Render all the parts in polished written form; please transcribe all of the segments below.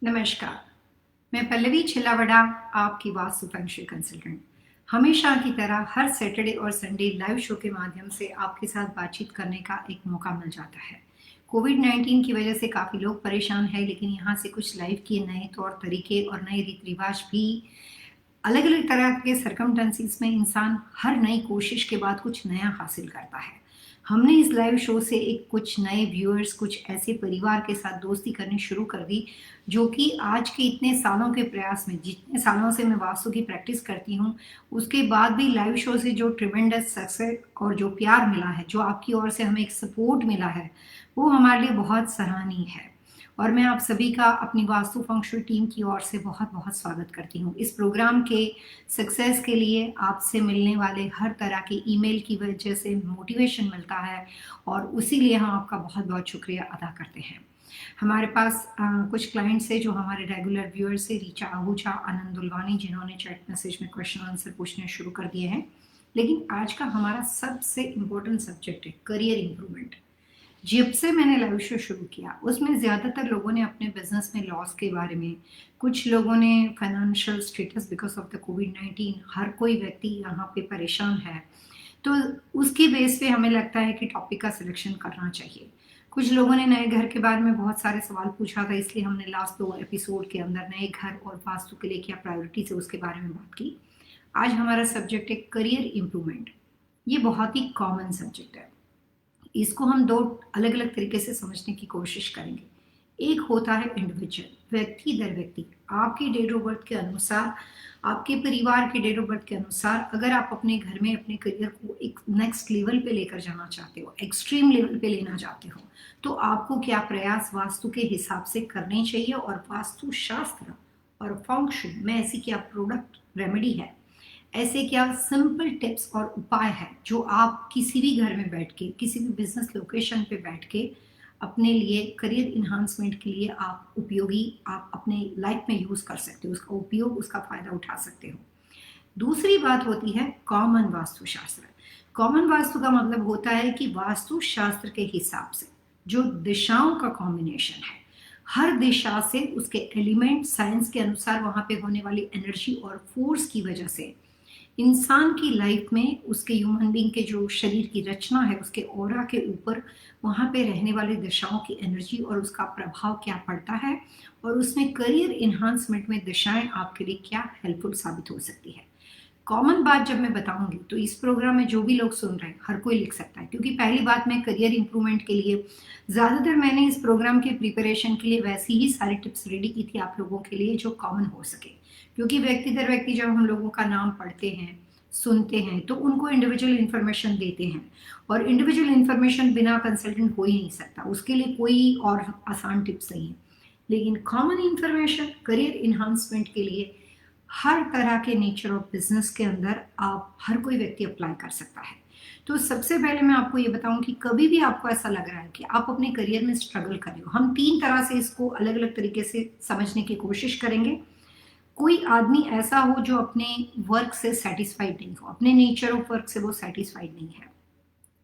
नमस्कार। मैं पल्लवी छिल्लावड़ा, आपकी वास्तु फंग शुई कंसल्टेंट। हमेशा की तरह हर सैटरडे और संडे लाइव शो के माध्यम से आपके साथ बातचीत करने का एक मौका मिल जाता है। कोविड-19 की वजह से काफ़ी लोग परेशान हैं, लेकिन यहाँ से कुछ लाइफ के नए तौर तरीके और नए रीति रिवाज भी अलग अलग तरह के सरकमस्टेंसेस में इंसान हर नई कोशिश के बाद कुछ नया हासिल करता है। हमने इस लाइव शो से एक कुछ नए व्यूअर्स, कुछ ऐसे परिवार के साथ दोस्ती करनी शुरू कर दी जो कि आज के इतने सालों के प्रयास में, जितने सालों से मैं वास्तु की प्रैक्टिस करती हूँ, उसके बाद भी लाइव शो से जो ट्रिमेंडस सक्सेस और जो प्यार मिला है, जो आपकी ओर से हमें एक सपोर्ट मिला है, वो हमारे लिए बहुत सराहनीय है। और मैं आप सभी का अपनी वास्तु फंग शुई टीम की ओर से बहुत बहुत स्वागत करती हूँ। इस प्रोग्राम के सक्सेस के लिए आपसे मिलने वाले हर तरह के ईमेल की वजह से मोटिवेशन मिलता है और उसी लिए हम आपका बहुत बहुत शुक्रिया अदा करते हैं। हमारे पास कुछ क्लाइंट्स है जो हमारे रेगुलर व्यूअर्स से रीचा आहूजा, आनंद दुलवानी, जिन्होंने चैट मैसेज में क्वेश्चन आंसर पूछने शुरू कर दिए हैं। लेकिन आज का हमारा सबसे इम्पोर्टेंट सब्जेक्ट है करियर इम्प्रूवमेंट। जब से मैंने लाइव शो शुरू किया उसमें ज़्यादातर लोगों ने अपने बिजनेस में लॉस के बारे में, कुछ लोगों ने financial status because of the कोविड-19, हर कोई व्यक्ति यहाँ पे परेशान है, तो उसकी बेस पे हमें लगता है कि टॉपिक का सिलेक्शन करना चाहिए। कुछ लोगों ने नए घर के बारे में बहुत सारे सवाल पूछा था, इसलिए हमने लास्ट 2 एपिसोड के अंदर नए घर और वास्तु के लिए क्या प्रायोरिटीज है उसके बारे में बात की। आज हमारा सब्जेक्ट है करियर इम्प्रूवमेंट। ये बहुत ही कॉमन सब्जेक्ट है। इसको हम 2 अलग अलग तरीके से समझने की कोशिश करेंगे। एक होता है इंडिविजुअल, व्यक्ति दर व्यक्ति, आपकी डेट ऑफ बर्थ के अनुसार, आपके परिवार के डेट ऑफ बर्थ के अनुसार, अगर आप अपने घर में अपने करियर को एक नेक्स्ट लेवल पे लेकर जाना चाहते हो, एक्सट्रीम लेवल पे लेना चाहते हो, तो आपको क्या प्रयास वास्तु के हिसाब से करने चाहिए और वास्तु शास्त्र और फंग शुई में ऐसी क्या प्रोडक्ट रेमेडी है, ऐसे क्या सिंपल टिप्स और उपाय है जो आप किसी भी घर में बैठ के, किसी भी बिजनेस लोकेशन पे बैठ के अपने लिए करियर इन्हांसमेंट के लिए आप उपयोगी, आप अपने लाइफ में यूज कर सकते हो, उसका उपयोग, उसका फायदा उठा सकते हो। दूसरी बात होती है कॉमन वास्तु शास्त्र। कॉमन वास्तु का मतलब होता है कि वास्तु शास्त्र के हिसाब से जो दिशाओं का कॉम्बिनेशन है, हर दिशा से उसके एलिमेंट साइंस के अनुसार वहां पे होने वाली एनर्जी और फोर्स की वजह से इंसान की लाइफ में, उसके ह्यूमन बीइंग के जो शरीर की रचना है, उसके ऑरा के ऊपर वहाँ पे रहने वाली दिशाओं की एनर्जी और उसका प्रभाव क्या पड़ता है और उसमें करियर इन्हांसमेंट में दिशाएं आपके लिए क्या हेल्पफुल साबित हो सकती है। कॉमन बात जब मैं बताऊंगी तो इस प्रोग्राम में जो भी लोग सुन रहे हैं हर कोई लिख सकता है, क्योंकि पहली बात, मैं करियर इंप्रूवमेंट के लिए ज़्यादातर मैंने इस प्रोग्राम के प्रिपरेशन के लिए वैसी ही सारी टिप्स रेडी की थी आप लोगों के लिए जो कॉमन हो सके। क्योंकि व्यक्ति दर व्यक्ति जब हम लोगों का नाम पढ़ते हैं, सुनते हैं, तो उनको इंडिविजुअल इन्फॉर्मेशन देते हैं और इंडिविजुअल इन्फॉर्मेशन बिना कंसल्टेंट हो ही नहीं सकता, उसके लिए कोई और आसान टिप्स नहीं है। लेकिन कॉमन इन्फॉर्मेशन करियर इन्हांसमेंट के लिए हर तरह के नेचर ऑफ बिजनेस के अंदर आप हर कोई व्यक्ति अप्लाई कर सकता है। तो सबसे पहले मैं आपको ये बताऊं कि कभी भी आपको ऐसा लग रहा है कि आप अपने करियर में स्ट्रगल कर रहे हो, हम 3 तरह से इसको अलग अलग तरीके से समझने की कोशिश करेंगे। कोई आदमी ऐसा हो जो अपने वर्क से सेटिस्फाइड नहीं हो, अपने नेचर ऑफ वर्क से वो सेटिस्फाइड नहीं है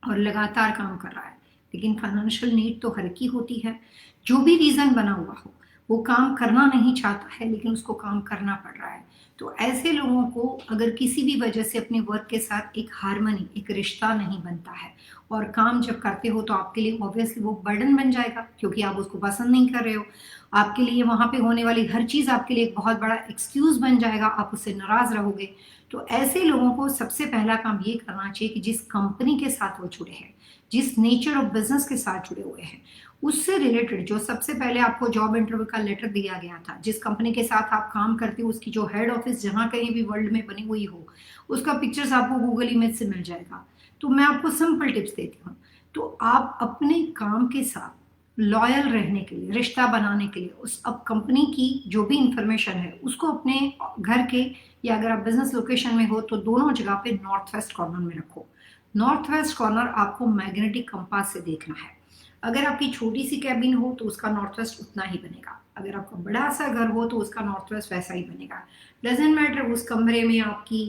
और लगातार काम कर रहा है, लेकिन फाइनेंशियल नीड तो हर की होती है, जो भी रीजन बना हुआ हो, वो काम करना नहीं चाहता है लेकिन उसको काम करना पड़ रहा है। तो ऐसे लोगों को अगर किसी भी वजह से अपने वर्क के साथ एक हार्मनी, एक रिश्ता नहीं बनता है और काम जब करते हो तो आपके लिए ऑब्वियसली वो बर्डन बन जाएगा, क्योंकि आप उसको पसंद नहीं कर रहे हो, आपके लिए वहां पे होने वाली हर चीज आपके लिए एक बहुत बड़ा एक्सक्यूज बन जाएगा, आप उससे नाराज रहोगे। तो ऐसे लोगों को सबसे पहला काम ये करना चाहिए कि जिस कंपनी के साथ वो जुड़े हैं, जिस नेचर ऑफ बिजनेस के साथ जुड़े हुए हैं, उससे रिलेटेड जो सबसे पहले आपको जॉब इंटरव्यू का लेटर दिया गया था, जिस कंपनी के साथ आप काम करते हो उसकी जो हेड ऑफिस जहां कहीं भी वर्ल्ड में बनी हुई हो, उसका पिक्चर्स आपको गूगल इमेज से मिल जाएगा। तो मैं आपको सिंपल टिप्स देती हूँ। तो आप अपने काम के साथ लॉयल रहने के लिए, रिश्ता बनाने के लिए, उस अब कंपनी की जो भी इंफॉर्मेशन है उसको अपने घर के, या अगर आप बिजनेस लोकेशन में हो तो दोनों जगह पे नॉर्थ वेस्ट कॉर्नर में रखो। नॉर्थ वेस्ट कॉर्नर आपको मैग्नेटिक कंपास से देखना है। अगर आपकी छोटी सी कैबिन हो तो उसका नॉर्थ वेस्ट उतना ही बनेगा, अगर आपका बड़ा सा घर हो तो उसका नॉर्थ वेस्ट वैसा ही बनेगा। डजेंट मैटर उस कमरे में आपकी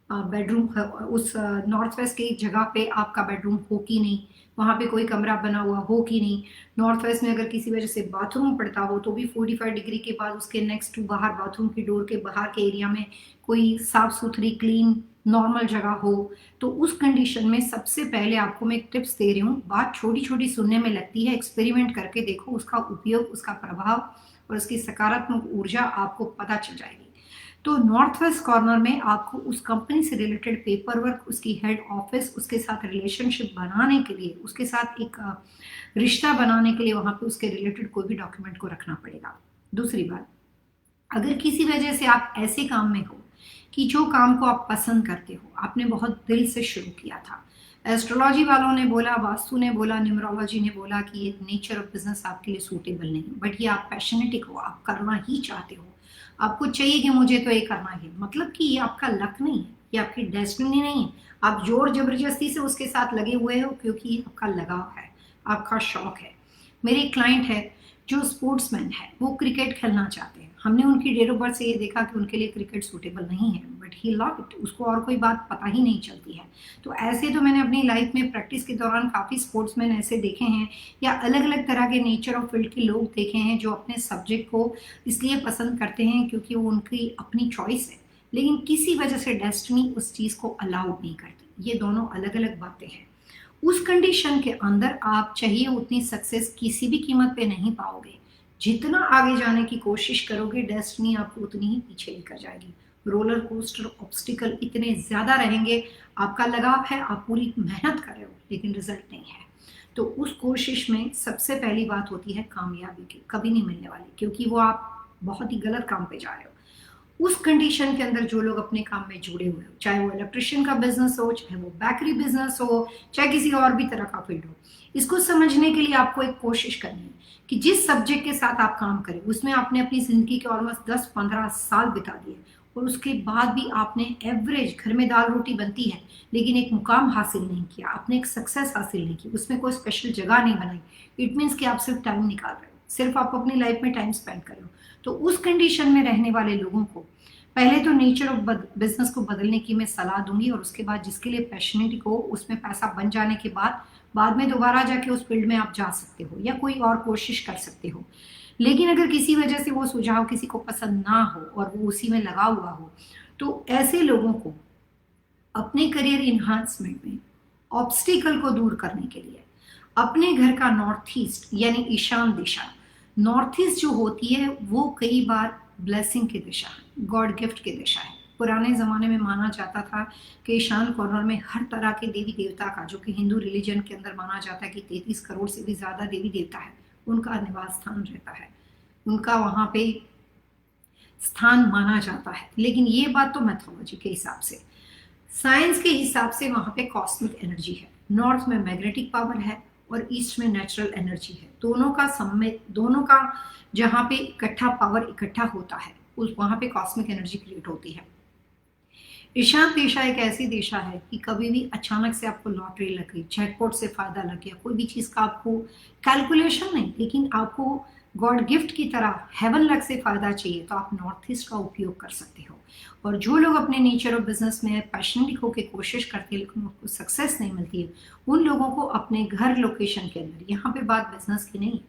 बेडरूम उस नॉर्थ वेस्ट की जगह पे आपका बेडरूम हो कि नहीं, वहाँ पे कोई कमरा बना हुआ हो कि नहीं। नॉर्थ वेस्ट में अगर किसी वजह से बाथरूम पड़ता हो तो भी 45 डिग्री के बाद उसके नेक्स्ट टू बाहर बाथरूम की डोर के बाहर के एरिया में कोई साफ सुथरी क्लीन नॉर्मल जगह हो। तो उस कंडीशन में सबसे पहले आपको मैं एक टिप्स दे रही हूँ, बात छोटी छोटी सुनने में लगती है, एक्सपेरिमेंट करके देखो, उसका उपयोग, उसका प्रभाव और उसकी सकारात्मक ऊर्जा आपको पता चल जाएगी। तो नॉर्थ वेस्ट कॉर्नर में आपको उस कंपनी से रिलेटेड पेपर वर्क, उसकी हेड ऑफिस, उसके साथ रिलेशनशिप बनाने के लिए, उसके साथ एक रिश्ता बनाने के लिए वहां पे उसके रिलेटेड कोई भी डॉक्यूमेंट को रखना पड़ेगा। दूसरी बात, अगर किसी वजह से आप ऐसे काम में हो कि जो काम को आप पसंद करते हो, आपने बहुत दिल से शुरू किया था, एस्ट्रोलॉजी वालों ने बोला, वास्तु ने बोला, न्यूमरोलॉजी ने बोला कि ये नेचर ऑफ बिजनेस आपके लिए सूटेबल नहीं, बट ये आप पैशनेटिक हो, आप करना ही चाहते हो, आपको चाहिए कि मुझे तो ये करना है, मतलब कि ये आपका लक नहीं है, ये आपकी डेस्टिनी नहीं है, आप जोर जबरदस्ती से उसके साथ लगे हुए हो क्योंकि ये आपका लगाव है, आपका शौक है। मेरे क्लाइंट है जो स्पोर्ट्समैन है, वो क्रिकेट खेलना चाहते हैं, हमने उनकी डेट ऑफ बर्थ से ये देखा कि उनके लिए क्रिकेट सूटेबल नहीं है, बट ही लव इट, उसको और कोई बात पता ही नहीं चलती है। तो ऐसे तो मैंने अपनी लाइफ में प्रैक्टिस के दौरान काफ़ी स्पोर्ट्समैन ऐसे देखे हैं, या अलग अलग तरह के नेचर ऑफ फील्ड के लोग देखे हैं जो अपने सब्जेक्ट को इसलिए पसंद करते हैं क्योंकि वो उनकी अपनी चॉइस है, लेकिन किसी वजह से डेस्टिनी उस चीज़ को अलाउड नहीं करती। ये दोनों अलग अलग बातें हैं। उस कंडीशन के अंदर आप चाहिए उतनी सक्सेस किसी भी कीमत पे नहीं पाओगे। जितना आगे जाने की कोशिश करोगे, डेस्टिनी आपको उतनी ही पीछे लेकर जाएगी। रोलर कोस्टर ऑब्स्टिकल इतने ज्यादा रहेंगे, आपका लगाव है, आप पूरी मेहनत कर रहे हो, लेकिन रिजल्ट नहीं है। तो उस कोशिश में सबसे पहली बात होती है कामयाबी की, कभी नहीं मिलने वाली, क्योंकि वो आप बहुत ही गलत काम पे जा रहे हो। उस कंडीशन के अंदर जो लोग अपने काम में जुड़े हुए हो, चाहे वो इलेक्ट्रिशियन का बिजनेस हो, चाहे वो बेकरी बिजनेस हो, चाहे किसी और भी तरह का फील्ड हो, इसको समझने के लिए आपको एक कोशिश करनी है कि जिस सब्जेक्ट के साथ आप काम करें उसमें आपने अपनी जिंदगी के ऑलमोस्ट 10-15 साल बिता दिए, और उसके बाद भी आपने एवरेज, घर में दाल रोटी बनती है लेकिन एक मुकाम हासिल नहीं किया, आपने एक सक्सेस हासिल नहीं की, उसमें कोई स्पेशल जगह नहीं बनाई। इट मीन्स कि आप सिर्फ टाइम निकाल रहे हो, सिर्फ आप अपनी लाइफ में टाइम स्पेंड कर रहे हो। तो उस कंडीशन में रहने वाले लोगों को पहले तो नेचर ऑफ बिजनेस को बदलने की मैं सलाह दूंगी, और उसके बाद जिसके लिए पैशनेट हो, उसमें पैसा बन जाने के बाद में दोबारा जाके उस फील्ड में आप जा सकते हो या कोई और कोशिश कर सकते हो। लेकिन अगर किसी वजह से वो सुझाव किसी को पसंद ना हो और वो उसी में लगा हुआ हो, तो ऐसे लोगों को अपने करियर इन्हांसमेंट में ऑब्स्टिकल को दूर करने के लिए अपने घर का नॉर्थ ईस्ट यानी ईशान दिशा, नॉर्थ ईस्ट जो होती है वो कई बार ब्लेसिंग की दिशा है, गॉड गिफ्ट की दिशा है। पुराने ज़माने में माना जाता था कि ईशान कॉर्नर में हर तरह के देवी देवता का, जो कि हिंदू रिलीजन के अंदर माना जाता है कि 33 करोड़ से भी ज़्यादा देवी देवता है, उनका निवास स्थान रहता है, उनका वहाँ पे स्थान माना जाता है। लेकिन ये बात तो मैथोलॉजी के हिसाब से, साइंस के हिसाब से वहाँ पे कॉस्मिक एनर्जी है। नॉर्थ में मैग्नेटिक पावर है और ईस्ट में नेचुरल एनर्जी है। दोनों का जहाँ पे इकट्ठा पावर इकट्ठा होता है, उस वहाँ पे कॉस्मिक एनर्जी क्रिएट होती है। ईशान दिशा एक ऐसी दिशा है कि कभी भी अचानक से आपको लॉटरी लग गई, जैकपॉट से फायदा लग गया, कोई भी चीज का आपको कैलकुलेशन नहीं, लेकिन आपको गॉड गिफ्ट की तरह हेवन लक से फायदा चाहिए, तो आप नॉर्थ ईस्ट का उपयोग कर सकते हो। और जो लोग अपने नेचर ऑफ बिजनेस में पैशनेट होकर कोशिश करते हैं लेकिन उनको सक्सेस नहीं मिलती है, उन लोगों को अपने घर लोकेशन के अंदर, यहाँ पे बात बिजनेस की नहीं,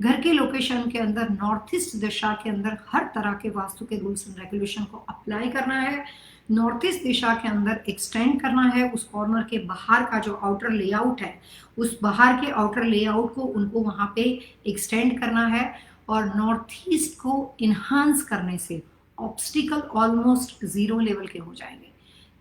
घर के लोकेशन के अंदर नॉर्थ ईस्ट दिशा के अंदर हर तरह के वास्तु के रूल्स एंड रेगुलेशन को अप्लाई करना है। नॉर्थ ईस्ट दिशा के अंदर एक्सटेंड करना है उस कॉर्नर के बाहर का जो आउटर लेआउट है, उस बाहर के आउटर लेआउट को उनको वहां पे एक्सटेंड करना है। और नॉर्थ ईस्ट को इन्हांस करने से ऑब्स्टिकल ऑलमोस्ट जीरो लेवल के हो जाएंगे।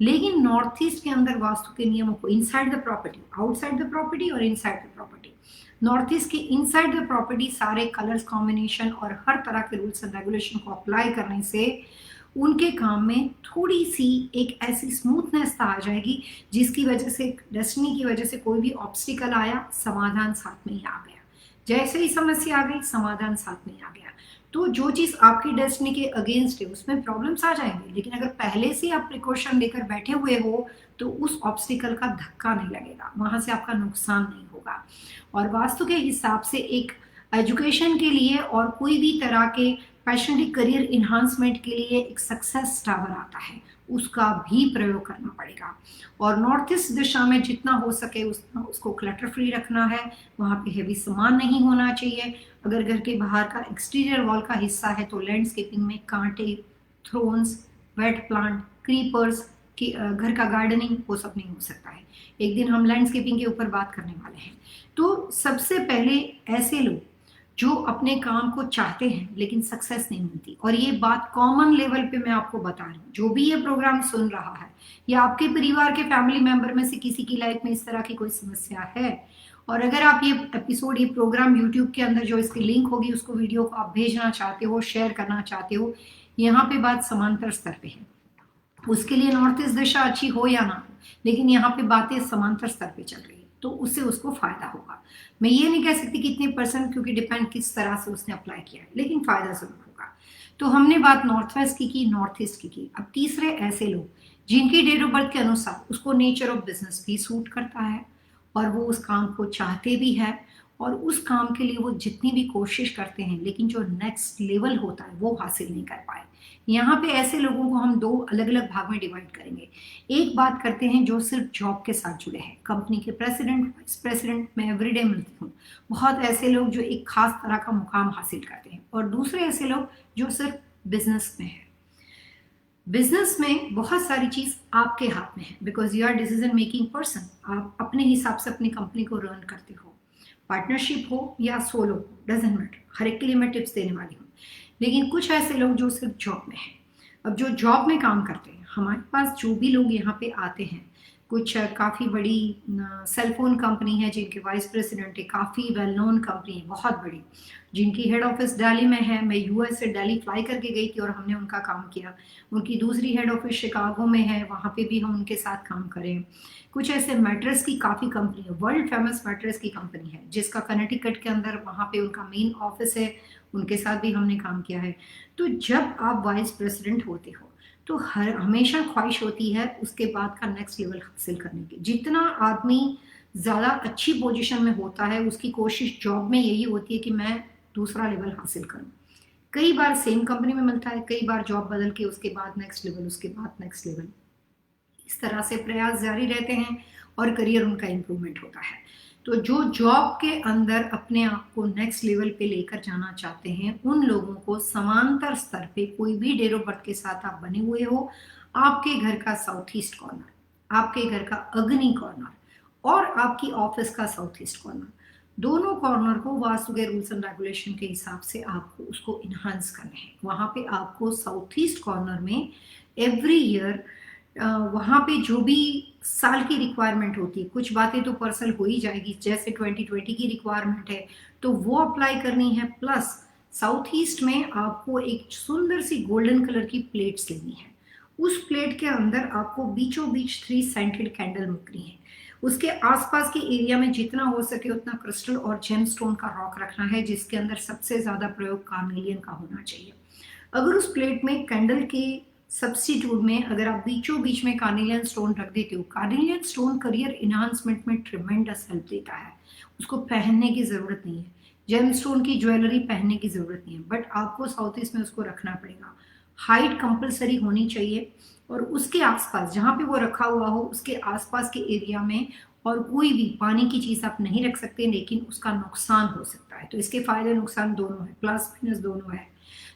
लेकिन नॉर्थ ईस्ट के अंदर वास्तु के नियमों को inside the property, outside the property और inside the property, north east के इनसाइड द प्रॉपर्टी सारे कलर्स कॉम्बिनेशन और हर तरह के रूल्स एंड रेगुलेशन को अप्लाई करने से उनके काम में थोड़ी सी एक ऐसी स्मूथनेस आ जाएगी जिसकी वजह से, डेस्टिनी की वजह से कोई भी ऑब्स्टिकल आया, समाधान साथ में ही आ गया। जैसे ही समस्या आ गई, समाधान साथ में ही आ गया। तो जो चीज आपकी डेस्टिनी के अगेंस्ट है उसमें प्रॉब्लम्स आ जाएंगे, लेकिन अगर पहले से आप प्रिकॉशन लेकर बैठे हुए हो तो उस ऑब्स्टिकल का धक्का नहीं लगेगा, वहां से आपका नुकसान नहीं होगा। और वास्तु के हिसाब से एक एजुकेशन के लिए और कोई भी तरह के पैशनेट करियर इन्हांसमेंट के लिए एक सक्सेस टावर आता है, उसका भी प्रयोग करना पड़ेगा। और नॉर्थ ईस्ट दिशा में जितना हो सके उतना उसको क्लटर फ्री रखना है। वहाँ पे हेवी सामान नहीं होना चाहिए। अगर घर के बाहर का एक्सटीरियर वॉल का हिस्सा है तो लैंडस्केपिंग में कांटे, थ्रोन्स, वेट प्लांट, क्रीपर्स की घर का गार्डनिंग वो सब नहीं हो सकता है। एक दिन हम लैंडस्केपिंग के ऊपर बात करने वाले हैं। तो सबसे पहले ऐसे लोग जो अपने काम को चाहते हैं लेकिन सक्सेस नहीं मिलती, और ये बात कॉमन लेवल पे मैं आपको बता रही हूँ, जो भी ये प्रोग्राम सुन रहा है या आपके परिवार के फैमिली मेंबर में से किसी की लाइफ में इस तरह की कोई समस्या है, और अगर आप ये एपिसोड, ये प्रोग्राम यूट्यूब के अंदर जो इसकी लिंक होगी उसको, वीडियो को आप भेजना चाहते हो, शेयर करना चाहते हो, यहाँ पे बात समांतर स्तर पे है। उसके लिए नॉर्थ ईस्ट दिशा अच्छी हो या ना हो, लेकिन यहाँ पे बातें समांतर स्तर पे चल रही है तो उससे उसको फायदा होगा। मैं ये नहीं कह सकती कितने परसेंट, क्योंकि डिपेंड किस तरह से उसने अप्लाई किया है, लेकिन फायदा जरूर होगा। तो हमने बात नॉर्थ वेस्ट की, नॉर्थ ईस्ट की। अब तीसरे ऐसे लोग जिनकी डेट ऑफ बर्थ के अनुसार उसको नेचर ऑफ बिजनेस भी सूट करता है और वो उस काम को चाहते भी है, और उस काम के लिए वो जितनी भी कोशिश करते हैं लेकिन जो नेक्स्ट लेवल होता है वो हासिल नहीं कर पाए। यहाँ पे ऐसे लोगों को हम दो अलग अलग भाग में डिवाइड करेंगे। एक बात करते हैं जो सिर्फ जॉब के साथ जुड़े हैं, कंपनी के प्रेसिडेंट, वाइस प्रेसिडेंट, मैं एवरीडे मिलती हूँ बहुत ऐसे लोग जो एक खास तरह का मुकाम हासिल करते हैं, और दूसरे ऐसे लोग जो सिर्फ बिजनेस में है। बिजनेस में बहुत सारी चीज आपके हाथ में है, because you are decision making person. आप अपने हिसाब से अपनी कंपनी को रन करते हो, पार्टनरशिप हो या सोलो हो, डजेंट मैटर, हर एक के लिए मैं टिप्स देने वाली हूँ। लेकिन कुछ ऐसे लोग जो सिर्फ जॉब में हैं, अब जो जॉब में काम करते हैं, हमारे पास जो भी लोग यहाँ पे आते हैं, कुछ काफ़ी बड़ी सेलफोन कंपनी है जिनके वाइस प्रेसिडेंट है, काफ़ी वेल नोन कंपनी है, बहुत बड़ी, जिनकी हेड ऑफिस दिल्ली में है। मैं यूएस से दिल्ली फ्लाई करके गई थी और हमने उनका काम किया। उनकी दूसरी हेड ऑफिस शिकागो में है, वहाँ पे भी हम उनके साथ काम करें। कुछ ऐसे मैट्रेस की काफ़ी कंपनी है, वर्ल्ड फेमस मैट्रेस की कंपनी है जिसका कनेक्टिकट के अंदर वहाँ पे उनका मेन ऑफिस है, उनके साथ भी हमने काम किया है। तो जब आप वाइस प्रेसिडेंट होते हो तो हमेशा ख्वाहिश होती है उसके बाद का नेक्स्ट लेवल हासिल करने की। जितना आदमी ज़्यादा अच्छी पोजीशन में होता है उसकी कोशिश जॉब में यही होती है कि मैं दूसरा लेवल हासिल करूं। कई बार सेम कंपनी में मिलता है, कई बार जॉब बदल के उसके बाद नेक्स्ट लेवल, उसके बाद नेक्स्ट लेवल, इस तरह से प्रयास जारी रहते हैं और करियर उनका इम्प्रूवमेंट होता है। तो जो जॉब के अंदर अपने आप को नेक्स्ट लेवल पे लेकर जाना चाहते हैं उन लोगों को समांतर स्तर पे, कोई भी डेट ऑफ बर्थ के साथ आप बने हुए हो, आपके घर का साउथ ईस्ट कॉर्नर, आपके घर का अग्नि कॉर्नर और आपकी ऑफिस का साउथ ईस्ट कॉर्नर, दोनों कॉर्नर को वास्तु के रूल्स एंड रेगुलेशन के हिसाब से आपको उसको इन्हांस करना है। वहां पे आपको साउथ ईस्ट कॉर्नर में एवरी ईयर वहाँ पे जो भी साल की रिक्वायरमेंट होती है, कुछ बातें तो पर्सनल हो ही जाएगी, जैसे 2020 की रिक्वायरमेंट है तो वो अप्लाई करनी है। प्लस साउथ ईस्ट में आपको एक सुंदर सी गोल्डन कलर की प्लेट्स लेनी है। उस प्लेट के अंदर आपको बीचों बीच 3 सेंटेड कैंडल मुकनी है। उसके आसपास के एरिया में जितना हो सके उतना क्रिस्टल और जेमस्टोन का रॉक रखना है, जिसके अंदर सबसे ज्यादा प्रयोग कार्नेलियन का होना चाहिए। अगर उस प्लेट में कैंडल के सब्स्टिट्यूट में अगर आप बीचों बीच में कार्नेलियन स्टोन रख देते हो, कार्नेलियन स्टोन करियर इन्हांसमेंट में ट्रिमेंडस हेल्प देता है। उसको पहनने की जरूरत नहीं है, जेम स्टोन की ज्वेलरी पहनने की जरूरत नहीं है, बट आपको साउथ ईस्ट में उसको रखना पड़ेगा। हाइट कंपलसरी होनी चाहिए और उसके आसपास जहाँ पे वो रखा हुआ हो उसके आसपास के एरिया में और कोई भी पानी की चीज आप नहीं रख सकते, लेकिन उसका नुकसान हो सकता है। तो इसके फायदे नुकसान दोनों है, प्लस माइनस दोनों है।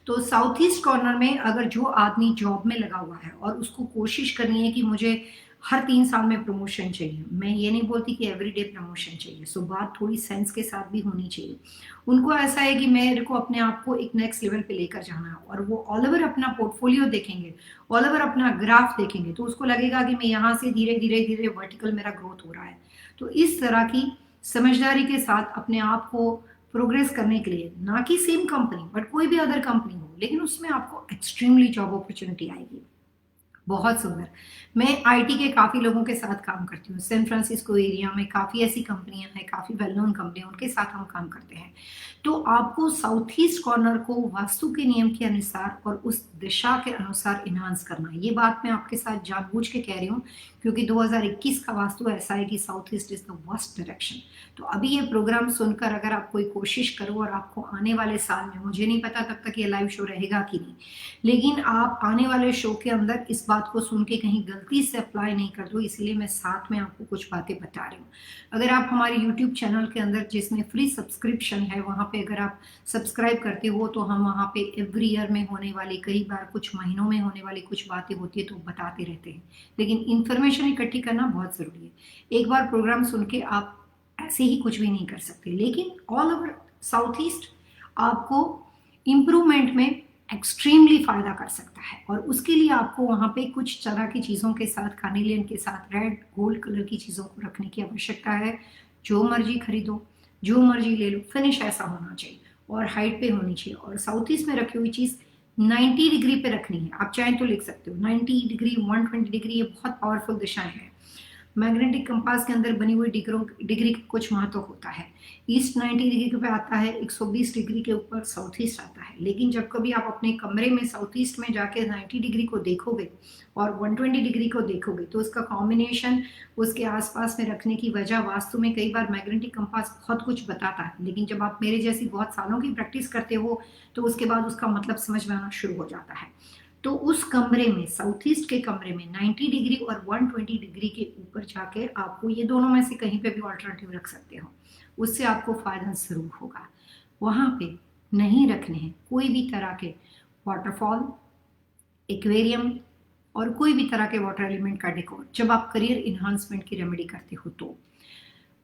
तो साउथ ईस्ट कॉर्नर में अगर जो आदमी जॉब में लगा हुआ है और उसको कोशिश करनी है कि मुझे हर 3 साल में प्रमोशन चाहिए, मैं ये नहीं बोलती कि एवरीडे प्रमोशन चाहिए, सो बात थोड़ी सेंस के साथ भी होनी चाहिए। उनको ऐसा है कि मेरे को अपने आप को एक नेक्स्ट लेवल पे लेकर जाना है और वो ऑल ओवर अपना पोर्टफोलियो देखेंगे, ऑल ओवर अपना ग्राफ देखेंगे तो उसको लगेगा कि मैं यहाँ से धीरे धीरे धीरे वर्टिकल मेरा ग्रोथ हो रहा है। तो इस तरह की समझदारी के साथ अपने आप को प्रोग्रेस करने के लिए, ना कि सेम कंपनी बट कोई भी अदर कंपनी हो, लेकिन उसमें आपको एक्सट्रीमली जॉब अपॉर्चुनिटी आएगी। बहुत सुंदर। मैं आईटी के काफ़ी लोगों के साथ काम करती हूँ। सैन फ्रांसिस्को एरिया में काफ़ी ऐसी कंपनियां हैं, काफ़ी वेल नोन कंपनियां, उनके साथ हम काम करते हैं। तो आपको साउथ ईस्ट कॉर्नर को वास्तु के नियम के अनुसार और उस दिशा के अनुसार इन्हांस करना है। ये बात मैं आपके साथ जानबूझ के कह रही हूँ क्योंकि 2021 का वास्तु ऐसा है कि south east is the worst direction. तो अभी ये प्रोग्राम सुनकर अगर आप कोई कोशिश करो और आपको आने वाले साल में, मुझे नहीं पता तब तक ये लाइव शो रहेगा कि नहीं, लेकिन आप आने वाले शो के अंदर इस बात को सुन के कहीं गलती से अप्लाई नहीं कर दो, इसीलिए मैं साथ में आपको कुछ बातें बता रही हूँ। अगर आप हमारे यूट्यूब चैनल के अंदर जिसमें फ्री सब्सक्रिप्शन है वहाँ पे अगर आप सब्सक्राइब करते हो तो हम वहाँ पे एवरी ईयर में होने वाली, कई बार कुछ महीनों में होने वाली कुछ बातें होती है तो बताते रहते हैं, लेकिन इन्फॉर्मेशन इकट्ठी करना बहुत ज़रूरी है। एक बार प्रोग्राम सुन के आप ऐसे ही कुछ भी नहीं कर सकते, लेकिन ऑल ओवर साउथ ईस्ट आपको इम्प्रूवमेंट में एक्सट्रीमली फ़ायदा कर सकता है। और उसके लिए आपको वहाँ पे कुछ तरह की चीज़ों के साथ, कार्नेलियन के साथ रेड गोल्ड कलर की चीज़ों को रखने की आवश्यकता है। जो मर्जी खरीदो, जो मर्जी ले लो, फिनिश ऐसा होना चाहिए और हाइट पे होनी चाहिए। और साउथ ईस्ट में रखी हुई चीज़ 90 डिग्री पे रखनी है। आप चाहें तो लिख सकते हो 90 डिग्री, 120 डिग्री, ये बहुत पावरफुल दिशाएं हैं। मैग्नेटिक कंपास के अंदर बनी हुई डिग्री का कुछ महत्व होता है। ईस्ट 90 डिग्री पे आता है, 120 डिग्री के ऊपर साउथ ईस्ट आता है। लेकिन जब कभी आप अपने कमरे में साउथ ईस्ट में जाके 90 डिग्री को देखोगे और 120 डिग्री को देखोगे तो उसका कॉम्बिनेशन, उसके आसपास में रखने की वजह, वास्तु में कई बार मैग्नेटिक कंपास बहुत कुछ बताता है, लेकिन जब आप मेरे जैसी बहुत सालों की प्रैक्टिस करते हो तो उसके बाद उसका मतलब समझ में आना शुरू हो जाता है। तो उस कमरे में, साउथ ईस्ट के कमरे में 90 डिग्री और 120 डिग्री के ऊपर जाके आपको ये दोनों में से कहीं पे भी ऑल्टरनेटिव रख सकते हो, उससे आपको फायदा जरूर होगा। वहां पे नहीं रखने हैं कोई भी तरह के वाटरफॉल, एक्वेरियम और कोई भी तरह के वाटर एलिमेंट का डेकोर जब आप करियर इन्हांसमेंट की रेमेडी करते हो। तो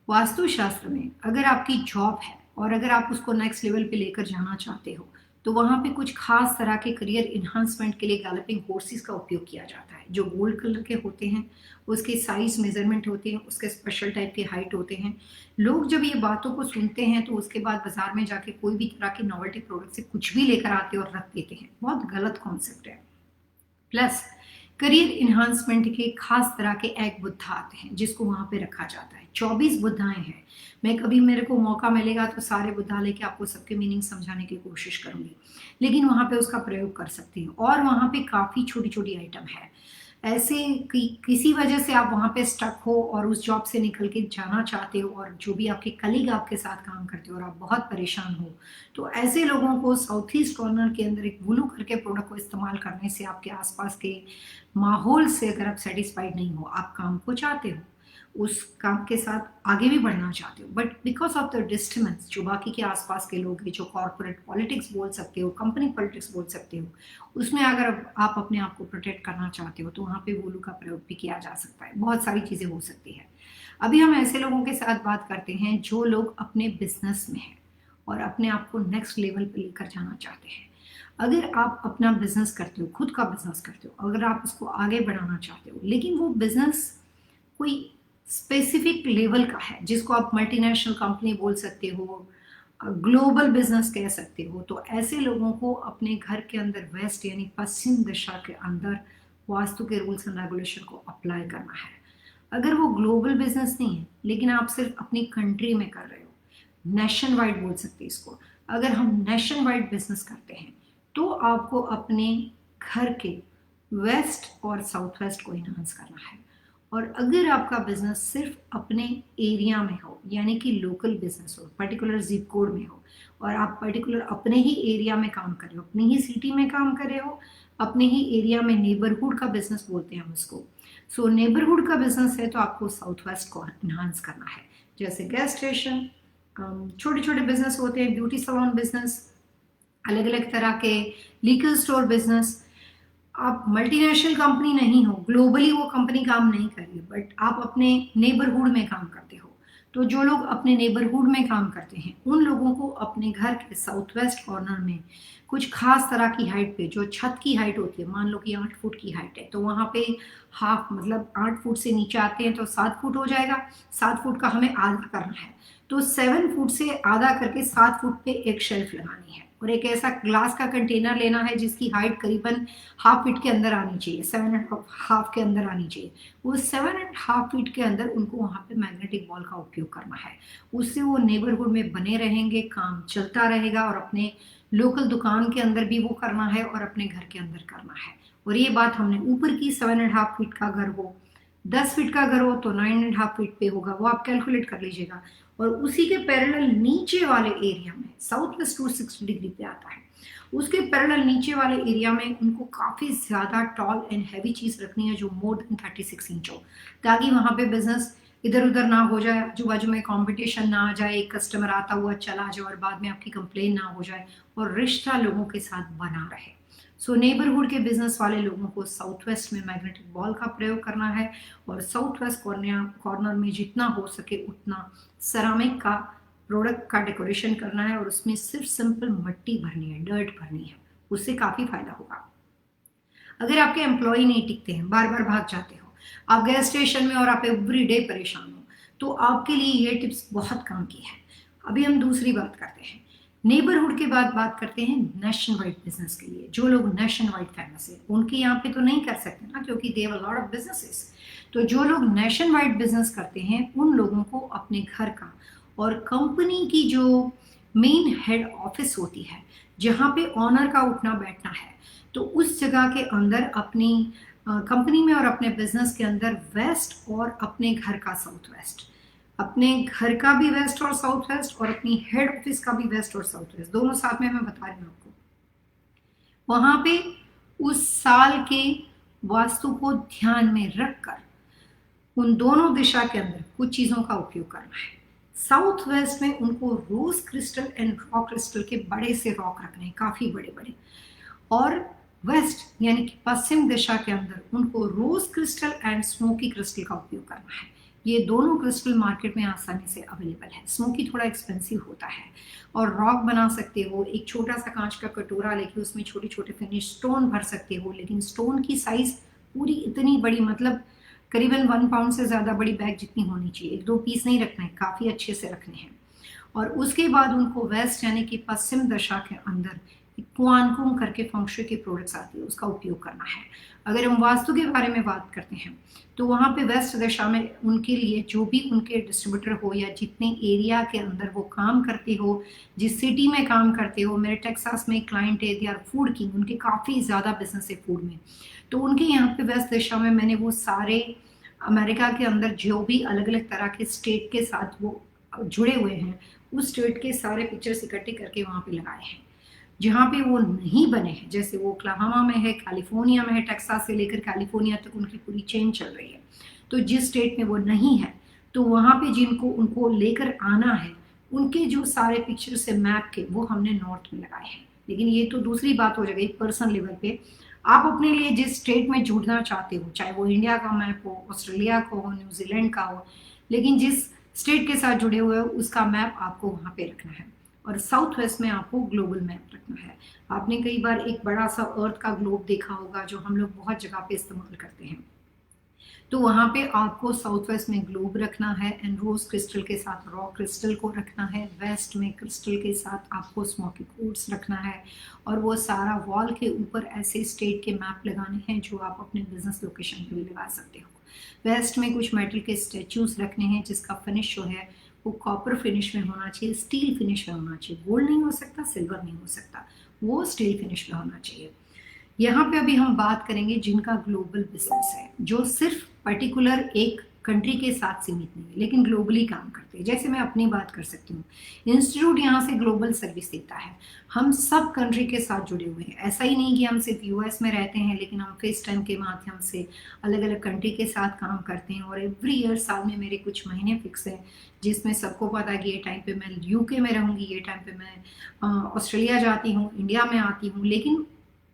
वास्तुशास्त्र में अगर आपकी जॉब है और अगर आप उसको नेक्स्ट लेवल पे लेकर जाना चाहते हो तो वहाँ पे कुछ खास तरह के करियर इन्हांसमेंट के लिए गैलपिंग हॉर्सेस का उपयोग किया जाता है, जो गोल्ड कलर के होते हैं, उसके साइज मेजरमेंट होते हैं, उसके स्पेशल टाइप के हाइट होते हैं। लोग जब ये बातों को सुनते हैं तो उसके बाद बाजार में जाके कोई भी तरह के नॉवेल्टी प्रोडक्ट से कुछ भी लेकर आते और रख देते हैं। बहुत गलत कॉन्सेप्ट है। प्लस करियर इन्हांसमेंट के खास तरह के एक बुद्धा आते हैं जिसको वहां पे रखा जाता है। 24 बुद्धाएं हैं। मैं कभी, मेरे को मौका मिलेगा तो सारे बुद्धा लेके आपको सबके मीनिंग समझाने की कोशिश करूंगी, लेकिन वहां पे उसका प्रयोग कर सकती हूँ। और वहां पे काफी छोटी छोटी आइटम है। ऐसे किसी वजह से आप वहां पे स्टक हो और उस जॉब से निकल के जाना चाहते हो और जो भी आपके कलीग आपके साथ काम करते हो और आप बहुत परेशान हो, तो ऐसे लोगों को साउथ ईस्ट कॉर्नर के अंदर एक वुलू करके प्रोडक्ट को इस्तेमाल करने से, आपके आसपास के माहौल से अगर आप सेटिस्फाइड नहीं हो, आप काम को चाहते हो, उस काम के साथ आगे भी बढ़ना चाहते हो, but because of the disturbance जो बाकी के आसपास के लोग हैं, जो कॉर्पोरेट पॉलिटिक्स बोल सकते हो, कंपनी पॉलिटिक्स बोल सकते हो, उसमें अगर आप अपने आप को प्रोटेक्ट करना चाहते हो तो वहाँ पे वोलू का प्रयोग भी किया जा सकता है। बहुत सारी चीज़ें हो सकती है। अभी हम ऐसे लोगों के साथ बात करते हैं जो लोग अपने बिजनेस में हैं और अपने आप को नेक्स्ट लेवल पे लेकर जाना चाहते हैं। अगर आप अपना बिजनेस करते हो, खुद का बिजनेस करते हो, अगर आप उसको आगे बढ़ाना चाहते हो, लेकिन वो बिजनेस कोई स्पेसिफिक लेवल का है जिसको आप मल्टीनेशनल कंपनी बोल सकते हो, ग्लोबल बिजनेस कह सकते हो, तो ऐसे लोगों को अपने घर के अंदर वेस्ट यानी पश्चिम दिशा के अंदर वास्तु के रूल्स एंड रेगुलेशन को अप्लाई करना है। अगर वो ग्लोबल बिजनेस नहीं है लेकिन आप सिर्फ अपनी कंट्री में कर रहे हो, नेशन वाइड बोल सकते हैं इसको, अगर हम नेशन वाइड बिजनेस करते हैं तो आपको अपने घर के वेस्ट और साउथ वेस्ट को इन्हांस करना है। और अगर आपका बिजनेस सिर्फ अपने एरिया में हो, यानी कि लोकल बिजनेस हो, पर्टिकुलर जिप कोड में हो, और आप पर्टिकुलर अपने ही एरिया में काम कर रहे हो, अपनी ही सिटी में काम कर रहे हो, अपने ही एरिया में, नेबरहुड का बिजनेस बोलते हैं हम उसको, सो नेबरहुड का बिजनेस है तो आपको साउथ वेस्ट को इन्हांस करना है। जैसे गैस स्टेशन, छोटे छोटे बिजनेस होते हैं, ब्यूटी सैलून बिजनेस, अलग अलग तरह के लीगल स्टोर बिजनेस। आप मल्टीनेशनल कंपनी नहीं हो, ग्लोबली वो कंपनी काम नहीं कर रही, बट आप अपने नेबरहुड में काम करते हो, तो जो लोग अपने नेबरहुड में काम करते हैं उन लोगों को अपने घर के साउथ वेस्ट कॉर्नर में कुछ खास तरह की हाइट पे, जो छत की हाइट होती है, मान लो कि 8 फुट की हाइट है तो वहां पे हाफ, मतलब 8 फुट से नीचे आते हैं तो 7 फुट हो जाएगा, 7 फुट का हमें आधा करना है, तो 7 फुट से आधा करके 7 फुट पे एक शेल्फ लगानी है और एक ऐसा ग्लास का कंटेनर लेना है जिसकी हाइट करीबन हाफ फीट के अंदर आनी चाहिए, 7.5 के अंदर आनी चाहिए। वो 7.5 फीट के अंदर उनको वहां पे मैग्नेटिक बॉल का उपयोग करना है, उससे वो नेबरहुड में बने रहेंगे, काम चलता रहेगा और अपने लोकल दुकान के अंदर भी वो करना है और अपने घर के अंदर करना है। और ये बात हमने ऊपर की 7.5 फीट का घर हो, 10 फीट का अगर हो तो 9.5 फीट पे होगा, वो आप कैलकुलेट कर लीजिएगा। और उसी के पैरेलल नीचे वाले एरिया में साउथ वेस्ट 260 डिग्री पे आता है, उसके पैरेलल नीचे वाले एरिया में उनको काफ़ी ज़्यादा टॉल एंड हैवी चीज़ रखनी है जो मोर देन 36 इंच हो, ताकि वहाँ पे बिजनेस इधर उधर ना हो जाए, आजू बाजू में कंपटीशन ना आ जाए, एक कस्टमर आता हुआ चला जाए और बाद में आपकी कंप्लेन ना हो जाए, और रिश्ता लोगों के साथ बना रहे। सो नेबरहुड के बिजनेस वाले लोगों को साउथ वेस्ट में मैग्नेटिक बॉल का प्रयोग करना है, और साउथ वेस्ट कॉर्नर में जितना हो सके उतना सेरामिक का प्रोडक्ट का डेकोरेशन करना है, और उसमें सिर्फ सिंपल मिट्टी भरनी है, डर्ट भरनी है, उससे काफ़ी फायदा होगा। अगर आपके एम्प्लॉय नहीं टिकते हैं, बार बार भाग जाते हो, आप गैस स्टेशन में और आप एवरी डे परेशान हो, तो आपके लिए ये टिप्स बहुत काम की है। अभी हम दूसरी बात करते हैं, नेबरहुड के बाद बात करते हैं नेशन वाइड बिजनेस के लिए। जो लोग नेशन वाइड फेमस है उनके यहाँ पे तो नहीं कर सकते ना, क्योंकि they have a lot of businesses. तो जो लोग नेशन वाइड बिजनेस करते हैं उन लोगों को अपने घर का और कंपनी की जो मेन हेड ऑफिस होती है, जहाँ पे ऑनर का उठना बैठना है, तो उस जगह के अंदर अपनी कंपनी में और अपने बिजनेस के अंदर वेस्ट और अपने घर का साउथ वेस्ट, अपने घर का भी वेस्ट और साउथ वेस्ट और अपनी हेड ऑफिस का भी वेस्ट और साउथ वेस्ट, दोनों साथ में मैं बता रही हूँ आपको। वहां पे उस साल के वास्तु को ध्यान में रखकर उन दोनों दिशा के अंदर कुछ चीजों का उपयोग करना है। साउथ वेस्ट में उनको रोज क्रिस्टल एंड रॉक क्रिस्टल के बड़े से रॉक रखने हैं, काफी बड़े बड़े, और वेस्ट यानी कि पश्चिम दिशा के अंदर उनको रोज क्रिस्टल एंड स्मोकी क्रिस्टल का उपयोग करना है। ये दोनों क्रिस्टल मार्केट में आसानी से अवेलेबल है। स्मोकी थोड़ा एक्सपेंसिव होता है, और रॉक बना सकते हो, एक छोटा सा कांच का कटोरा लेके उसमें छोटे छोटे फिनिश स्टोन भर सकते हो, लेकिन स्टोन की साइज पूरी इतनी बड़ी, मतलब करीबन 1 पाउंड से ज़्यादा बड़ी बैग जितनी होनी चाहिए, 1-2 पीस नहीं रखना है, काफ़ी अच्छे से रखने हैं। और उसके बाद उनको वेस्ट यानी कि पश्चिम दशा के अंदर क्वानकुम करके फंक्शु की प्रोडक्ट्स आती है, उसका उपयोग करना है। अगर हम वास्तु के बारे में बात करते हैं तो वहाँ पे वेस्ट दिशा में उनके लिए जो भी उनके डिस्ट्रीब्यूटर हो या जितने एरिया के अंदर वो काम करते हो, जिस सिटी में काम करते हो, मेरे टेक्सास में क्लाइंट है, दे आर फूड किंग, उनके काफ़ी ज़्यादा बिजनेस है फूड में, तो उनके यहाँ पे वेस्ट दिशा में मैंने वो सारे अमेरिका के अंदर जो भी अलग अलग तरह के स्टेट के साथ वो जुड़े हुए हैं, उस स्टेट के सारे पिक्चर्स इकट्ठे करके वहाँ पे लगाए हैं। जहाँ पे वो नहीं बने हैं, जैसे वो ओक्लाहोमा में है, कैलिफोर्निया में है, टेक्सास से लेकर कैलिफोर्निया तक उनकी पूरी चेन चल रही है, तो जिस स्टेट में वो नहीं है तो वहाँ पे जिनको उनको लेकर आना है, उनके जो सारे पिक्चर्स है मैप के, वो हमने नॉर्थ में लगाए हैं। लेकिन ये तो दूसरी बात हो जाएगी, पर्सनल लेवल पे आप अपने लिए जिस स्टेट में जुड़ना चाहते हो, चाहे वो इंडिया का मैप हो, ऑस्ट्रेलिया का हो, न्यूजीलैंड का हो, लेकिन जिस स्टेट के साथ जुड़े हुए हो उसका मैप आपको वहाँ पे रखना है। और साउथ वेस्ट में आपको ग्लोबल मैप रखना है। आपने कई बार एक बड़ा सा अर्थ का ग्लोब देखा होगा जो हम लोग बहुत जगह पे इस्तेमाल करते हैं, तो वहाँ पे आपको साउथ वेस्ट में ग्लोब रखना है, एंड रोज क्रिस्टल के साथ रॉक क्रिस्टल को रखना है, वेस्ट में क्रिस्टल के साथ आपको स्मोकी क्वार्ट्ज रखना है, और वो सारा वॉल के ऊपर ऐसे स्टेट के मैप लगाने हैं जो आप अपने बिजनेस लोकेशन पे भी लगा सकते हो। वेस्ट में कुछ मेटल के स्टेच्यूज रखने हैं जिसका फिनिश जो है वो कॉपर फिनिश में होना चाहिए, स्टील फिनिश में होना चाहिए, गोल्ड नहीं हो सकता, सिल्वर नहीं हो सकता, वो स्टील फिनिश में होना चाहिए। यहाँ पे अभी हम बात करेंगे जिनका ग्लोबल बिजनेस है, जो सिर्फ पर्टिकुलर एक कंट्री के साथ सीमित नहीं है लेकिन ग्लोबली काम करते हैं। जैसे मैं अपनी बात कर सकती हूँ, इंस्टीट्यूट यहाँ से ग्लोबल सर्विस देता है, हम सब कंट्री के साथ जुड़े हुए हैं। ऐसा ही नहीं कि हम सिर्फ यूएस में रहते हैं, लेकिन हम फेस टाइम के माध्यम से अलग अलग कंट्री के साथ काम करते हैं। और एवरी ईयर साल में मेरे कुछ महीने फिक्स है जिसमें सबको पता है कि ये टाइम पे मैं यूके में रहूँगी, ये टाइम पे मैं ऑस्ट्रेलिया जाती हूँ, इंडिया में आती हूँ। लेकिन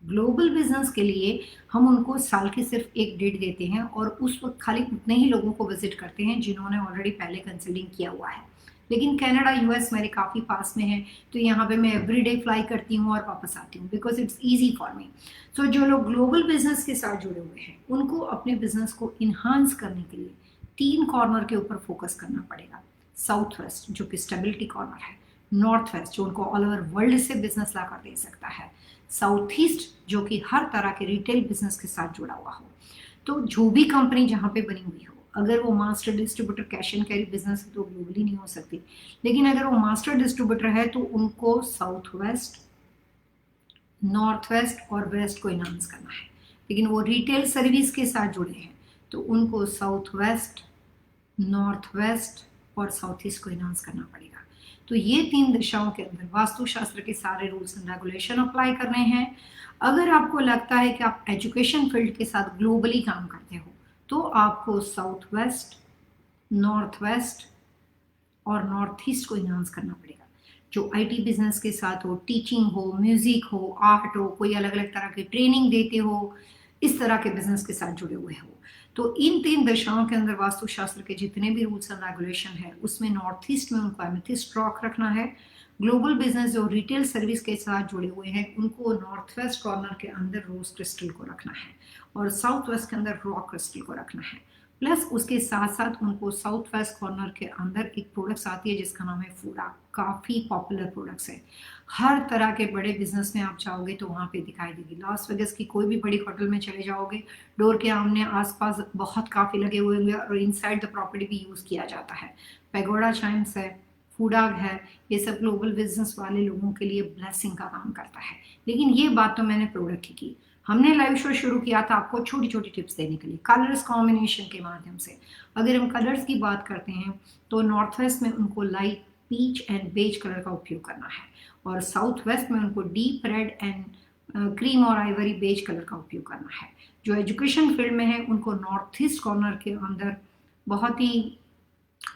ग्लोबल बिजनेस के लिए हम उनको साल की सिर्फ एक डेट देते हैं, और उस वक्त खाली उतने ही लोगों को विजिट करते हैं जिन्होंने ऑलरेडी पहले कंसल्टिंग किया हुआ है। लेकिन कनाडा यूएस मेरे काफ़ी पास में है, तो यहाँ पे मैं एवरीडे फ्लाई करती हूँ और वापस आती हूँ, because it's easy for me. So जो लोग ग्लोबल बिजनेस के साथ जुड़े हुए हैं उनको अपने बिजनेस को इन्हांस करने के लिए 3 कॉर्नर के ऊपर फोकस करना पड़ेगा। साउथ वेस्ट जो कि स्टेबिलिटी कॉर्नर है, नॉर्थ वेस्ट जो उनको ऑल ओवर वर्ल्ड से बिजनेस ला कर दे सकता है, साउथ ईस्ट जो कि हर तरह के रिटेल बिजनेस के साथ जुड़ा हुआ हो। तो जो भी कंपनी जहाँ पे बनी हुई हो, अगर वो master distributor cash and carry business है तो ग्लोबली नहीं हो सकती, लेकिन अगर वो मास्टर डिस्ट्रीब्यूटर है तो उनको साउथ वेस्ट, नॉर्थ वेस्ट और वेस्ट को इन्हांस करना है। लेकिन वो रिटेल सर्विस के साथ जुड़े हैं तो उनको साउथ वेस्ट, नॉर्थ वेस्ट और साउथ ईस्ट को इनहांस करना पड़ेगा। तो ये 3 दिशाओं के अंदर वास्तुशास्त्र के सारे रूल्स एंड रेगुलेशन अप्लाई करने हैं। अगर आपको लगता है कि आप एजुकेशन फील्ड के साथ ग्लोबली काम करते हो तो आपको साउथ वेस्ट, नॉर्थ वेस्ट और नॉर्थ ईस्ट को इनहांस करना पड़ेगा। जो आईटी बिजनेस के साथ हो, टीचिंग हो, म्यूजिक हो, आर्ट हो, कोई अलग अलग तरह की ट्रेनिंग देते हो, इस तरह के बिजनेस के साथ जुड़े हुए हो, तो इन 3 दिशाओं के अंदर वास्तुशास्त्र के जितने भी रूल्स एंड रेगुलेशन है उसमें नॉर्थ ईस्ट में उनको एमेथिस्ट रॉक रखना है। ग्लोबल बिजनेस जो रिटेल सर्विस के साथ जुड़े हुए हैं उनको नॉर्थ वेस्ट कॉर्नर के अंदर रोज क्रिस्टल को रखना है और साउथ वेस्ट के अंदर रॉक क्रिस्टल को रखना है। प्लस उसके साथ साथ उनको साउथ वेस्ट कॉर्नर के अंदर एक प्रोडक्ट्स आती है जिसका नाम है फूडा। काफ़ी पॉपुलर प्रोडक्ट्स है, हर तरह के बड़े बिजनेस में आप जाओगे तो वहाँ पे दिखाई देगी। लॉस वेगस की कोई भी बड़ी होटल में चले जाओगे, डोर के आमने आसपास बहुत काफ़ी लगे हुए होंगे और इनसाइड द प्रॉपर्टी भी यूज़ किया जाता है। पैगोडा चाइम्स है, फूडाग है, ये सब ग्लोबल बिजनेस वाले लोगों के लिए ब्लेसिंग का काम करता है। लेकिन ये बात तो मैंने प्रोडक्ट की हमने लाइव शो शुरू किया था आपको छोटी छोटी टिप्स देने के लिए कलर्स कॉम्बिनेशन के माध्यम से। अगर हम कलर्स की बात करते हैं तो नॉर्थ वेस्ट में उनको light peach and beige colour का उपयोग करना है और साउथ वेस्ट में उनको डीप रेड एंड क्रीम और आइवरी बेज कलर का उपयोग करना है। जो एजुकेशन फील्ड में है उनको नॉर्थ ईस्ट कॉर्नर के अंदर बहुत ही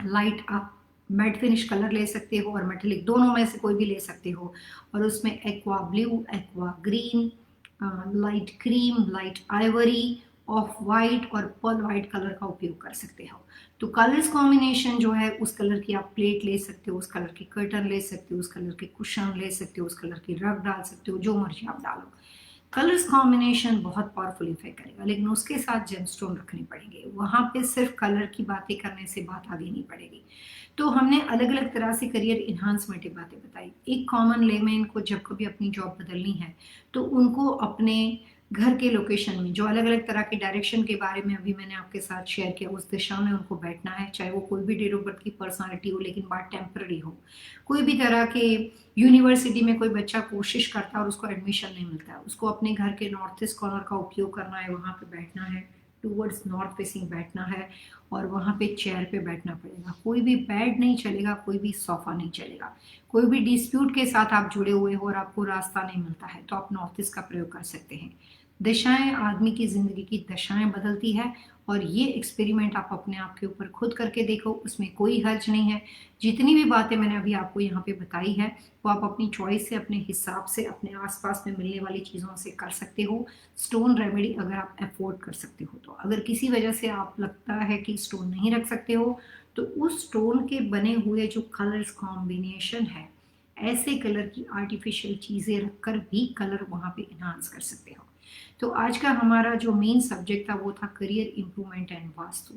लाइट आप मैट फिनिश कलर ले सकते हो और मेटेलिक, दोनों में से कोई भी ले सकते हो, और उसमें aqua blue, aqua green, light cream, light Ivory, of white और पर्ल वाइट कलर का उपयोग कर सकते हो। तो कलर्स कॉम्बिनेशन जो है उस कलर की आप प्लेट ले सकते हो, उस कलर की कर्टन ले सकते हो, उस कलर के कुशन ले सकते हो, उस कलर की रग डाल सकते हो, जो मर्जी आप डालो। कलर्स कॉम्बिनेशन बहुत पावरफुल इफेक्ट करेगा, लेकिन उसके साथ जेमस्टोन रखने पड़ेंगे। वहाँ पे सिर्फ कलर की बातें करने से बात आगे नहीं बढ़ेगी। तो हमने अलग अलग तरह से करियर इन्हांसमेंट की बातें बताई। एक कॉमन लेमैन को जब कभी अपनी जॉब बदलनी है तो उनको अपने घर के लोकेशन में जो अलग अलग तरह के डायरेक्शन के बारे में अभी मैंने आपके साथ शेयर किया उस दिशा में उनको बैठना है, चाहे वो कोई भी डेट ऑफ बर्थ की पर्सनालिटी हो लेकिन बात टेम्पररी हो। कोई भी तरह के यूनिवर्सिटी में कोई बच्चा कोशिश करता है और उसको एडमिशन नहीं मिलता है, उसको अपने घर के नॉर्थ ईस्ट कॉर्नर का उपयोग करना है, वहाँ पे बैठना है, टूवर्ड्स नॉर्थ फेसिंग बैठना है और वहाँ पे चेयर पे बैठना पड़ेगा। कोई भी बेड नहीं चलेगा, कोई भी सोफा नहीं चलेगा। कोई भी डिस्प्यूट के साथ आप जुड़े हुए हो और आपको रास्ता नहीं मिलता है तो आप नॉर्थ ईस्ट का प्रयोग कर सकते हैं। दिशाएं आदमी की जिंदगी की दशाएं बदलती है और ये एक्सपेरिमेंट आप अपने आप के ऊपर खुद करके देखो, उसमें कोई हर्ज नहीं है। जितनी भी बातें मैंने अभी आपको यहाँ पे बताई है वो आप अपनी चॉइस से, अपने हिसाब से, अपने आसपास में मिलने वाली चीज़ों से कर सकते हो। स्टोन रेमेडी अगर आप अफोर्ड कर सकते हो तो, अगर किसी वजह से आप लगता है कि स्टोन नहीं रख सकते हो तो उस स्टोन के बने हुए जो कलर्स कॉम्बिनेशन है, ऐसे कलर की आर्टिफिशियल चीज़ें रखकर भी कलर वहाँ पे इन्हांस कर सकते हो। तो आज का हमारा जो मेन सब्जेक्ट था वो था करियर इंप्रूवमेंट एंड वास्तु।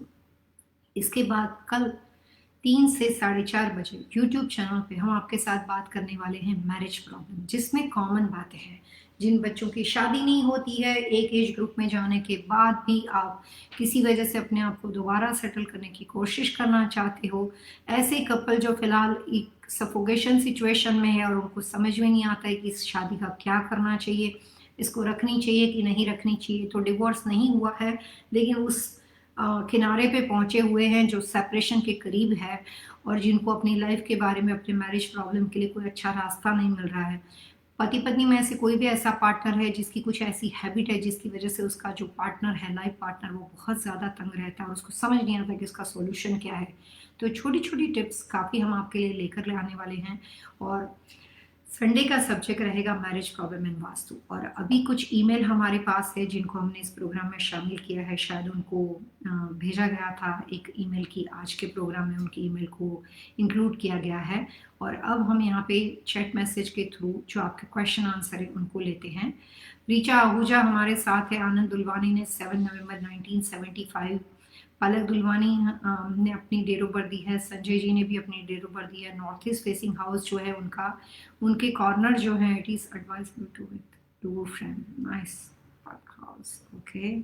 इसके बाद कल 3 से 4:30 बजे यूट्यूब चैनल पे हम आपके साथ बात करने वाले हैं मैरिज प्रॉब्लम, जिसमें कॉमन बातें हैं। जिन बच्चों की शादी नहीं होती है, एक एज ग्रुप में जाने के बाद भी आप किसी वजह से अपने आप को दोबारा सेटल करने की कोशिश करना चाहते हो, ऐसे कपल जो फिलहाल एक सफोकेशन सिचुएशन में है और उनको समझ में नहीं आता है कि इस शादी का क्या करना चाहिए, इसको रखनी चाहिए कि नहीं रखनी चाहिए, तो डिवोर्स नहीं हुआ है लेकिन उस किनारे पे पहुंचे हुए हैं जो सेपरेशन के करीब है और जिनको अपनी लाइफ के बारे में, अपने मैरिज प्रॉब्लम के लिए कोई अच्छा रास्ता नहीं मिल रहा है। पति पत्नी में से कोई भी ऐसा पार्टनर है जिसकी कुछ ऐसी हैबिट है जिसकी वजह से उसका जो पार्टनर है, लाइफ पार्टनर, वो बहुत ज़्यादा तंग रहता है और उसको समझ नहीं आता कि इसका सॉल्यूशन क्या है। तो छोटी छोटी टिप्स काफ़ी हम आपके लिए लेकर ले आने वाले हैं और संडे का सब्जेक्ट रहेगा मैरिज प्रॉब्लम एंड वास्तु। और अभी कुछ ईमेल हमारे पास है जिनको हमने इस प्रोग्राम में शामिल किया है, शायद उनको भेजा गया था एक ईमेल की, आज के प्रोग्राम में उनकी ईमेल को इंक्लूड किया गया है और अब हम यहाँ पे चैट मैसेज के थ्रू जो आपके क्वेश्चन आंसर है उनको लेते हैं। रीचा आहूजा हमारे साथ है, आनंद दुलवानी ने 7 नवंबर 1975, पलक दुलवानी ने अपनी डेट ऑफ बर्थ दी है, संजय जी ने भी अपनी डेट ऑफ बर्थ दी है। नॉर्थ ईस्ट फेसिंग हाउस जो है उनका, उनके कॉर्नर जो है it is advisable to with to friend, nice house, okay.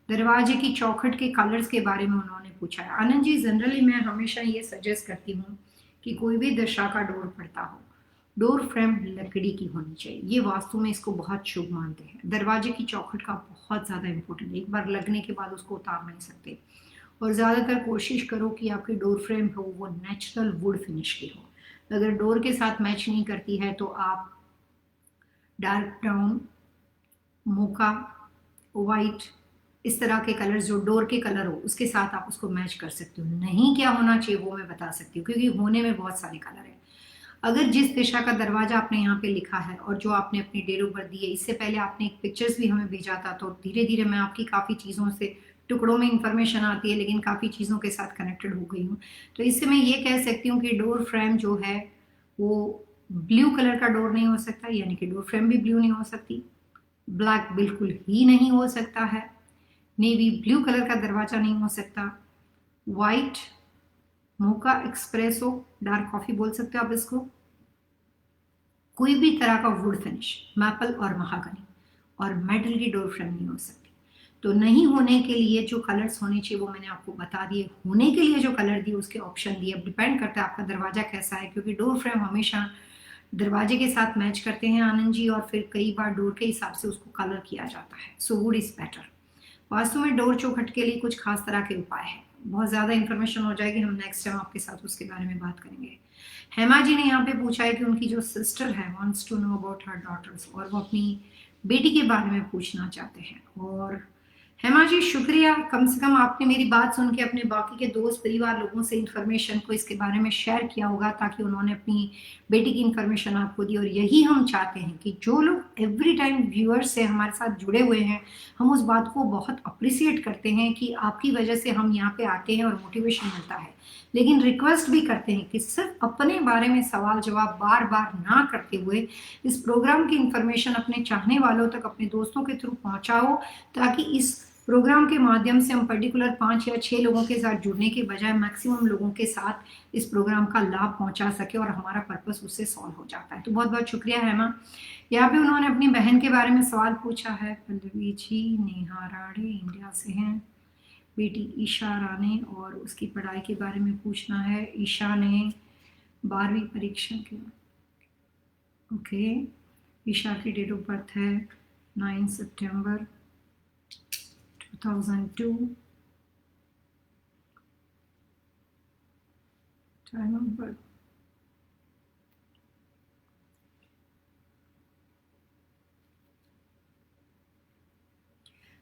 दरवाजे की चौखट के कलर्स के बारे में उन्होंने पूछा है। आनंद जी, जनरली मैं हमेशा ये सजेस्ट करती हूँ कि कोई भी दशा का डोर पड़ता हो, डोर फ्रेम लकड़ी की होनी चाहिए, ये वास्तु में इसको बहुत शुभ मानते हैं। दरवाजे की चौखट का बहुत ज़्यादा इंपॉर्टेंट है, एक बार लगने के बाद उसको उतार नहीं सकते। और ज़्यादातर कोशिश करो कि आपकी डोर फ्रेम हो वो नेचुरल वुड फिनिश की हो। अगर डोर के साथ मैच नहीं करती है तो आप डार्क ब्राउन, मोका, वाइट, इस तरह के कलर्स जो डोर के कलर हो उसके साथ आप उसको मैच कर सकते हो। नहीं क्या होना चाहिए वो मैं बता सकती हूँ, क्योंकि होने में बहुत सारे कलर हैं। अगर जिस दिशा का दरवाजा आपने यहाँ पे लिखा है और जो आपने अपनी डेट ऑफ बर्थ दी है, इससे पहले आपने एक पिक्चर्स भी हमें भेजा था, तो धीरे धीरे मैं आपकी काफ़ी चीज़ों से, टुकड़ों में इंफॉर्मेशन आती है लेकिन काफ़ी चीज़ों के साथ कनेक्टेड हो गई हूँ। तो इससे मैं ये कह सकती हूँ कि डोर फ्रेम जो है वो ब्लू कलर का डोर नहीं हो सकता, यानी कि डोर फ्रेम भी ब्लू नहीं हो सकती, ब्लैक बिल्कुल ही नहीं हो सकता है, नेवी ब्लू कलर का दरवाजा नहीं हो सकता, वाइट, मोका एक्सप्रेसो, डार्क कॉफी बोल सकते हो आप इसको, कोई भी तरह का वुड फिनिश, मैपल और महागनी, और मेटल की डोर फ्रेम नहीं हो सकती। तो नहीं होने के लिए जो कलर्स होने चाहिए वो मैंने आपको बता दिए, होने के लिए जो कलर दिए उसके ऑप्शन दिए। अब डिपेंड करता है आपका दरवाजा कैसा है, क्योंकि डोर फ्रेम हमेशा दरवाजे के साथ मैच करते हैं आनंद जी, और फिर कई बार डोर के हिसाब से उसको कलर किया जाता है। So would is better. Vastu में डोर चौखट के लिए कुछ खास तरह के उपाय हैं, बहुत ज़्यादा इन्फॉर्मेशन हो जाएगी, हम नेक्स्ट टाइम आपके साथ उसके बारे में बात करेंगे। हेमा जी ने यहाँ पे पूछा है कि उनकी जो सिस्टर है wants to know about her daughters, और वो अपनी बेटी के बारे में पूछना चाहते हैं। और हेमा जी शुक्रिया, कम से कम आपने मेरी बात सुन के अपने बाकी के दोस्त परिवार लोगों से इन्फॉर्मेशन को इसके बारे में शेयर किया होगा, ताकि उन्होंने अपनी बेटी की इन्फॉर्मेशन आपको दी। और यही हम चाहते हैं कि जो लोग एवरी टाइम व्यूअर्स से हमारे साथ जुड़े हुए हैं, हम उस बात को बहुत अप्रिसिएट करते हैं कि आपकी वजह से हम यहाँ पे आते हैं और मोटिवेशन मिलता है। लेकिन रिक्वेस्ट भी करते हैं कि सिर्फ अपने बारे में सवाल जवाब बार बार ना करते हुए इस प्रोग्राम की इन्फॉर्मेशन अपने चाहने वालों तक, अपने दोस्तों के थ्रू पहुंचाओ, ताकि इस प्रोग्राम के माध्यम से हम पर्टिकुलर 5 या 6 लोगों के साथ जुड़ने के बजाय मैक्सिमम लोगों के साथ इस प्रोग्राम का लाभ पहुंचा सके, और हमारा पर्पस उससे सॉल्व हो जाता है। तो बहुत बहुत शुक्रिया हेमा। यहाँ पे उन्होंने अपनी बहन के बारे में सवाल पूछा है। पल्लवी जी नेहा राणे इंडिया से हैं, बेटी ईशा राणे, और उसकी पढ़ाई के बारे में पूछना है। ईशा ने 12वीं परीक्षा की, ओके। ईशा की डेट ऑफ बर्थ है 9 सितंबर 2002, टाइम ऑफ बर्थ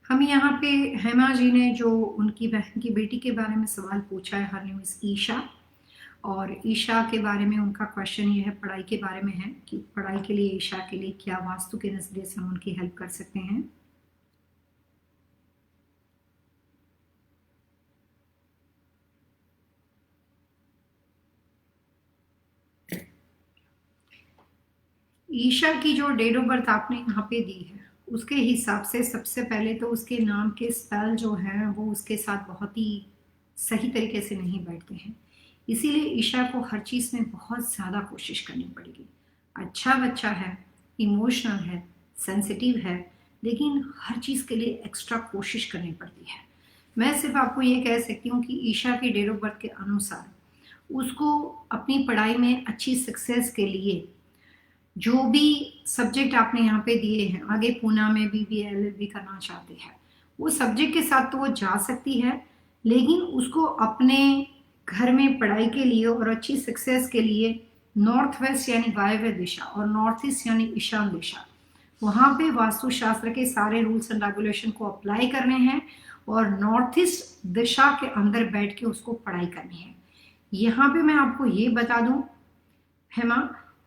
हम यहाँ पे हेमा जी ने जो उनकी बहन की बेटी के बारे में सवाल पूछा है, हर नेम इज ईशा, और ईशा के बारे में उनका क्वेश्चन ये है, पढ़ाई के बारे में है कि पढ़ाई के लिए ईशा के लिए क्या वास्तु के नजरिए से हम उनकी हेल्प कर सकते हैं। ईशा की जो डेट ऑफ बर्थ आपने यहाँ पे दी है उसके हिसाब से सबसे पहले तो उसके नाम के स्पेल जो हैं वो उसके साथ बहुत ही सही तरीके से नहीं बैठते हैं, इसीलिए ईशा को हर चीज़ में बहुत ज़्यादा कोशिश करनी पड़ेगी। अच्छा बच्चा है, इमोशनल है, सेंसिटिव है, लेकिन हर चीज़ के लिए एक्स्ट्रा कोशिश करनी पड़ती है। मैं सिर्फ आपको ये कह सकती हूँ कि ईशा की डेट ऑफ बर्थ के अनुसार उसको अपनी पढ़ाई में अच्छी सक्सेस के लिए जो भी सब्जेक्ट आपने यहाँ पे दिए हैं, आगे पूना में BBA LLB करना चाहते हैं, वो सब्जेक्ट के साथ तो वो जा सकती है, लेकिन उसको अपने घर में पढ़ाई के लिए और अच्छी सक्सेस के लिए नॉर्थ वेस्ट यानी वायव्य दिशा और नॉर्थ ईस्ट यानी ईशान दिशा, वहाँ पे वास्तुशास्त्र के सारे रूल्स एंड रेगुलेशन को अप्लाई करने हैं और नॉर्थ ईस्ट दिशा के अंदर बैठ के उसको पढ़ाई करनी है। यहाँ पे मैं आपको ये बता दूं हेमा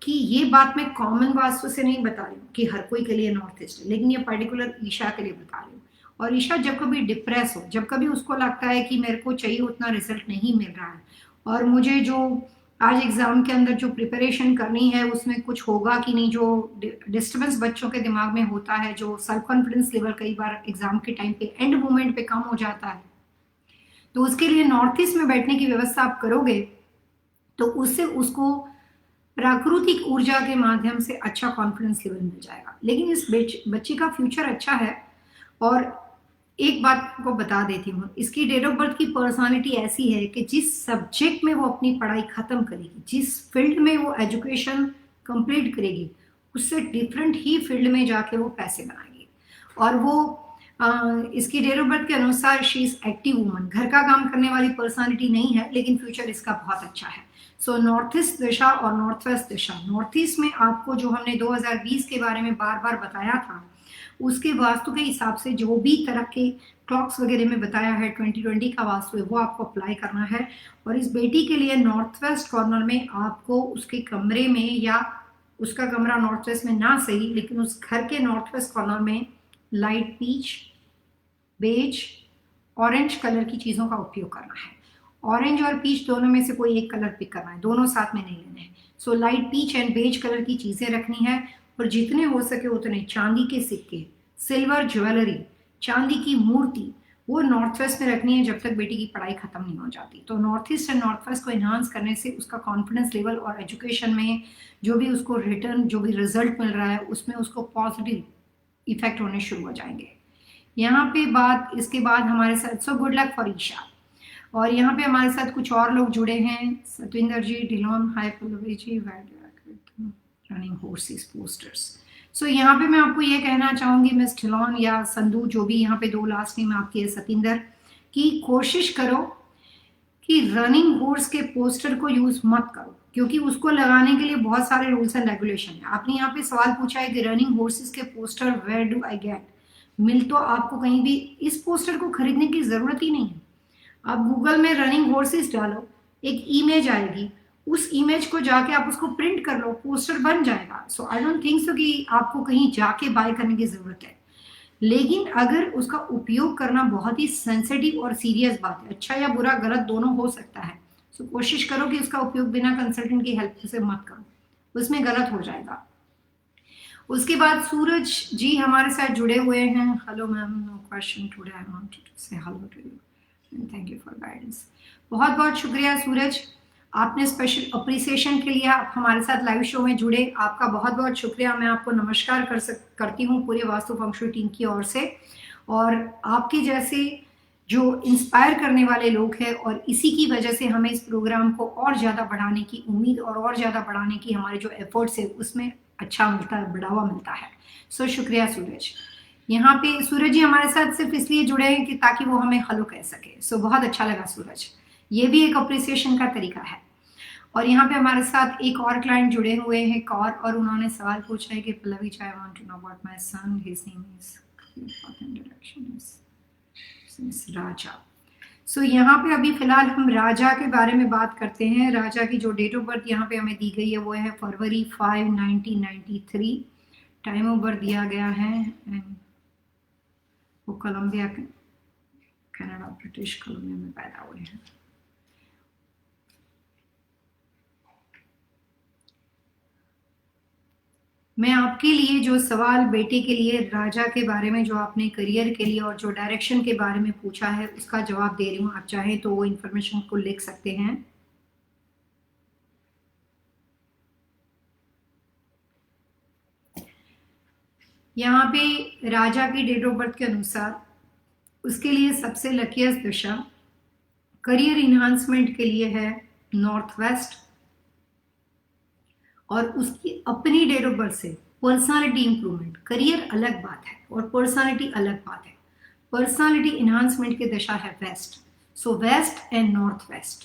कि ये बात मैं कॉमन वास्तु से नहीं बता रही हूँ कि हर कोई के लिए नॉर्थ ईस्ट है, लेकिन ये पर्टिकुलर ईशा के लिए बता रही हूँ। और ईशा जब कभी डिप्रेस हो, जब कभी उसको लगता है कि मेरे को चाहिए उतना रिजल्ट नहीं मिल रहा है और मुझे जो आज एग्जाम के अंदर जो प्रिपरेशन करनी है उसमें कुछ होगा कि नहीं, जो डिस्टर्बेंस बच्चों के दिमाग में होता है, जो सेल्फ कॉन्फिडेंस लेवल कई बार एग्जाम के टाइम पे एंड मोमेंट पे कम हो जाता है, तो उसके लिए नॉर्थ ईस्ट में बैठने की व्यवस्था आप करोगे तो उससे उसको प्राकृतिक ऊर्जा के माध्यम से अच्छा कॉन्फिडेंस लेवल मिल जाएगा। लेकिन इस बच्ची का फ्यूचर अच्छा है। और एक बात को बता देती हूँ, इसकी डेट ऑफ बर्थ की पर्सनालिटी ऐसी है कि जिस सब्जेक्ट में वो अपनी पढ़ाई खत्म करेगी, जिस फील्ड में वो एजुकेशन कंप्लीट करेगी उससे डिफरेंट ही फील्ड में जाके वो पैसे बनाएगी। और वो इसकी डेट ऑफ बर्थ के अनुसार शी इज एक्टिव वुमन, घर का काम करने वाली पर्सनालिटी नहीं है, लेकिन फ्यूचर इसका बहुत अच्छा है। सो नॉर्थ ईस्ट दिशा और नॉर्थ वेस्ट दिशा, नॉर्थ ईस्ट में आपको जो हमने 2020 के बारे में बार बार बताया था उसके वास्तु के हिसाब से जो भी तरह के क्लॉक्स वगैरह में बताया है 2020 का वास्तु है वो आपको अप्लाई करना है। और इस बेटी के लिए नॉर्थ वेस्ट कॉर्नर में आपको उसके कमरे में, या उसका कमरा नॉर्थ वेस्ट में ना सही लेकिन उस घर के नॉर्थ वेस्ट कॉर्नर में light peach, beige, orange colour की चीज़ों का उपयोग करना है। ऑरेंज और पीच दोनों में से कोई एक कलर पिक करना है, दोनों साथ में नहीं लेने हैं। So light peach and beige colour की चीज़ें रखनी है और जितने हो सके उतने चांदी के सिक्के, सिल्वर ज्वेलरी, चांदी की मूर्ति वो नॉर्थ वेस्ट में रखनी है जब तक बेटी की पढ़ाई खत्म नहीं हो जाती। तो north east and north waste को इन्हांस करने से उसका कॉन्फिडेंस लेवल और एजुकेशन में जो भी उसको रिटर्न, जो भी रिजल्ट मिल रहा है उसमें उसको पॉजिटिव इफेक्ट होने शुरू हो जाएंगे। यहाँ पे बात, इसके बाद हमारे साथ so good luck for Isha. और यहाँ पे हमारे साथ कुछ और लोग जुड़े हैं, सतविंदर जी, Dhillon, high Pallavi ji, running horses posters. सो यहाँ पे मैं आपको ये कहना चाहूंगी मिस डिलोन या संधू, जो भी यहाँ पे दो लास्ट नेम आपकी है, सतिंदर, की कोशिश करो कि रनिंग हॉर्स के पोस्टर को यूज मत करो, क्योंकि उसको लगाने के लिए बहुत सारे रूल्स एंड रेगुलेशन है। आपने यहाँ पे सवाल पूछा है कि रनिंग हॉर्सेस के poster where do I get, मिल तो आपको कहीं भी, इस पोस्टर को खरीदने की जरूरत ही नहीं है। आप गूगल में रनिंग हॉर्सेस डालो, एक इमेज आएगी, उस इमेज को जाके आप उसको प्रिंट कर लो, पोस्टर बन जाएगा। सो आई डोंट थिंक सो कि आपको कहीं जाके बाय करने की जरूरत है। लेकिन अगर उसका उपयोग करना बहुत ही सेंसिटिव और सीरियस बात है, अच्छा या बुरा, गलत दोनों हो सकता है, सो कोशिश करो कि उसका उपयोग बिना कंसल्टेंट की हेल्प से मत करो, उसमें गलत हो जाएगा। उसके बाद सूरज जी हमारे साथ जुड़े हुए हैं। Hello ma'am, no question today, I want to say hello to you, thank you for guidance. बहुत बहुत शुक्रिया सूरज, आपने स्पेशल अप्रिसिएशन के लिए आप हमारे साथ लाइव शो में जुड़े, आपका बहुत बहुत शुक्रिया। मैं आपको नमस्कार करती हूँ पूरे वास्तु फंक्शु टीम की ओर से। और आपके जैसे जो इंस्पायर करने वाले लोग हैं, और इसी की वजह से हमें इस प्रोग्राम को और ज़्यादा बढ़ाने की उम्मीद और ज़्यादा बढ़ाने की हमारे जो एफर्ट्स है उसमें अच्छा मिलता है, बढ़ावा मिलता है। सो शुक्रिया सूरज। यहाँ पे सूरज जी हमारे साथ सिर्फ इसलिए जुड़े हैं कि ताकि वो हमें हेलो कह सके। सो बहुत अच्छा लगा सूरज, ये भी एक अप्रिसिएशन का तरीका है। और यहाँ पे हमारे साथ एक और क्लाइंट जुड़े हुए हैं कौर, और उन्होंने सवाल पूछा है कि Pallavi, I want to know about my son, his name is Raja. So यहाँ पे अभी फिलहाल हम राजा के बारे में बात करते हैं। राजा की जो डेट ऑफ बर्थ यहाँ पे हमें दी गई है वो है फरवरी 5, 1993। टाइम ऑफ बर्थ दिया गया है, वो कोलंबिया, कनाडा, ब्रिटिश कोलंबिया में पैदा हुए हैं। मैं आपके लिए जो सवाल बेटे के लिए राजा के बारे में, जो आपने करियर के लिए और जो डायरेक्शन के बारे में पूछा है, उसका जवाब दे रही हूँ। आप चाहें तो वो इन्फॉर्मेशन को लिख सकते हैं। यहाँ पे राजा की डेट ऑफ बर्थ के अनुसार उसके लिए सबसे लकीस्ट दिशा करियर इन्हांसमेंट के लिए है नॉर्थ वेस्ट, और उसकी अपनी डेट ऑफ बर्थ से पर्सनालिटी इंप्रूवमेंट, करियर अलग बात है और पर्सनालिटी अलग बात है। पर्सनालिटी इन्हांसमेंट की दिशा है west. So west and north west,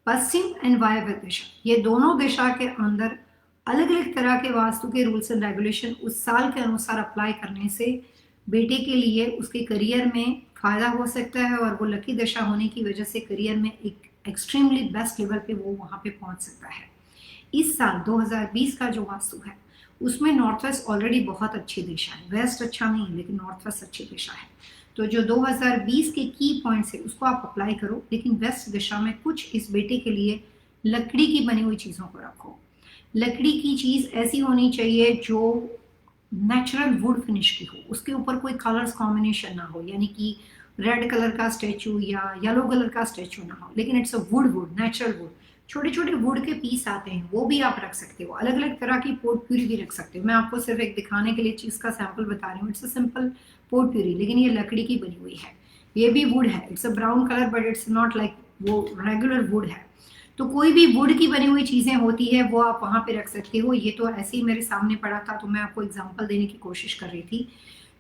पश्चिम एंड वायव्य दिशा, ये दोनों दिशा के अंदर अलग अलग तरह के वास्तु के रूल्स एंड रेगुलेशन उस साल के अनुसार अप्लाई करने से बेटे के लिए उसके करियर में फायदा हो सकता है, और वो लकी दिशा होने की वजह से करियर में एक एक्सट्रीमली बेस्ट लेवल पे वो वहां पे पहुंच सकता है। इस साल 2020 का जो वास्तु है उसमें नॉर्थ वेस्ट ऑलरेडी बहुत अच्छी दिशा है, वेस्ट अच्छा नहीं लेकिन नॉर्थ वेस्ट अच्छी दिशा है। तो जो 2020 के की पॉइंट्स है उसको आप अप्लाई करो, लेकिन वेस्ट दिशा में कुछ इस बेटे के लिए लकड़ी की बनी हुई चीज़ों को रखो। लकड़ी की चीज़ ऐसी होनी चाहिए जो नेचुरल वुड फिनिश की हो, उसके ऊपर कोई कलर्स कॉम्बिनेशन ना हो, यानी कि रेड कलर का स्टैचू या येलो कलर का स्टैचू ना हो, लेकिन it's a would, natural would. छोटे छोटे वुड के पीस आते हैं, वो भी आप रख सकते हो। अलग अलग तरह की पोर्ट प्यूरी भी रख सकते हो। मैं आपको सिर्फ एक दिखाने के लिए चीज़ का सैंपल बता रही हूँ। It's a simple port puree, लेकिन ये लकड़ी की बनी हुई है, ये भी वुड है। It's a brown colour but it's not like वो रेगुलर वुड है। तो कोई भी वुड की बनी हुई चीज़ें होती है वो आप वहाँ पे रख सकते हो। ये तो ऐसे ही मेरे सामने पड़ा था, तो मैं आपको एग्जांपल देने की कोशिश कर रही थी।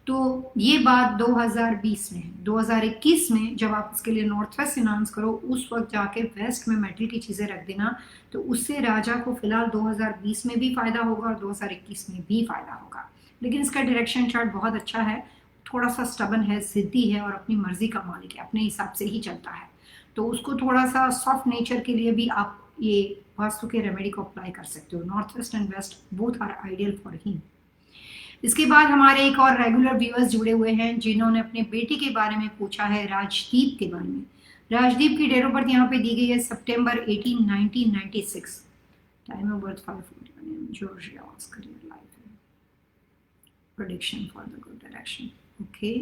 तो ये बात 2020 में है। 2021 में जब आप इसके लिए नॉर्थ वेस्ट अनाउंस करो, उस वक्त जाके वेस्ट में मेटल की चीज़ें रख देना, तो उससे राजा को फिलहाल 2020 में भी फायदा होगा और 2021 में भी फायदा होगा। लेकिन इसका डायरेक्शन चार्ट बहुत अच्छा है, थोड़ा सा स्टबन है, जिद्दी है और अपनी मर्जी का मालिक है, अपने हिसाब से ही चलता है। तो उसको थोड़ा सा सॉफ्ट नेचर के लिए भी आप ये वास्तु के रेमेडी को अप्लाई कर सकते हो। North west and west both are ideal for him. इसके बाद हमारे एक और रेगुलर व्यूअर्स जुड़े हुए हैं जिन्होंने अपने बेटे के बारे में पूछा है, राजदीप के बारे में। राजदीप की डेट ऑफ बर्थ यहाँ पे दी गई है सितंबर 18, 1996। Time of birth 5:41 Georgia, career life, prediction for the good direction. Okay,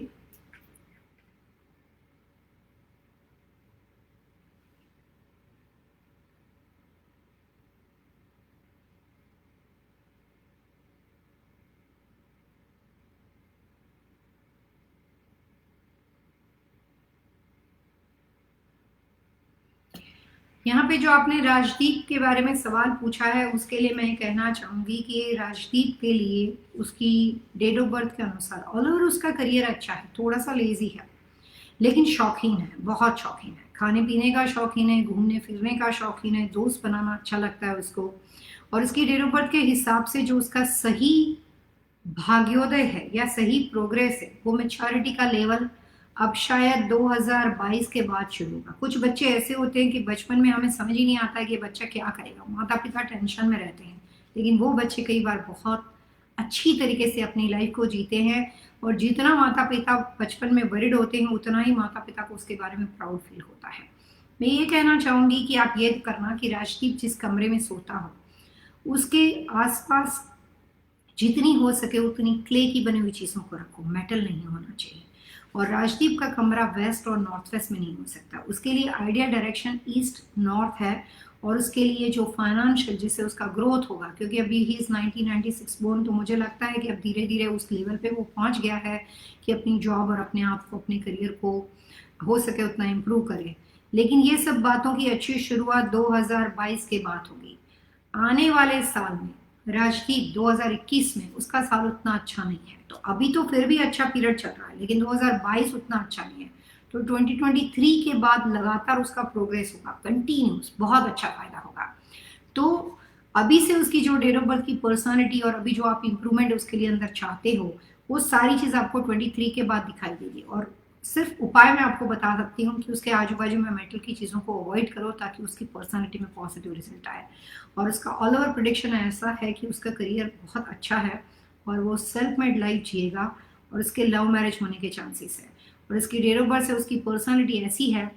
यहाँ पे जो आपने राजदीप के बारे में सवाल पूछा है उसके लिए मैं कहना चाहूंगी कि राजदीप के लिए उसकी डेट ऑफ बर्थ के अनुसार ऑल ओवर उसका करियर अच्छा है, थोड़ा सा लेजी है लेकिन शौकीन है, बहुत शौकीन है, खाने पीने का शौकीन है, घूमने फिरने का शौकीन है, दोस्त बनाना अच्छा लगता है उसको। और उसकी डेट ऑफ बर्थ के हिसाब से जो उसका सही भाग्योदय है या सही प्रोग्रेस है वो मैच्योरिटी का लेवल अब शायद 2022 के बाद शुरू होगा। कुछ बच्चे ऐसे होते हैं कि बचपन में हमें समझ ही नहीं आता है कि बच्चा क्या करेगा, माता पिता टेंशन में रहते हैं, लेकिन वो बच्चे कई बार बहुत अच्छी तरीके से अपनी लाइफ को जीते हैं। और जितना माता पिता बचपन में वरिड होते हैं उतना ही माता पिता को उसके बारे में प्राउड फील होता है। मैं ये कहना चाहूंगी कि आप ये करना कि राजदीप जिस कमरे में सोता हो उसके आसपास जितनी हो सके उतनी क्ले की बनी हुई चीज़ों को रखो, मेटल नहीं होना चाहिए। और राजदीप का कमरा वेस्ट और नॉर्थ वेस्ट में नहीं हो सकता। उसके लिए आइडिया डायरेक्शन ईस्ट नॉर्थ है। और उसके लिए जो फाइनेंशियल जिससे उसका ग्रोथ होगा, क्योंकि अभी ही इज 1996 बोर्न, तो मुझे लगता है कि अब धीरे धीरे उस लेवल पे वो पहुंच गया है कि अपनी जॉब और अपने आप को, अपने करियर को हो सके उतना इम्प्रूव करे। लेकिन ये सब बातों की अच्छी शुरुआत 2022 के बाद होगी। आने वाले साल में राजदीप 2021 में उसका साल उतना अच्छा नहीं है, तो अभी तो फिर भी अच्छा पीरियड चल रहा है, लेकिन 2022 उतना अच्छा नहीं है। तो 2023 के बाद लगातार उसका प्रोग्रेस होगा, कंटिन्यूस, बहुत अच्छा फायदा होगा। तो अभी से उसकी जो डेट ऑफ बर्थ की पर्सनालिटी और अभी जो आप इंप्रूवमेंट उसके लिए अंदर चाहते हो वो सारी चीज़ आपको 23 के बाद दिखाई देगी। और सिर्फ उपाय मैं आपको बता सकती हूँ कि उसके आजू बाजू में मेटल की चीज़ों को अवॉइड करो ताकि उसकी पर्सनालिटी में पॉजिटिव रिजल्ट आए। और उसका ऑल ओवर प्रेडिक्शन ऐसा है कि उसका करियर बहुत अच्छा है और वो सेल्फ मेड लाइफ जिएगा और उसके लव मैरिज होने के चांसेस है। और इसकी डेट ऑफ बर्थ से उसकी पर्सनालिटी ऐसी है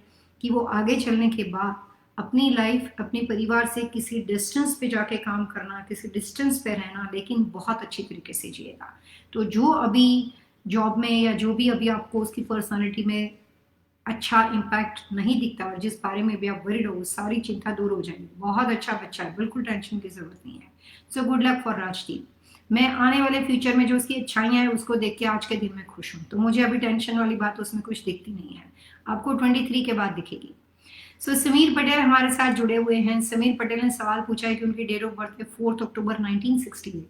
कि वो आगे चलने के बाद अपनी लाइफ अपने परिवार से किसी डिस्टेंस पे जाके काम करना, किसी डिस्टेंस पे रहना, लेकिन बहुत अच्छी तरीके से जिएगा। तो जो अभी जॉब में या जो भी अभी आपको उसकी पर्सनालिटी में अच्छा इम्पैक्ट नहीं दिखता और जिस बारे में भी आप वरीड हो, सारी चिंता दूर हो जाएगी। बहुत अच्छा बच्चा है, बिल्कुल टेंशन की जरूरत नहीं है। सो गुड लक फॉर राजदीप। मैं आने वाले फ्यूचर में जो उसकी अच्छाइयाँ हैं उसको देख के आज के दिन में खुश हूँ, तो मुझे अभी टेंशन वाली बात उसमें कुछ दिखती नहीं है। आपको 23 के बाद दिखेगी। सो समीर पटेल हमारे साथ जुड़े हुए हैं। समीर पटेल ने सवाल पूछा है कि उनकी डेट ऑफ बर्थ है 4 अक्टूबर 1968।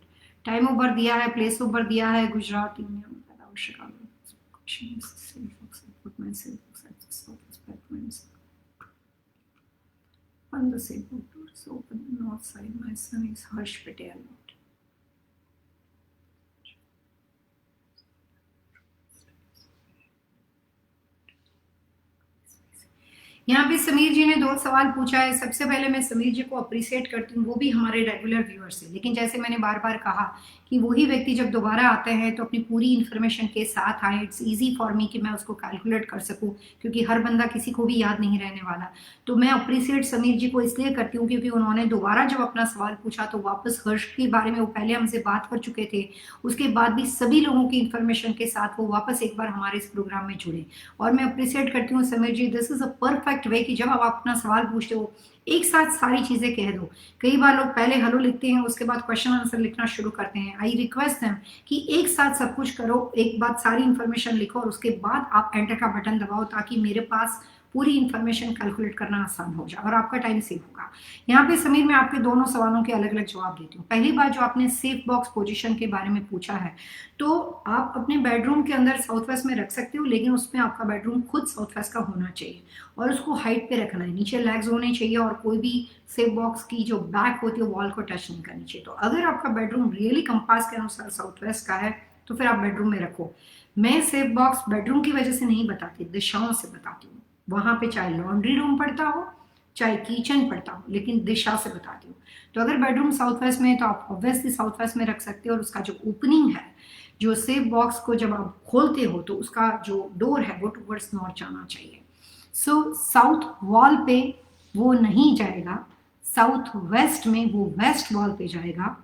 टाइम ऑफ बर्थ दिया है, प्लेस ऑफ बर्थ दिया है गुजरात, इंडिया में पैदा हुए, Chicago. On the same doors open the north side. My son is Harsh Patel. यहाँ पे समीर जी ने 2 सवाल पूछा है। सबसे पहले मैं समीर जी को अप्रिशिएट करती हूँ, वो भी हमारे रेगुलर व्यूअर्स हैं, लेकिन जैसे मैंने बार बार कहा कि वही व्यक्ति जब दोबारा आते हैं तो अपनी पूरी इन्फॉर्मेशन के साथ आए। इट्स इजी फॉर मी कि मैं उसको कैलकुलेट कर सकूं, क्योंकि हर बंदा किसी को भी याद नहीं रहने वाला। तो मैं अप्रिशिएट समीर जी को इसलिए करती हूँ क्योंकि उन्होंने दोबारा जब अपना सवाल पूछा तो वापस हर्ष के बारे में वो पहले हमसे बात कर चुके थे, उसके बाद भी सभी लोगों की इन्फॉर्मेशन के साथ वो वापस एक बार हमारे इस प्रोग्राम में जुड़े। और मैं अप्रिशिएट करती हूँ Sameer ji, this is a perfect way कि जब आप अपना सवाल पूछते हो एक साथ सारी चीजें कह दो। कई बार लोग पहले हेलो लिखते हैं, उसके बाद क्वेश्चन आंसर लिखना शुरू करते हैं। आई रिक्वेस्ट देम कि एक साथ सब कुछ करो, एक बार सारी इंफॉर्मेशन लिखो और उसके बाद आप एंटर का बटन दबाओ ताकि मेरे पास पूरी इन्फॉर्मेशन कैलकुलेट करना आसान हो जाए और आपका टाइम सेव होगा। यहाँ पे समीर मैं आपके दोनों सवालों के अलग अलग जवाब देती हूँ। पहली बात जो आपने सेफ बॉक्स पोजीशन के बारे में पूछा है, तो आप अपने बेडरूम के अंदर साउथ वेस्ट में रख सकते हो, लेकिन उसमें आपका बेडरूम खुद साउथ वेस्ट का होना चाहिए और उसको हाइट पे रखना है, नीचे लेग्स होने चाहिए और कोई भी सेफ बॉक्स की जो बैक होती है वॉल को टच नहीं करनी चाहिए। तो अगर आपका बेडरूम रियली कंपास के अनुसार साउथ वेस्ट का है तो फिर आप बेडरूम में रखो। मैं सेफ बॉक्स बेडरूम की वजह से नहीं बताती, दिशाओं से बताती हूँ। वहां पे चाहे लॉन्ड्री रूम पड़ता हो चाहे किचन पड़ता हो, लेकिन दिशा से बताती हूँ। तो अगर बेडरूम साउथ वेस्ट में है तो आप ऑब्वियसली साउथ वेस्ट में रख सकते हो और उसका जो ओपनिंग है, जो सेफ बॉक्स को जब आप खोलते हो तो उसका जो डोर है वो टुवर्ड्स नॉर्थ जाना चाहिए। सो साउथ वॉल पे वो नहीं जाएगा, साउथ वेस्ट में वो वेस्ट वॉल पे जाएगा।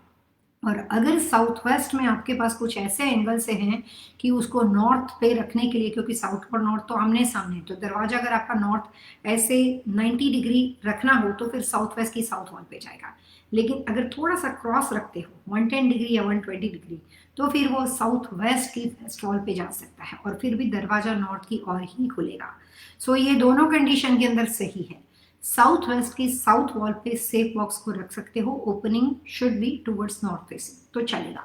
और अगर साउथ वेस्ट में आपके पास कुछ ऐसे एंगल से हैं कि उसको नॉर्थ पे रखने के लिए, क्योंकि साउथ और नॉर्थ तो आमने सामने, तो दरवाजा अगर आपका नॉर्थ ऐसे 90 डिग्री रखना हो तो फिर साउथ वेस्ट की साउथ वॉल पे जाएगा। लेकिन अगर थोड़ा सा क्रॉस रखते हो 110 डिग्री या 120 डिग्री तो फिर वो साउथ वेस्ट की वेस्ट वॉल पे जा सकता है और फिर भी दरवाजा नॉर्थ की ओर ही खुलेगा। सो ये दोनों कंडीशन के अंदर सही है। साउथ वेस्ट की साउथ वॉल पे सेफ बॉक्स को रख सकते हो, opening should be towards north facing, तो चलेगा।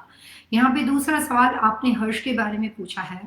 यहाँ पे दूसरा सवाल आपने हर्ष के बारे में पूछा है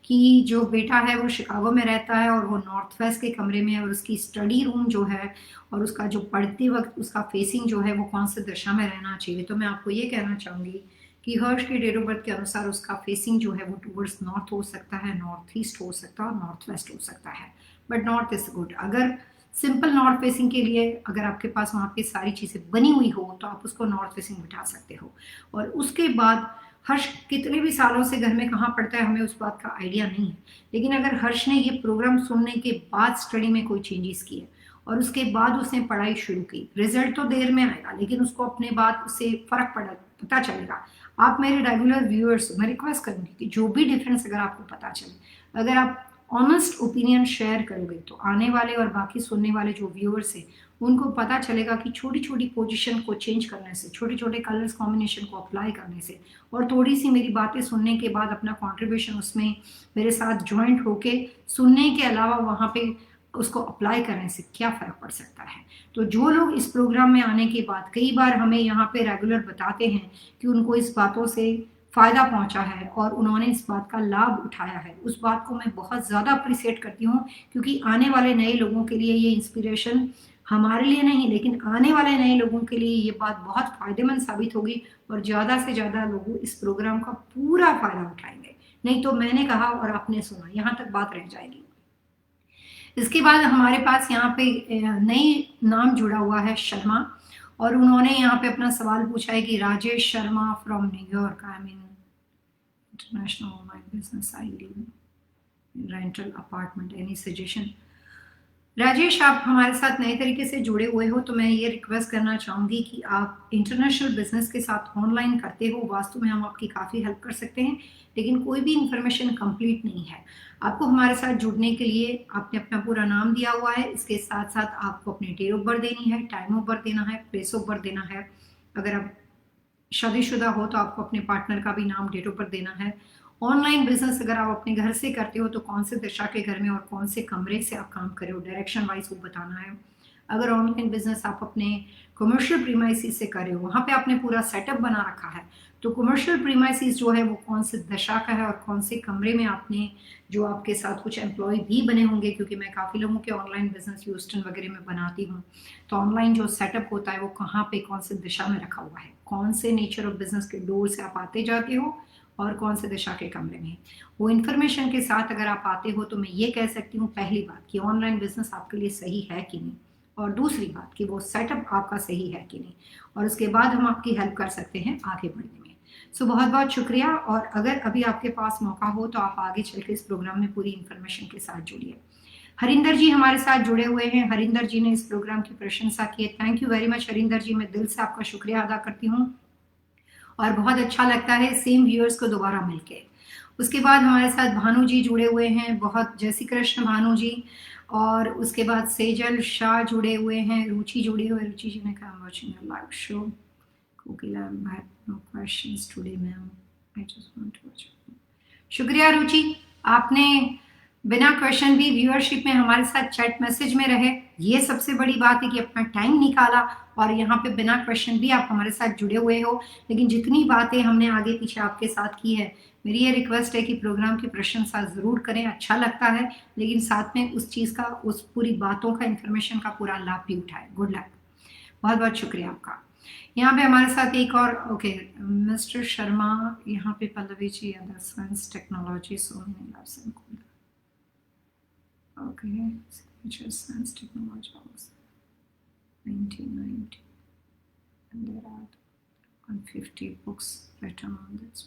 कि जो बेटा है वो शिकागो में रहता है और वो नॉर्थ वेस्ट के कमरे में है और उसकी स्टडी रूम जो है और उसका जो पढ़ते वक्त उसका फेसिंग जो है वो कौन सी दिशा में रहना चाहिए। तो मैं आपको ये कहना चाहूंगी कि हर्ष के डेट ऑफ बर्थ के अनुसार उसका फेसिंग जो है वो टुवर्ड्स नॉर्थ हो सकता है, नॉर्थ ईस्ट हो सकता है और नॉर्थ वेस्ट हो सकता है, बट नॉर्थ इज गुड। अगर सिंपल नॉर्थ फेसिंग के लिए अगर आपके पास वहाँ पे सारी चीज़ें बनी हुई हो तो आप उसको नॉर्थ फेसिंग बिठा सकते हो। और उसके बाद हर्ष कितने भी सालों से घर में कहाँ पढ़ता है हमें उस बात का आइडिया नहीं है, लेकिन अगर हर्ष ने ये प्रोग्राम सुनने के बाद स्टडी में कोई चेंजेस किए और उसके बाद उसने पढ़ाई शुरू की, रिजल्ट तो देर में आएगा लेकिन उसको अपने बाद उससे फर्क पता चलेगा। आप मेरे रेगुलर व्यूअर्स, मैं रिक्वेस्ट करूंगी कि जो भी डिफरेंस अगर आपको पता चले, अगर आप ऑनेस्ट ओपिनियन शेयर करोगे तो आने वाले और बाकी सुनने वाले जो व्यूअर्स हैं उनको पता चलेगा कि छोटी छोटी पोजीशन को चेंज करने से, छोटे छोटे कलर्स कॉम्बिनेशन को अप्लाई करने से और थोड़ी सी मेरी बातें सुनने के बाद अपना कंट्रीब्यूशन उसमें मेरे साथ ज्वाइंट होके सुनने के अलावा वहाँ पे उसको अप्लाई करने से क्या फ़र्क पड़ सकता है। तो जो लोग इस प्रोग्राम में आने के बाद कई बार हमें यहाँ पे रेगुलर बताते हैं कि उनको इस बातों से फ़ायदा पहुंचा है और उन्होंने इस बात का लाभ उठाया है, उस बात को मैं बहुत ज़्यादा अप्रिसिएट करती हूँ, क्योंकि आने वाले नए लोगों के लिए ये इंस्पिरेशन, हमारे लिए नहीं लेकिन आने वाले नए लोगों के लिए ये बात बहुत फ़ायदेमंद साबित होगी और ज़्यादा से ज़्यादा लोग इस प्रोग्राम का पूरा फ़ायदा उठाएंगे। नहीं तो मैंने कहा और आपने सुना, यहाँ तक बात रह जाएगी। इसके बाद हमारे पास यहाँ पे नई नाम जुड़ा हुआ है शर्मा, और उन्होंने यहाँ पे अपना सवाल पूछा है कि Rajesh Sharma from New York, I mean international online business, I live rental apartment, any suggestion. Rajesh, आप हमारे साथ नए तरीके से जुड़े हुए हो तो मैं ये रिक्वेस्ट करना चाहूँगी कि आप इंटरनेशनल बिजनेस के साथ ऑनलाइन करते हो, वास्तव में हम आपकी काफ़ी हेल्प कर सकते हैं, लेकिन कोई भी इंफॉर्मेशन कंप्लीट नहीं है। आपको हमारे साथ जुड़ने के लिए आपने अपना पूरा नाम दिया हुआ है, इसके साथ साथ आपको अपनी डेट ऑफ बर्थ देनी है, टाइम ऑफ बर्थ देना है, प्लेस ऑफ बर्थ देना है। अगर आप शादीशुदा हो तो आपको अपने पार्टनर का भी नाम, डेट ऑफ बर्थ देना है। ऑनलाइन बिजनेस अगर आप अपने घर से करते हो तो कौन से दिशा के घर में और कौन से कमरे से आप काम कर रहे हो, डायरेक्शन वाइज वो बताना है। अगर ऑनलाइन बिजनेस आप अपने कमर्शियल प्रीमाइसिस से कर रहे हो, वहाँ पे आपने पूरा सेटअप बना रखा है, तो कमर्शियल प्रीमाइसिस जो है वो कौन से दिशा का है और कौन से कमरे में आपने, जो आपके साथ कुछ एम्प्लॉय भी बने होंगे, क्योंकि मैं काफ़ी लोगों के ऑनलाइन बिजनेस ह्यूस्टन वगैरह में बनाती हूँ, तो ऑनलाइन जो सेटअप होता है वो कहाँ पे कौन से दिशा में रखा हुआ है, कौन से नेचर ऑफ बिजनेस के डोर से आप आते जाते हो और कौन से दिशा के कमरे में, वो इन्फॉर्मेशन के साथ अगर आप आते हो तो मैं ये कह सकती हूँ, पहली बात कि ऑनलाइन बिजनेस आपके लिए सही है कि नहीं, और दूसरी बात कि वो सेटअप आपका सही है कि नहीं, और उसके बाद हम आपकी हेल्प कर सकते हैं आगे बढ़ने में। सो बहुत बहुत शुक्रिया, और अगर अभी आपके पास मौका हो तो आप आगे चल के इस प्रोग्राम में पूरी इन्फॉर्मेशन के साथ जुड़िए। हरिंदर जी हमारे साथ जुड़े हुए हैं, हरिंदर जी ने इस प्रोग्राम की प्रशंसा की है, thank you very much Harinder ji, मैं दिल से आपका शुक्रिया अदा करती हूँ और बहुत अच्छा लगता है सेम व्यूअर्स को दोबारा मिलके। उसके बाद हमारे साथ भानु जी जुड़े हुए हैं, बहुत जय श्री कृष्ण भानु जी, और उसके बाद सेजल शाह जुड़े हुए हैं, रुचि जुड़े हुए, रुचि जी ने कहा watching a live show, Kokila I have no questions today ma'am, I just want to watch. शुक्रिया रुचि, आपने बिना क्वेश्चन भी व्यूअरशिप में हमारे साथ चैट मैसेज में रहे। ये सबसे बड़ी बात है कि अपना टाइम निकाला और यहाँ पे बिना क्वेश्चन भी आप हमारे साथ जुड़े हुए हो। लेकिन जितनी बातें हमने आगे पीछे आपके साथ की है, मेरी ये रिक्वेस्ट है कि प्रोग्राम की प्रशंसा ज़रूर करें, अच्छा लगता है, लेकिन साथ में उस चीज़ का, उस पूरी बातों का, इन्फॉर्मेशन का पूरा लाभ भी उठाए। गुड लक, बहुत बहुत शुक्रिया आपका। यहाँ पे हमारे साथ एक और, ओके, मिस्टर शर्मा, यहाँ पे Pallavi ji, science technology, Sony labs and okay, signature science technology was 1990, and there are 150 books written on this.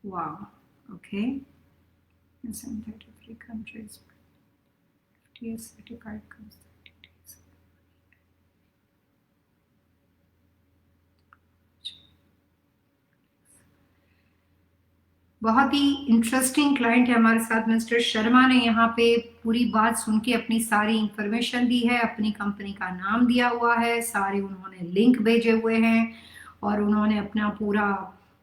Wow, okay. It's in 33 countries, 50 years certified comes 30 days. बहुत ही इंटरेस्टिंग क्लाइंट है हमारे साथ मिस्टर शर्मा ने यहाँ पे पूरी बात सुन के अपनी सारी इंफॉर्मेशन दी है, अपनी कंपनी का नाम दिया हुआ है, सारे उन्होंने लिंक भेजे हुए हैं और उन्होंने अपना पूरा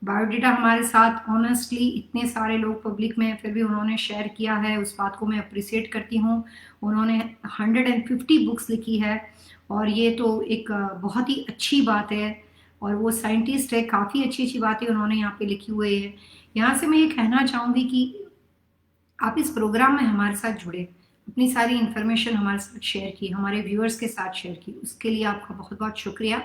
बायोडाटा हमारे साथ ऑनेस्टली, इतने सारे लोग पब्लिक में फिर भी उन्होंने शेयर किया है, उस बात को मैं अप्रिसिएट करती हूँ। उन्होंने 150 बुक्स लिखी है और ये तो एक बहुत ही अच्छी बात है और वो साइंटिस्ट है, काफ़ी अच्छी अच्छी बातें उन्होंने यहाँ पे लिखी हुई है। यहाँ से मैं ये कहना चाहूँगी कि आप इस प्रोग्राम में हमारे साथ जुड़े, अपनी सारी इन्फॉर्मेशन हमारे साथ शेयर की, हमारे व्यूअर्स के साथ शेयर की, उसके लिए आपका बहुत बहुत शुक्रिया।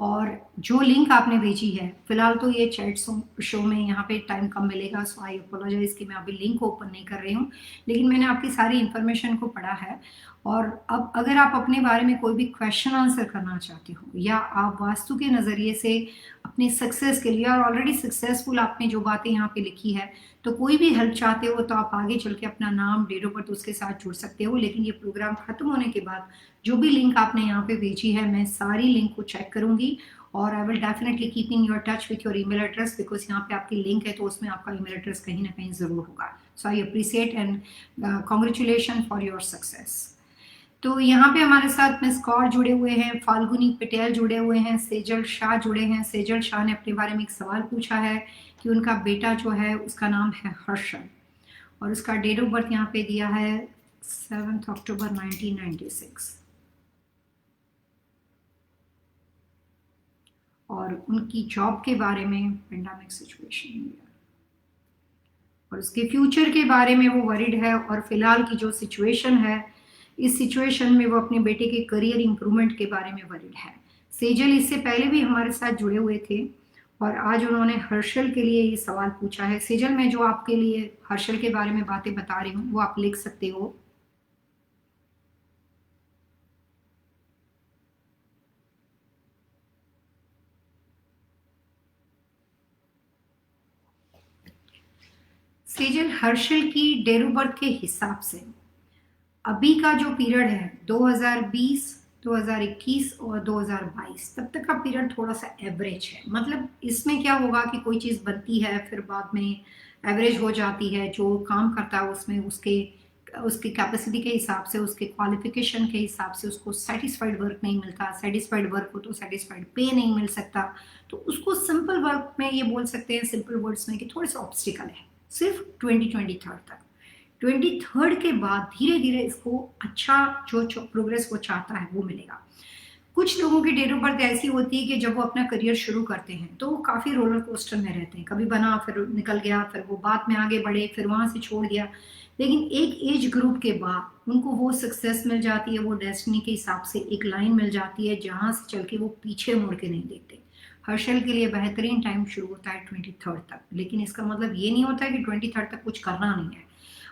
और जो लिंक आपने भेजी है, फिलहाल तो ये चैट शो में यहाँ पे टाइम कम मिलेगा, सो आई अपोलोजाइज कि मैं अभी लिंक ओपन नहीं कर रही हूँ, लेकिन मैंने आपकी सारी इन्फॉर्मेशन को पढ़ा है। और अब अगर आप अपने बारे में कोई भी क्वेश्चन आंसर करना चाहते हो या आप वास्तु के नज़रिए से अपनी सक्सेस के लिए, और ऑलरेडी सक्सेसफुल आपने जो बातें यहाँ पे लिखी है, तो कोई भी हेल्प चाहते हो तो आप आगे चल के अपना नाम, डेट ऑफ बर्थ उसके साथ जुड़ सकते हो। लेकिन ये प्रोग्राम खत्म होने के बाद जो भी लिंक आपने यहाँ पे भेजी है, मैं सारी लिंक को चेक करूंगी और आई will definitely keep in your touch with your email address, because यहाँ पे आपकी लिंक है तो उसमें आपका ईमेल एड्रेस कहीं ना कहीं ज़रूर होगा। So I appreciate and congratulation for your success. तो यहाँ पे हमारे साथ मिस कौर जुड़े हुए हैं, फाल्गुनी पटेल जुड़े हुए हैं, सेजल शाह जुड़े हैं। सेजल शाह ने अपने बारे में एक सवाल पूछा है कि उनका बेटा जो है उसका नाम है हर्षल और उसका डेट ऑफ बर्थ यहाँ पे दिया है 7 अक्टूबर 1996 और उनकी जॉब के बारे में पेंडेमिक सिचुएशन और उसके फ्यूचर के बारे में वो वरीड है और फिलहाल की जो सिचुएशन है, इस सिचुएशन में वो अपने बेटे के करियर इंप्रूवमेंट के बारे में वरीड है। सेजल इससे पहले भी हमारे साथ जुड़े हुए थे और आज उन्होंने हर्षल के लिए ये सवाल पूछा है। सेजल, मैं जो आपके लिए हर्षल के बारे में बातें बता रही हूँ वो आप लिख सकते हो। सेजल, हर्षल की डेट ऑफ बर्थ के हिसाब से अभी का जो पीरियड है 2020, 2021 और 2022 तब तक का पीरियड थोड़ा सा एवरेज है। मतलब इसमें क्या होगा कि कोई चीज़ बनती है फिर बाद में एवरेज हो जाती है, जो काम करता है उसमें उसके उसकी कैपेसिटी के हिसाब से, उसके क्वालिफिकेशन के हिसाब से उसको सेटिस्फाइड वर्क नहीं मिलता। सेटिस्फाइड वर्क हो तो सेटिस्फाइड पे नहीं मिल सकता, तो उसको सिंपल वर्क में ये बोल सकते हैं, सिंपल वर्ड्स में, कि थोड़े से ऑब्स्टिकल है सिर्फ 2023 तक। 23 के बाद धीरे धीरे इसको अच्छा जो प्रोग्रेस वो चाहता है वो मिलेगा। कुछ लोगों की डेट ऑफ बर्थ ऐसी होती है कि जब वो अपना करियर शुरू करते हैं तो वो काफ़ी रोलर कोस्टर में रहते हैं, कभी बना फिर निकल गया, फिर वो बाद में आगे बढ़े, फिर वहाँ से छोड़ दिया। लेकिन एक एज ग्रुप के बाद उनको वो सक्सेस मिल जाती है, वो डेस्टिनी के हिसाब से एक लाइन मिल जाती है जहाँ से चल के वो पीछे मुड़ के नहीं देखते। हर्षल के लिए बेहतरीन टाइम शुरू होता है 23 तक, लेकिन इसका मतलब ये नहीं होता है कि 23 तक कुछ करना नहीं है।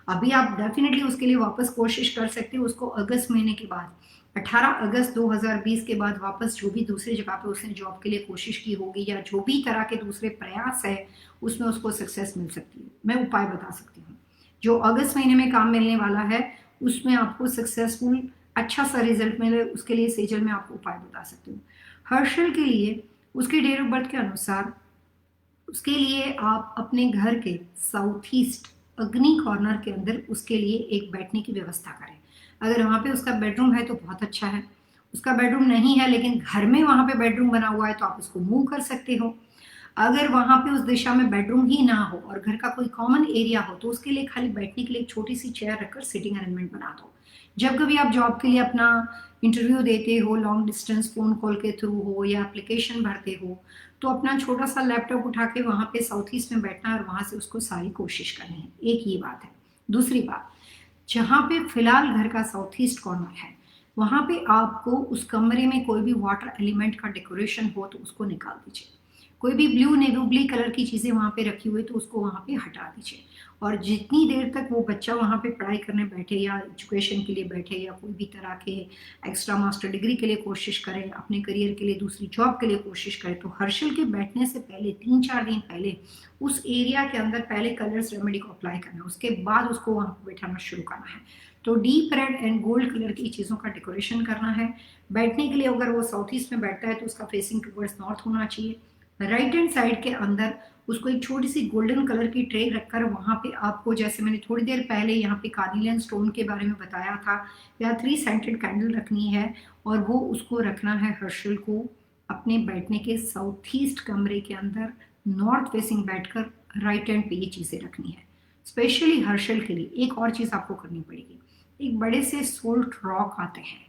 अभी आप डेफिनेटली उसके लिए वापस कोशिश कर सकते हो। उसको अगस्त महीने के बाद, 18 अगस्त 2020 के बाद वापस जो भी दूसरी जगह पे उसने जॉब के लिए कोशिश की होगी या जो भी तरह के दूसरे प्रयास है उसमें उसको सक्सेस मिल सकती है। मैं उपाय बता सकती हूँ, जो अगस्त महीने में काम मिलने वाला है उसमें आपको सक्सेसफुल अच्छा सा रिजल्ट मिले, उसके लिए सेजल में आपको उपाय बता सकती हूँ। हर्षल के लिए उसके डेट ऑफ बर्थ के अनुसार उसके लिए आप अपने घर के साउथ ईस्ट अग्नि कॉर्नर के अंदर उसके लिए एक बैठने की व्यवस्था करें। अगर वहाँ पे उसका बेडरूम है तो बहुत अच्छा है, उसका बेडरूम नहीं है लेकिन घर में वहाँ पे बेडरूम बना हुआ है तो आप उसको मूव कर सकते हो। अगर वहाँ पे उस दिशा में बेडरूम ही ना हो और घर का कोई कॉमन एरिया हो, तो उसके लिए खाली बैठने के लिए एक छोटी सी चेयर रखकर सिटिंग अरेंजमेंट बना दो। जब कभी आप जॉब के लिए अपना इंटरव्यू देते हो, लॉन्ग डिस्टेंस फ़ोन कॉल के थ्रू हो या एप्लीकेशन भरते हो, तो अपना छोटा सा लैपटॉप उठा के वहाँ पे साउथ ईस्ट में बैठना और वहाँ से उसको सारी कोशिश करनी है। एक ये बात है। दूसरी बात, जहाँ पे फिलहाल घर का साउथ ईस्ट कॉर्नर है, वहाँ पे आपको उस कमरे में कोई भी वाटर एलिमेंट का डेकोरेशन हो तो उसको निकाल दीजिए। कोई भी ब्लू नेवी ब्लू कलर की चीज़ें वहाँ पे रखी हुई तो उसको वहाँ पे हटा दीजिए। और जितनी देर तक वो बच्चा वहाँ पे पढ़ाई करने बैठे या एजुकेशन के लिए बैठे या कोई भी तरह के एक्स्ट्रा मास्टर डिग्री के लिए कोशिश करे, अपने करियर के लिए दूसरी जॉब के लिए कोशिश करे, तो हर्षल के बैठने से पहले 3-4 दिन पहले उस एरिया के अंदर पहले कलर्स रेमेडी को अप्लाई करना है, उसके बाद उसको वहाँ पर बैठाना शुरू करना है। तो deep red and gold colour की चीज़ों का डेकोरेशन करना है। बैठने के लिए अगर वो साउथ ईस्ट में बैठता है तो उसका फेसिंग टूवर्ड्स नॉर्थ होना चाहिए। राइट हैंड साइड के अंदर उसको एक छोटी सी गोल्डन कलर की ट्रे रखकर वहाँ पे आपको, जैसे मैंने थोड़ी देर पहले यहाँ पे कार्निलियन स्टोन के बारे में बताया था, या 3 सेंटेड कैंडल रखनी है और वो उसको रखना है हर्षल को अपने बैठने के साउथ ईस्ट कमरे के अंदर नॉर्थ फेसिंग बैठकर राइट हैंड पे ये चीज़ें रखनी है। स्पेशली हर्षल के लिए एक और चीज़ आपको करनी पड़ेगी। एक बड़े से सोल्ट रॉक आते हैं,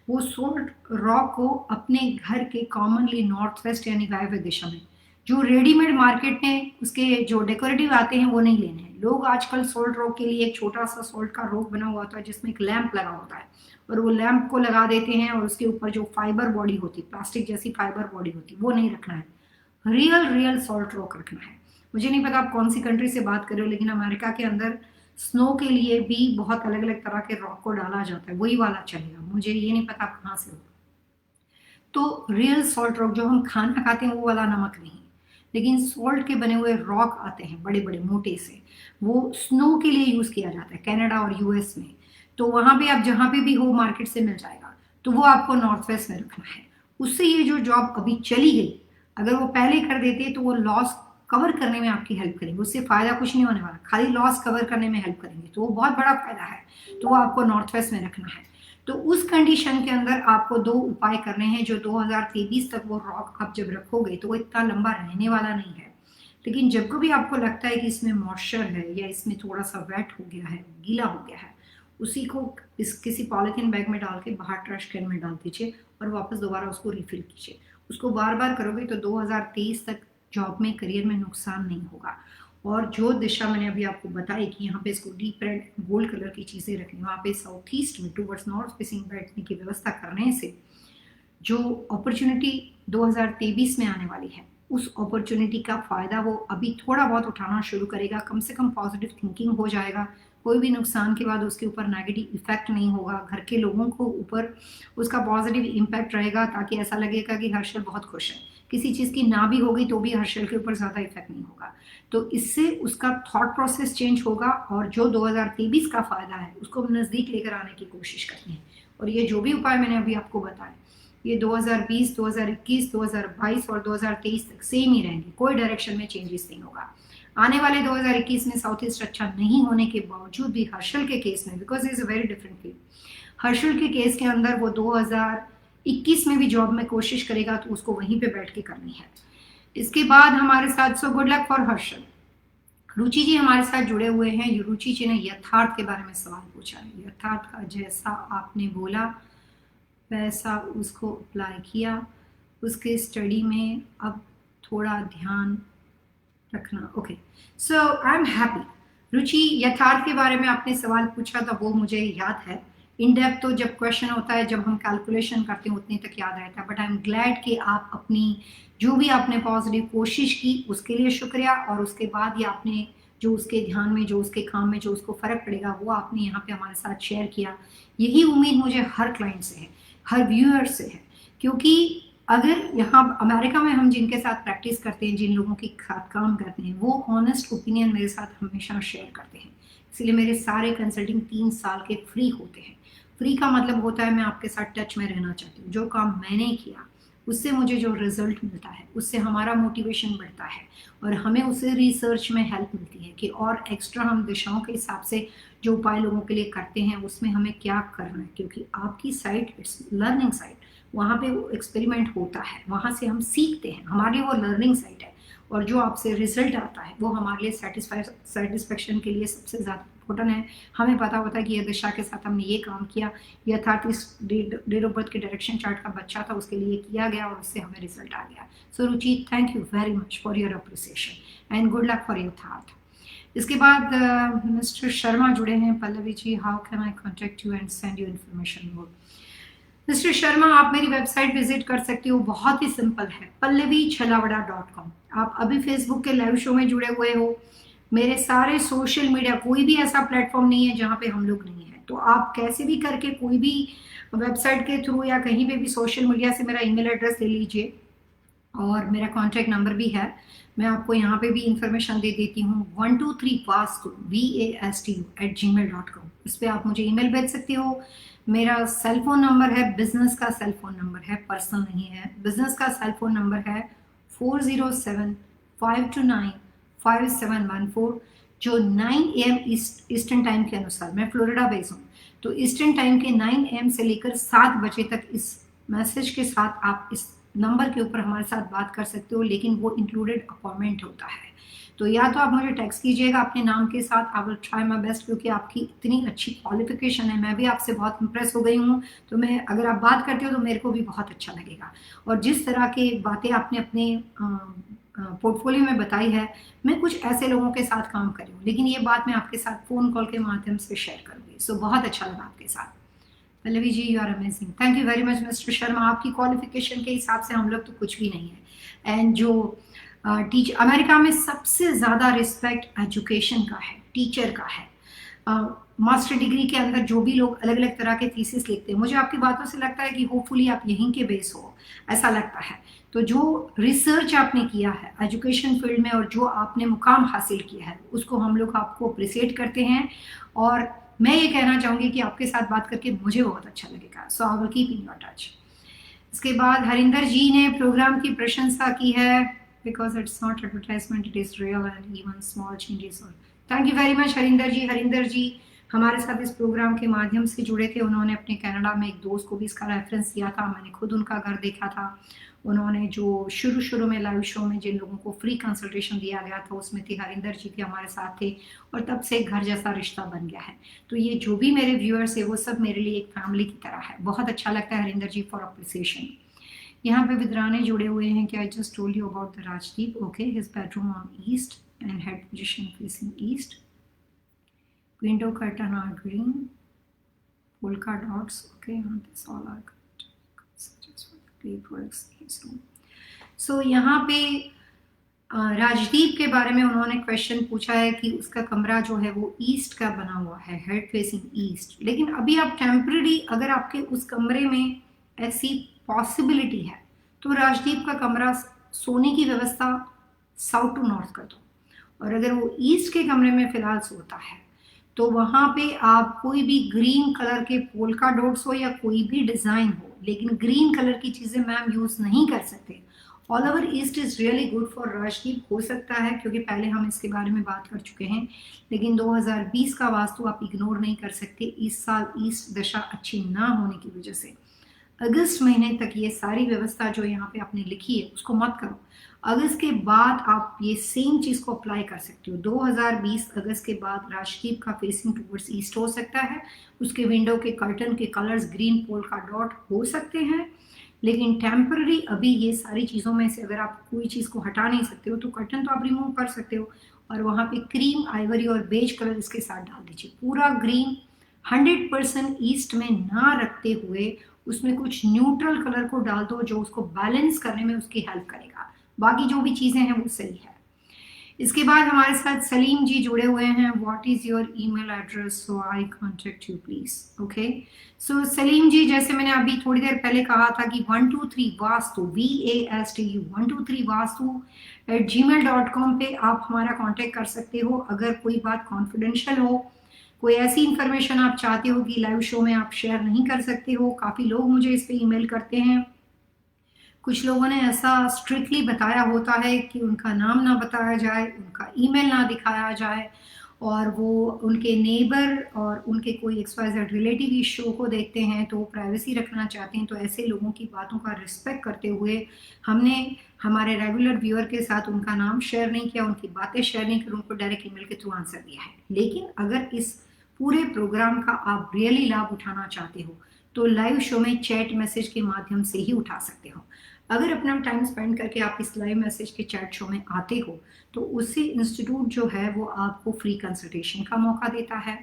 वो सोल्ट रॉक को अपने घर के कॉमनली नॉर्थ वेस्ट यानी वायव्य दिशा में, जो रेडीमेड मार्केट में उसके जो डेकोरेटिव आते हैं वो नहीं लेने हैं। लोग आजकल सोल्ट रॉक के लिए एक छोटा सा सोल्ट का रॉक बना हुआ होता है जिसमें एक लैंप लगा होता है, और वो लैंप को लगा देते हैं और उसके ऊपर जो फाइबर बॉडी होती है, प्लास्टिक जैसी फाइबर बॉडी होती है, वो नहीं रखना है। रियल सोल्ट रॉक रखना है। मुझे नहीं पता आप कौन सी कंट्री से बात कर रहे हो, लेकिन अमेरिका के अंदर स्नो के लिए भी बहुत अलग अलग तरह के रॉक को डाला जाता है, वही वाला चलेगा। मुझे ये नहीं पता आप कहाँ से हो। तो रियल सॉल्ट रॉक, जो हम खाना खाते हैं वो वाला नमक नहीं, लेकिन सॉल्ट के बने हुए रॉक आते हैं बड़े बड़े मोटे से, वो स्नो के लिए यूज़ किया जाता है कनाडा और यूएस में। तो वहाँ पे आप जहाँ पे भी हो मार्केट से मिल जाएगा, तो वो आपको नॉर्थ वेस्ट में रखना है। उससे ये जो जॉब अभी चली गई, अगर वो पहले कर देते तो वो लॉस कवर करने में आपकी हेल्प करेंगे। उससे फायदा कुछ नहीं होने वाला, खाली लॉस कवर करने में हेल्प करेंगे, तो वो बहुत बड़ा फायदा है। तो वो आपको नॉर्थ वेस्ट में रखना है। तो उस कंडीशन के अंदर आपको 2 उपाय करने हैं, जो 2023 तक वो रॉक आप जब रखोगे तो वो इतना लंबा रहने वाला नहीं है। लेकिन जब कभी आपको लगता है कि इसमें मॉइस्चर है या इसमें थोड़ा सा वेट हो गया है, गीला हो गया है, उसी को इस किसी पॉलिथीन बैग में डाल के बाहर ट्रैश कैन में डाल दीजिए और वापस दोबारा उसको रिफिल कीजिए। उसको बार बार करोगे तो 2023 तक जॉब में, करियर में नुकसान नहीं होगा। और जो दिशा मैंने अभी आपको बताई कि यहाँ पे इसको डीप रेड गोल्ड कलर की चीज़ें रखनी, वहाँ पे साउथ ईस्ट में टूवर्ड्स नॉर्थ फेसिंग बैठने की व्यवस्था करने से जो अपॉर्चुनिटी 2023 में आने वाली है, उस अपॉर्चुनिटी का फ़ायदा वो अभी थोड़ा बहुत उठाना शुरू करेगा। कम से कम पॉजिटिव थिंकिंग हो जाएगा, कोई भी नुकसान के बाद उसके ऊपर नेगेटिव इफेक्ट नहीं होगा, घर के लोगों को ऊपर उसका पॉजिटिव इम्पैक्ट रहेगा, ताकि ऐसा लगेगा कि हर्षल बहुत खुश है। किसी चीज़ की ना भी होगी तो भी हर्षल के ऊपर ज़्यादा इफेक्ट नहीं होगा। तो इससे उसका थॉट प्रोसेस चेंज होगा और जो 2023 का फ़ायदा है उसको नज़दीक लेकर आने की कोशिश करनी है। और ये जो भी उपाय मैंने अभी आपको बताए, ये 2020, 2021, 2022 और 2023 तक सेम ही रहेंगे, कोई डायरेक्शन में चेंजेस नहीं होगा। आने वाले 2021 में साउथ ईस्ट अच्छा नहीं होने के बावजूद भी हर्षल के केस में, because is a very different field, Harshal के केस के अंदर वो 2021 में भी जॉब में कोशिश करेगा तो उसको वहीं पे बैठ के करनी है। इसके बाद हमारे साथ, so good luck for Harshal. Ruchi ji हमारे साथ जुड़े हुए हैं। रुचि जी ने यथार्थ के बारे में सवाल पूछा है। यथार्थ का जैसा आपने बोला वैसा उसको अप्लाई किया, उसके स्टडी में अब थोड़ा ध्यान रखना। Okay, so I am happy. Ruchi, Yatharth के बारे में आपने सवाल पूछा था, वो मुझे याद है। इन डेप्थ तो जब क्वेश्चन होता है, जब हम कैलकुलेशन करते हैं उतने तक याद रहता है, बट आई एम ग्लैड कि आप अपनी जो भी आपने पॉजिटिव कोशिश की उसके लिए शुक्रिया, और उसके बाद ये आपने जो उसके ध्यान में, जो उसके काम में जो उसको फ़र्क पड़ेगा वो आपने यहाँ पे हमारे साथ शेयर किया। यही उम्मीद मुझे हर क्लाइंट से है, हर व्यूअर से है, क्योंकि अगर यहाँ अमेरिका में हम जिनके साथ प्रैक्टिस करते हैं, जिन लोगों के साथ काम करते हैं, वो ऑनेस्ट ओपिनियन मेरे साथ हमेशा शेयर करते हैं। इसलिए मेरे सारे कंसल्टिंग 3 साल के फ्री होते हैं। फ्री का मतलब होता है मैं आपके साथ टच में रहना चाहती हूँ। जो काम मैंने किया उससे मुझे जो रिजल्ट मिलता है उससे हमारा मोटिवेशन बढ़ता है, और हमें उसे रिसर्च में हेल्प मिलती है कि और एक्स्ट्रा हम दिशाओं के हिसाब से जो उपाय लोगों के लिए करते हैं उसमें हमें क्या करना है, क्योंकि आपकी साइट इट्स लर्निंग साइट, वहाँ पे वो एक्सपेरिमेंट होता है, वहाँ से हम सीखते हैं, हमारे लिए वो लर्निंग साइट है। और जो आपसे रिजल्ट आता है वो हमारे लिए सेटिस्फेक्शन के लिए सबसे ज़्यादा इम्पोर्टेंट है। हमें पता होता है कि ये दिशा के साथ हमने ये काम किया, यथार्थ इस डेट ऑफ बर्थ के डायरेक्शन चार्ट का बच्चा था, उसके लिए किया गया और उससे हमें रिजल्ट आ गया। So Ruchi, thank you very much for your appreciation and good luck for Yatharth. इसके बाद मिस्टर शर्मा जुड़े हैं। Pallavi ji, how can I contact you and send you information more. Mister Sharma, आप मेरी वेबसाइट विजिट कर सकते हो, बहुत ही सिंपल है, pallavichhalawada.com। आप अभी फेसबुक के लाइव शो में जुड़े हुए हो। मेरे सारे सोशल मीडिया, कोई भी ऐसा प्लेटफॉर्म नहीं है जहाँ पे हम लोग नहीं है, तो आप कैसे भी करके कोई भी वेबसाइट के थ्रू या कहीं पे भी सोशल मीडिया से मेरा ईमेल एड्रेस ले लीजिए और मेरा कॉन्टैक्ट नंबर भी है, मैं आपको यहाँ पे भी इंफॉर्मेशन दे देती हूँ। 123 वास्तु vastu@gmail.com, इस पर आप मुझे ईमेल भेज सकते हो। मेरा सेल फोन नंबर है, बिजनेस का सेल फोन नंबर है, पर्सनल नहीं है। बिजनेस का सेल फोन नंबर है 407-529-5714, जो 9 AM ईस्टर्न टाइम के अनुसार, मैं फ्लोरिडा बेस हूँ, तो ईस्टर्न टाइम के 9 AM से लेकर 7 बजे तक इस मैसेज के साथ आप इस नंबर के ऊपर हमारे साथ बात कर सकते हो, लेकिन वो इंक्लूडेड अपॉइंटमेंट होता है। तो या तो आप मुझे टेक्स्ट कीजिएगा अपने नाम के साथ, I will try my best, क्योंकि आपकी इतनी अच्छी क्वालिफिकेशन है, मैं भी आपसे बहुत इंप्रेस हो गई हूँ। तो मैं, अगर आप बात करते हो तो मेरे को भी बहुत अच्छा लगेगा। और जिस तरह की बातें आपने अपने पोर्टफोलियो में बताई है, मैं कुछ ऐसे लोगों के साथ काम करी हूँ, लेकिन ये बात मैं आपके साथ फ़ोन कॉल के माध्यम से शेयर करूँगी। सो बहुत अच्छा लगा आपके साथ। Pallavi ji, you are amazing, thank you very much mister Sharma. आपकी क्वालिफिकेशन के हिसाब से हम लोग तो कुछ भी नहीं है। एंड जो टीचर, अमेरिका में सबसे ज़्यादा रिस्पेक्ट एजुकेशन का है, टीचर का है। मास्टर डिग्री के अंदर जो भी लोग अलग अलग तरह के थीसिस लिखते हैं, मुझे आपकी बातों से लगता है कि होपफुली आप यहीं के बेस हो, ऐसा लगता है। तो जो रिसर्च आपने किया है एजुकेशन फील्ड में और जो आपने मुकाम हासिल किया है, उसको हम लोग आपको अप्रिसिएट करते हैं। और मैं ये कहना चाहूँगी कि आपके साथ बात करके मुझे बहुत अच्छा लगेगा। So I will keep in your touch. इसके बाद हरिंदर जी ने प्रोग्राम की प्रशंसा की है, because it's not advertisement, it is real and even small changes. Thank you very much Harinder ji. Harinder ji हमारे साथ इस प्रोग्राम के माध्यम से जुड़े थे। उन्होंने अपने कनाडा में एक दोस्त को भी इसका रेफरेंस दिया था, मैंने खुद उनका घर देखा था। उन्होंने जो शुरू में लाइव शो में जिन लोगों को फ्री कंसल्टेशन दिया गया था, उसमें थे हरिंदर जी थे, हमारे साथ थे, और तब से घर जैसा रिश्ता बन गया है। तो ये जो भी मेरे व्यूअर्स है वो सब मेरे लिए एक फैमिली की तरह है। बहुत अच्छा लगता है हरिंदर जी, फॉर अप्रिसिएशन। यहाँ पे विद्राने जुड़े हुए हैं कि I just told you about the Rajdeep. Okay, his bedroom on east and head position facing east, window curtain are green, polka dots. Okay, this all are good. Suggest for great works. So यहाँ पे राजदीप के बारे में उन्होंने question पूछा है कि उसका कमरा जो है वो ईस्ट का बना हुआ है, हेड फेसिंग ईस्ट। लेकिन अभी आप टेम्पररी, अगर आपके उस कमरे में ऐसी पॉसिबिलिटी है तो राजदीप का कमरा सोने की व्यवस्था साउथ टू नॉर्थ कर दो। और अगर वो ईस्ट के कमरे में फिलहाल सोता है तो वहाँ पे आप कोई भी ग्रीन कलर के पोल्का डॉट्स हो या कोई भी डिज़ाइन हो, लेकिन ग्रीन कलर की चीज़ें मैम यूज़ नहीं कर सकते। All over east is really good for Rajdeep. हो सकता है क्योंकि पहले हम इसके बारे में बात कर चुके हैं, लेकिन 2020 का वास्तु आप इग्नोर नहीं कर सकते। इस साल ईस्ट दशा अच्छी ना होने की वजह से अगस्त महीने तक ये सारी व्यवस्था जो यहाँ पे आपने लिखी है उसको मत करो। अगस्त के बाद आप ये सेम चीज़ को अप्लाई कर सकते हो। 2020 अगस्त के बाद राजदीप का फेसिंग टूवर्ड्स ईस्ट हो सकता है, उसके विंडो के कर्टन के कलर्स ग्रीन पोल्का डॉट हो सकते हैं, लेकिन टेम्पररी अभी ये सारी चीज़ों में से अगर आप कोई चीज़ को हटा नहीं सकते हो तो कर्टन तो आप रिमूव कर सकते हो और वहाँ पे क्रीम, आइवरी और बेज कलर इसके साथ डाल दीजिए। पूरा ग्रीन 100% ईस्ट में ना रखते हुए उसमें कुछ न्यूट्रल कलर को डाल दो जो उसको बैलेंस करने में उसकी हेल्प करेगा। बाकी जो भी चीज़ें हैं वो सही है। इसके बाद हमारे साथ सलीम जी जुड़े हुए हैं। What is your email address so I contact you please. Okay, so Salim ji, जैसे मैंने अभी थोड़ी देर पहले कहा था कि 123 वास्तु VASTU 123 वास्तु @gmail.com पे आप हमारा कांटेक्ट कर सकते हो। अगर कोई बात कॉन्फिडेंशियल हो, कोई ऐसी इन्फॉर्मेशन आप चाहते हो कि लाइव शो में आप शेयर नहीं कर सकते हो, काफ़ी लोग मुझे इस पे ईमेल करते हैं। कुछ लोगों ने ऐसा स्ट्रिक्टली बताया होता है कि उनका नाम ना बताया जाए, उनका ईमेल ना दिखाया जाए, और वो उनके नेबर और उनके कोई XYZ रिलेटिव इस शो को देखते हैं तो वो प्राइवेसी रखना चाहते हैं, तो ऐसे लोगों की बातों का रिस्पेक्ट करते हुए हमने हमारे रेगुलर व्यूअर के साथ उनका नाम शेयर नहीं किया, उनकी बातें शेयर नहीं की, उनको डायरेक्ट ईमेल के थ्रू आंसर दिया है। लेकिन अगर इस पूरे प्रोग्राम का आप रियली लाभ उठाना चाहते हो तो लाइव शो में चैट मैसेज के माध्यम से ही उठा सकते हो। अगर अपना टाइम स्पेंड करके आप इस लाइव मैसेज के चैट शो में आते हो तो उससे इंस्टीट्यूट जो है वो आपको फ्री कंसल्टेशन का मौका देता है,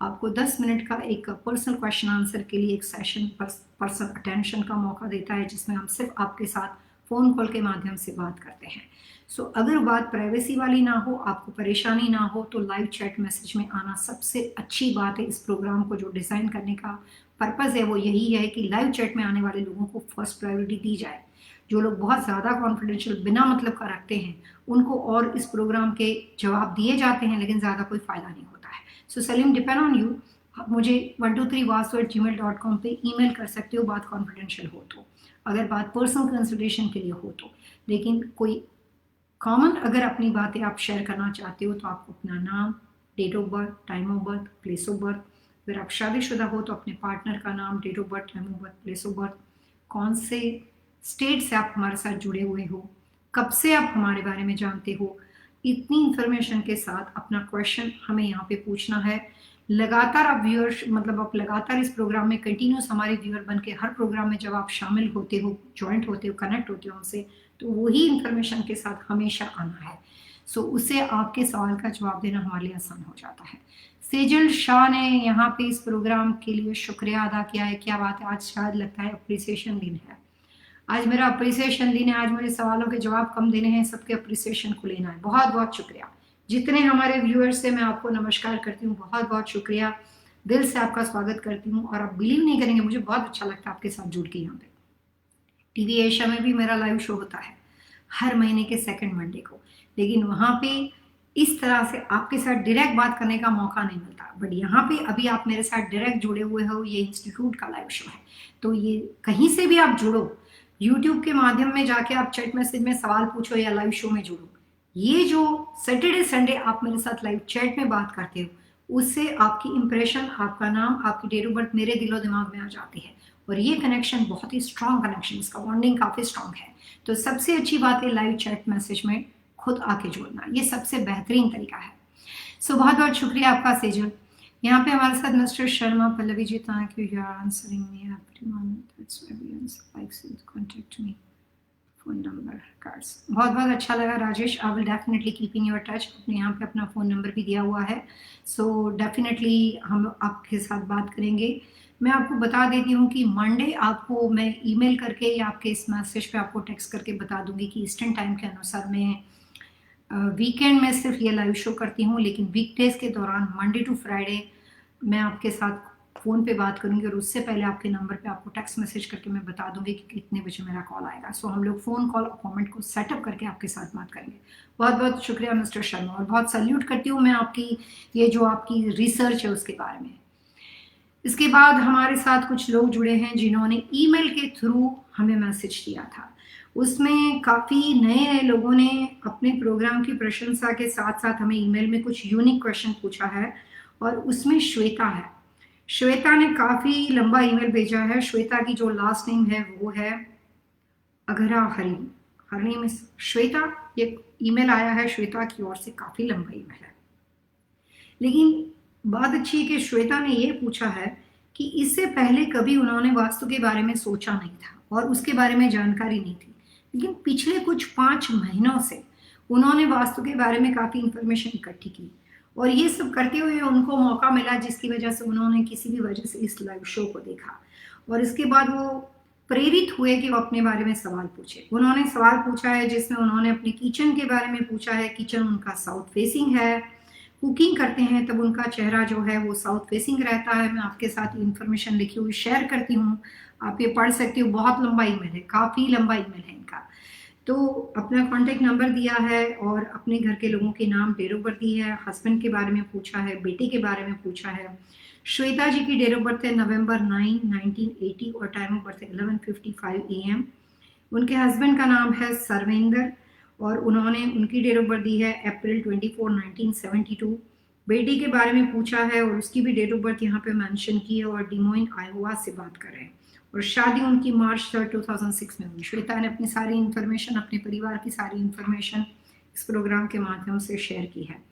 आपको 10 मिनट का एक पर्सनल क्वेश्चन आंसर के लिए एक सेशन पर्सन अटेंशन का मौका देता है, जिसमें हम सिर्फ आपके साथ फ़ोन कॉल के माध्यम से बात करते हैं। सो अगर बात प्राइवेसी वाली ना हो, आपको परेशानी ना हो, तो लाइव चैट मैसेज में आना सबसे अच्छी बात है। इस प्रोग्राम को जो डिज़ाइन करने का पर्पज़ है वो यही है कि लाइव चैट में आने वाले लोगों को फर्स्ट प्रायोरिटी दी जाए। जो लोग बहुत ज़्यादा कॉन्फिडेंशियल बिना मतलब का रखते हैं उनको और इस प्रोग्राम के जवाब दिए जाते हैं, लेकिन ज़्यादा कोई फ़ायदा नहीं होता है। सो सलीम, डिपेंड ऑन यू। आप मुझे 123vasu@gmail.com पे ईमेल कर सकते हो बात कॉन्फिडेंशियल हो तो, अगर बात पर्सनल कंसल्टेशन के लिए हो तो। लेकिन कोई कॉमन अगर अपनी बातें आप शेयर करना चाहते हो तो आपको अपना नाम, date of birth, time of birth, place of birth, अगर आप शादीशुदा हो तो अपने पार्टनर का नाम, date of birth, time of birth, place of birth, कौन से स्टेट से आप हमारे साथ जुड़े हुए हो, कब से आप हमारे बारे में जानते हो, इतनी इंफॉर्मेशन के साथ अपना क्वेश्चन हमें यहाँ पे पूछना है। लगातार आप व्यूअर मतलब आप लगातार इस प्रोग्राम में कंटिन्यूस हमारे व्यूअर बन के हर प्रोग्राम में जब आप शामिल होते हो, ज्वाइंट होते हो, कनेक्ट होते हो हमसे, तो वही इंफॉर्मेशन के साथ हमेशा आना है। सो उससे आपके सवाल का जवाब देना हमारे लिए आसान हो जाता है। सेजल शाह ने यहाँ पे इस प्रोग्राम के लिए शुक्रिया अदा किया है। क्या बात है, आज शायद लगता है अप्रिसिएशन दिन है। आज मेरा अप्रिसिएशन दिन है, आज मेरे सवालों के जवाब कम देने हैं, सबके अप्रिसिएशन को लेना है। बहुत बहुत शुक्रिया। जितने हमारे व्यूअर्स से मैं आपको नमस्कार करती हूँ, बहुत बहुत शुक्रिया, दिल से आपका स्वागत करती हूँ। और आप बिलीव नहीं करेंगे, मुझे बहुत अच्छा लगता है आपके साथ जुड़ के। यहाँ पे टीवी एशिया में भी मेरा लाइव शो होता है हर महीने के सेकंड मंडे को, लेकिन वहाँ पे इस तरह से आपके साथ डायरेक्ट बात करने का मौका नहीं मिलता। बट यहाँ पे अभी आप मेरे साथ डायरेक्ट जुड़े हुए हो, ये इंस्टीट्यूट का लाइव शो है, तो ये कहीं से भी आप जुड़ो, यूट्यूब के माध्यम में जाके आप चैट मैसेज में सवाल पूछो या लाइव शो में जुड़ो। ये जो सैटरडे संडे आप मेरे साथ लाइव चैट में बात करते हो, उससे आपकी इंप्रेशन, आपका नाम, आपकी डेट ऑफ बर्थ मेरे दिलो दिमाग में आ जाती है, और ये कनेक्शन बहुत ही स्ट्रांग कनेक्शन, इसका बॉन्डिंग काफ़ी स्ट्रांग है। तो सबसे अच्छी बात है लाइव चैट मैसेज में खुद आके जोड़ना, ये सबसे बेहतरीन तरीका है। सो बहुत बहुत शुक्रिया आपका सेजल। यहाँ पे हमारे साथ mister Sharma, Pallavi ji, thank you, you are answering me everyone, that's everyone likes you, contact me, phone number, cards. बहुत बहुत अच्छा लगा Rajesh, I will definitely keeping your touch. अपने यहाँ पे अपना फ़ोन नंबर भी दिया हुआ है, सो डेफिनेटली हम आपके साथ बात करेंगे। मैं आपको बता देती हूँ कि मंडे आपको मैं ईमेल करके या आपके इस मैसेज पे आपको टेक्स्ट करके बता दूंगी कि ईस्टर्न टाइम के अनुसार मैं वीकेंड में सिर्फ ये लाइव शो करती हूँ, लेकिन वीकडेज के दौरान मंडे टू फ्राइडे मैं आपके साथ फ़ोन पे बात करूंगी, और उससे पहले आपके नंबर पे आपको टेक्स्ट मैसेज करके मैं बता दूंगी कि कितने बजे मेरा कॉल आएगा। सो हम लोग फ़ोन कॉल अपॉइंटमेंट को सेटअप करके आपके साथ बात करेंगे। बहुत बहुत शुक्रिया मिस्टर शर्मा, और बहुत सल्यूट करती हूँ मैं आपकी ये जो आपकी रिसर्च है उसके बारे में। इसके बाद हमारे साथ कुछ लोग जुड़े हैं जिन्होंने ईमेल के थ्रू हमें मैसेज दिया था। उसमें काफ़ी नए नए लोगों ने अपने प्रोग्राम की प्रशंसा के साथ साथ हमें ईमेल में कुछ यूनिक क्वेश्चन पूछा है, और उसमें श्वेता है। श्वेता ने काफ़ी लंबा ईमेल भेजा है। श्वेता की जो लास्ट नेम है वो है अघरा हरी, हर नेम इज श्वेता। ये ईमेल आया है श्वेता की ओर से, काफ़ी लंबा ईमेल है, लेकिन बात अच्छी है कि श्वेता ने ये पूछा है कि इससे पहले कभी उन्होंने वास्तु के बारे में सोचा नहीं था और उसके बारे में जानकारी नहीं थी, लेकिन पिछले कुछ 5 महीनों से उन्होंने वास्तु के बारे में काफ़ी इंफॉर्मेशन इकट्ठी की, और ये सब करते हुए उनको मौका मिला जिसकी वजह से उन्होंने किसी भी वजह से इस लाइव शो को देखा, और इसके बाद वो प्रेरित हुए कि वो अपने बारे में सवाल पूछे। उन्होंने सवाल पूछा है जिसमें उन्होंने अपने किचन के बारे में पूछा है। किचन उनका साउथ फेसिंग है, कुकिंग करते हैं तब उनका चेहरा जो है वो साउथ फेसिंग रहता है। मैं आपके साथ इन्फॉर्मेशन लिखी हुई शेयर करती हूँ, आप ये पढ़ सकते हो। बहुत लंबा ईमेल है, काफ़ी लंबा ईमेल है इनका। तो अपना कॉन्टेक्ट नंबर दिया है और अपने घर के लोगों के नाम, डेट ऑफ बर्थ दी है, हस्बैंड के बारे में पूछा है, बेटे के बारे में पूछा है। श्वेता जी की डेट ऑफ बर्थ है November 9, 1980 और टाइम ऑफ बर्थ है 11:55 AM। उनके हस्बैंड का नाम है सर्वेंद्र और उन्होंने उनकी डेट ऑफ बर्थ दी है April 24, 1972। बेटी के बारे में पूछा है और उसकी भी डेट ऑफ बर्थ यहाँ पे मेंशन की है और डिमोइन आयोवा से बात कर रहे हैं और शादी उनकी March 3, 2006 में हुई। श्वेता ने अपनी सारी इन्फॉर्मेशन, अपने परिवार की सारी इन्फॉर्मेशन इस प्रोग्राम के माध्यम से शेयर की है।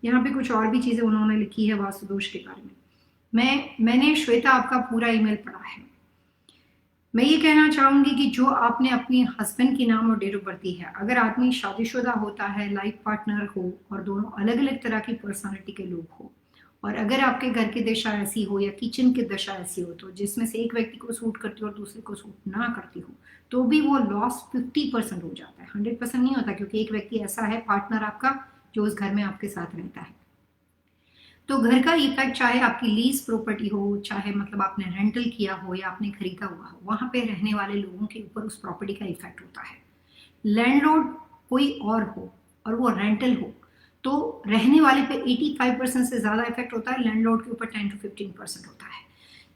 यहाँ पे कुछ और भी चीज़ें उन्होंने लिखी है वास्तु दोष के बारे में। मैंने श्वेता आपका पूरा ईमेल पढ़ा है। मैं ये कहना चाहूंगी कि जो आपने अपने हस्बैंड की नाम और डेट ऑफ बर्थ दी है, अगर आदमी शादीशुदा होता है, लाइफ पार्टनर हो और दोनों अलग अलग तरह की पर्सनालिटी के लोग हो, और अगर आपके घर की दशा ऐसी हो या किचन की दशा ऐसी हो तो जिसमें से एक व्यक्ति को सूट करती हो और दूसरे को सूट ना करती हो, तो भी वो लॉस 50% हो जाता है, 100% नहीं होता, क्योंकि एक व्यक्ति ऐसा है पार्टनर आपका जो उस घर में आपके साथ रहता है। तो घर का इफेक्ट चाहे आपकी लीज प्रॉपर्टी हो, चाहे मतलब आपने रेंटल किया हो या आपने खरीदा हुआ हो, वहां पे रहने वाले लोगों के ऊपर उस प्रॉपर्टी का इफेक्ट होता है। लैंडलॉर्ड कोई और हो और वो रेंटल हो तो रहने वाले पे 85% से ज्यादा इफेक्ट होता है, लैंडलॉर्ड के ऊपर 10 to 15% होता है।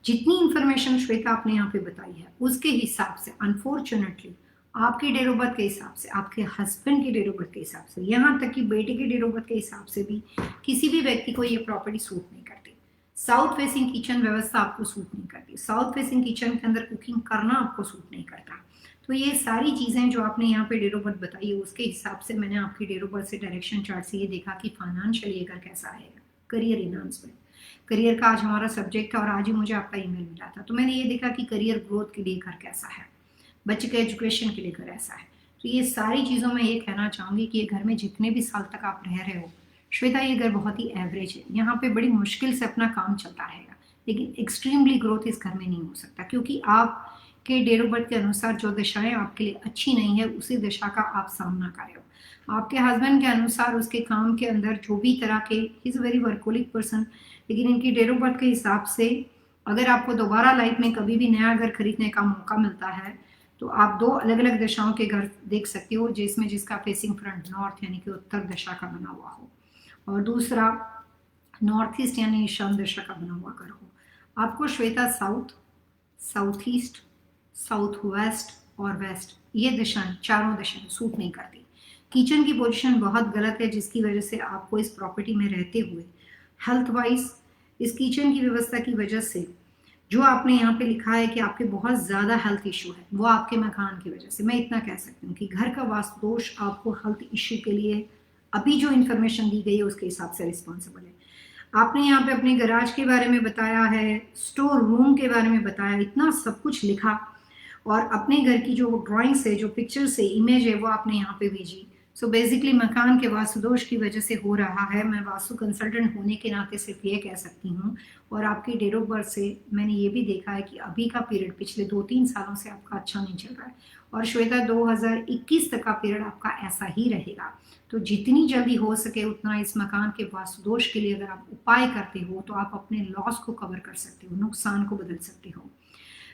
जितनी इंफॉर्मेशन श्वेता आपने यहाँ पे बताई है उसके हिसाब से अनफॉर्चुनेटली आपके डेट ऑफ बर्थ के हिसाब से, आपके हस्बैंड के डेट ऑफ बर्थ के हिसाब से, यहाँ तक कि बेटे के डेट ऑफ बर्थ के हिसाब से भी किसी भी व्यक्ति को ये प्रॉपर्टी सूट नहीं करती। साउथ फेसिंग किचन व्यवस्था आपको सूट नहीं करती, साउथ फेसिंग किचन के अंदर कुकिंग करना आपको सूट नहीं करता। तो ये सारी चीज़ें जो आपने यहाँ पे डेट ऑफ बर्थ बताई है उसके हिसाब से मैंने आपकी डेट ऑफ बर्थ से डायरेक्शन चार्ट से ये देखा कि फाइनेंशियल ये घर कैसा आएगा, करियर इनहांसमेंट, करियर का आज हमारा सब्जेक्ट था और आज ही मुझे आपका ईमेल मिला था। तो मैंने ये देखा कि करियर ग्रोथ के लिए घर कैसा है, बच्चे के एजुकेशन के लिए घर ऐसा है। तो ये सारी चीज़ों में ये कहना चाहूँगी कि ये घर में जितने भी साल तक आप रह रहे हो श्वेता, ये घर बहुत ही एवरेज है, यहाँ पे बड़ी मुश्किल से अपना काम चलता रहेगा, लेकिन एक्सट्रीमली ग्रोथ इस घर में नहीं हो सकता, क्योंकि आप के डेट ऑफ बर्थ के अनुसार जो दशाएं आपके लिए अच्छी नहीं है उसी दशा का आप सामना कर रहे हो। आपके हस्बैंड के अनुसार उसके काम के अंदर जो भी तरह के, इज वेरी वर्कोलिक पर्सन, लेकिन इनकी डेट ऑफ बर्थ के हिसाब से अगर आपको दोबारा लाइफ में कभी भी नया घर खरीदने का मौका मिलता है तो आप दो अलग अलग दशाओं के घर देख सकते हो, जिसमें जिसका फेसिंग फ्रंट नॉर्थ यानी कि उत्तर दशा का बना हुआ हो और दूसरा नॉर्थ ईस्ट यानी ईशान दशा का बना हुआ घर हो। आपको Shweta south, south east, south west और वेस्ट, ये दिशाएं, चारों दिशाएं सूट नहीं करती। किचन की पोजीशन बहुत गलत है, जिसकी वजह से आपको इस प्रॉपर्टी में रहते हुए हेल्थ वाइज इस किचन की व्यवस्था की वजह से जो आपने यहाँ पे लिखा है कि आपके बहुत ज़्यादा हेल्थ इशू है, वो आपके मकान की वजह से। मैं इतना कह सकती हूँ कि घर का वास्तु दोष आपको हेल्थ इश्यू के लिए अभी जो इन्फॉर्मेशन दी गई है उसके हिसाब से रिस्पॉन्सिबल है। आपने यहाँ पे अपने गराज के बारे में बताया है, स्टोर रूम के बारे में बताया, इतना सब कुछ लिखा और अपने घर की जो ड्राइंग्स है, जो पिक्चर्स है, इमेज है, वो आपने यहाँ पे भेजी। सो बेसिकली मकान के वास्तु दोष की वजह से हो रहा है। मैं वास्तु कंसल्टेंट होने के नाते सिर्फ ये कह सकती हूँ, और आपकी डेट ऑफ बर्थ से मैंने ये भी देखा है कि अभी का पीरियड पिछले 2-3 सालों से आपका अच्छा नहीं चल रहा है और श्वेता 2021 तक का पीरियड आपका ऐसा ही रहेगा। तो जितनी जल्दी हो सके उतना इस मकान के वास्तु दोष के लिए अगर आप उपाय करते हो तो आप अपने लॉस को कवर कर सकते हो, नुकसान को बदल सकते हो।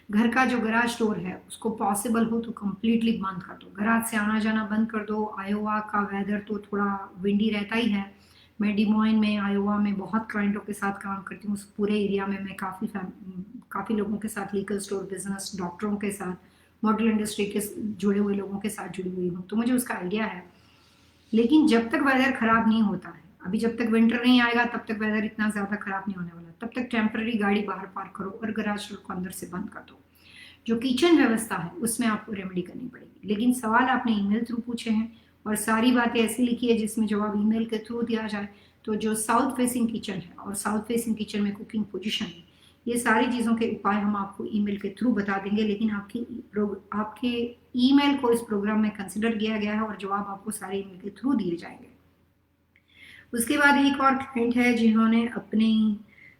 घर का जो गराज डोर है उसको पॉसिबल हो तो कम्प्लीटली बंद कर दो, गराज से आना जाना बंद कर दो। आयोवा का वेदर तो थोड़ा विंडी रहता ही है। मैं डिमोइन में, आयोवा में बहुत क्लाइंटों के साथ काम करती हूँ। उस पूरे एरिया में मैं काफ़ी लोगों के साथ, लीगल स्टोर बिजनेस, डॉक्टरों के साथ, मॉडल इंडस्ट्री के जुड़े हुए लोगों के साथ जुड़ी हुई हूँ, तो मुझे उसका आइडिया है। लेकिन जब तक वेदर खराब नहीं होता है, अभी जब तक विंटर नहीं आएगा तब तक वेदर इतना ज़्यादा खराब नहीं होने वाला, तब तक टेम्पररी गाड़ी बाहर पार्क करो और गराज डोर को अंदर से बंद कर दो। जो किचन व्यवस्था है उसमें आपको रेमेडी करनी पड़ेगी। लेकिन सवाल आपने ईमेल थ्रू पूछे हैं और सारी बातें ऐसी लिखी है जिसमें जवाब ईमेल के थ्रू दिया जाए। तो जो साउथ फेसिंग किचन है और साउथ फेसिंग किचन में कुकिंग पोजीशन है, ये सारी चीज़ों के उपाय हम आपको ईमेल के थ्रू बता देंगे। लेकिन आपके ईमेल को इस प्रोग्राम में कंसिडर किया गया है और जवाब आपको सारे ईमेल के थ्रू दिए जाएंगे। उसके बाद एक और क्लाइंट है जिन्होंने अपनी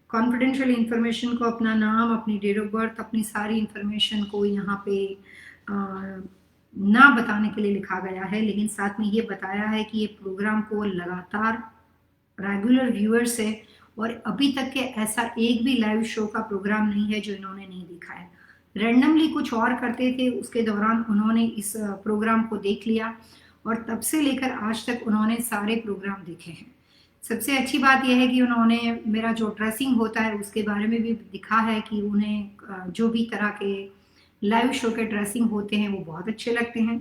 कॉन्फिडेंशियल इंफॉर्मेशन को, अपना नाम, अपनी डेट ऑफ बर्थ, अपनी सारी इंफॉर्मेशन को यहाँ पे ना बताने के लिए लिखा गया है, लेकिन साथ में ये बताया है कि ये प्रोग्राम को लगातार रेगुलर व्यूअर्स है और अभी तक के ऐसा एक भी लाइव शो का प्रोग्राम नहीं है जो इन्होंने नहीं देखा है। रैंडमली कुछ और करते थे, उसके दौरान उन्होंने इस प्रोग्राम को देख लिया और तब से लेकर आज तक उन्होंने सारे प्रोग्राम देखे हैं। सबसे अच्छी बात यह है कि उन्होंने मेरा जो ड्रेसिंग होता है उसके बारे में भी दिखा है कि उन्हें जो भी तरह के लाइव शो के ड्रेसिंग होते हैं वो बहुत अच्छे लगते हैं।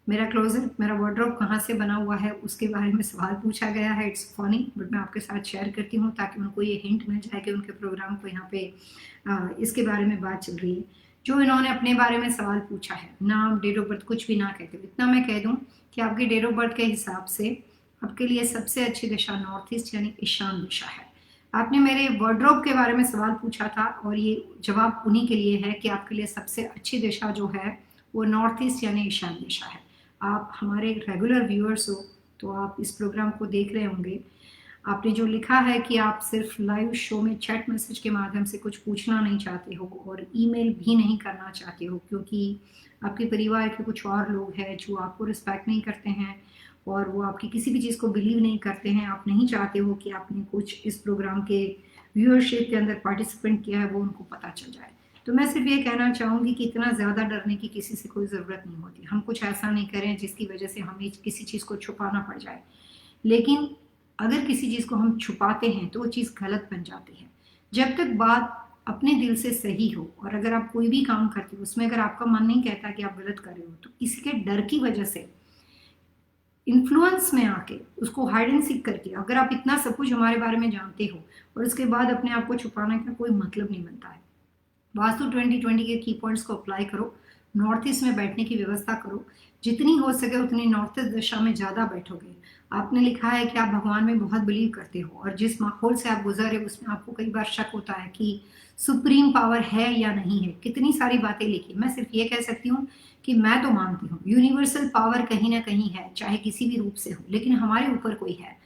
मेरा क्लोजेट, मेरा वार्डरोब कहाँ से बना हुआ है उसके बारे में सवाल पूछा गया है। इट्स फनी बट मैं आपके साथ शेयर करती हूँ ताकि उनको ये हिंट मिल जाए कि उनके प्रोग्राम को यहाँ पे इसके बारे में बात चल रही है। जो इन्होंने अपने बारे में सवाल पूछा है, नाम, डेट ऑफ बर्थ कुछ भी ना कहते हुए इतना मैं कह दूँ कि आपकी डेट ऑफ बर्थ के हिसाब से आपके लिए सबसे अच्छी दिशा नॉर्थ ईस्ट यानी ईशान दिशा है। आपने मेरे वार्डरोब के बारे में सवाल पूछा था और ये जवाब उन्हीं के लिए है कि आपके लिए सबसे अच्छी दिशा जो है वो नॉर्थ ईस्ट यानी ईशान दिशा है। आप हमारे रेगुलर व्यूअर्स हो तो आप इस प्रोग्राम को देख रहे होंगे। आपने जो लिखा है कि आप सिर्फ लाइव शो में चैट मैसेज के माध्यम से कुछ पूछना नहीं चाहते हो और ईमेल भी नहीं करना चाहते हो क्योंकि आपके परिवार के कुछ और लोग हैं जो आपको रिस्पेक्ट नहीं करते हैं और वो आपकी किसी भी चीज़ को बिलीव नहीं करते हैं। आप नहीं चाहते हो कि आपने कुछ इस प्रोग्राम के व्यूअरशिप के अंदर पार्टिसिपेंट किया है वो उनको पता चल जाए। तो मैं सिर्फ ये कहना चाहूँगी कि इतना ज़्यादा डरने की किसी से कोई ज़रूरत नहीं होती। हम कुछ ऐसा नहीं करें जिसकी वजह से हमें किसी चीज़ को छुपाना पड़ जाए, लेकिन अगर किसी चीज़ को हम छुपाते हैं तो वो चीज़ गलत बन जाती है। जब तक बात अपने दिल से सही हो और अगर आप कोई भी काम करते हो उसमें अगर आपका मन नहीं कहता कि आप गलत कर रहे हो तो इसके डर की वजह से इन्फ्लुएंस में आके उसको हाइड एंड सीक करके अगर आप इतना सब कुछ हमारे बारे में जानते हो और उसके बाद अपने आप को छुपाने का कोई मतलब नहीं बनता है। वास्तु 2020 के की पॉइंट्स को अप्लाई करो, नॉर्थ ईस्ट में बैठने की व्यवस्था करो, जितनी हो सके उतनी नॉर्थ ईस्ट दिशा में ज़्यादा बैठोगे। आपने लिखा है कि आप भगवान में बहुत बिलीव करते हो और जिस माहौल से आप गुजरे उसमें आपको कई बार शक होता है कि सुप्रीम पावर है या नहीं है। कितनी सारी बातें लिखी, मैं सिर्फ ये कह सकती हूँ कि मैं तो मानती हूँ यूनिवर्सल पावर कहीं ना कहीं है, चाहे किसी भी रूप से हो, लेकिन हमारे ऊपर कोई है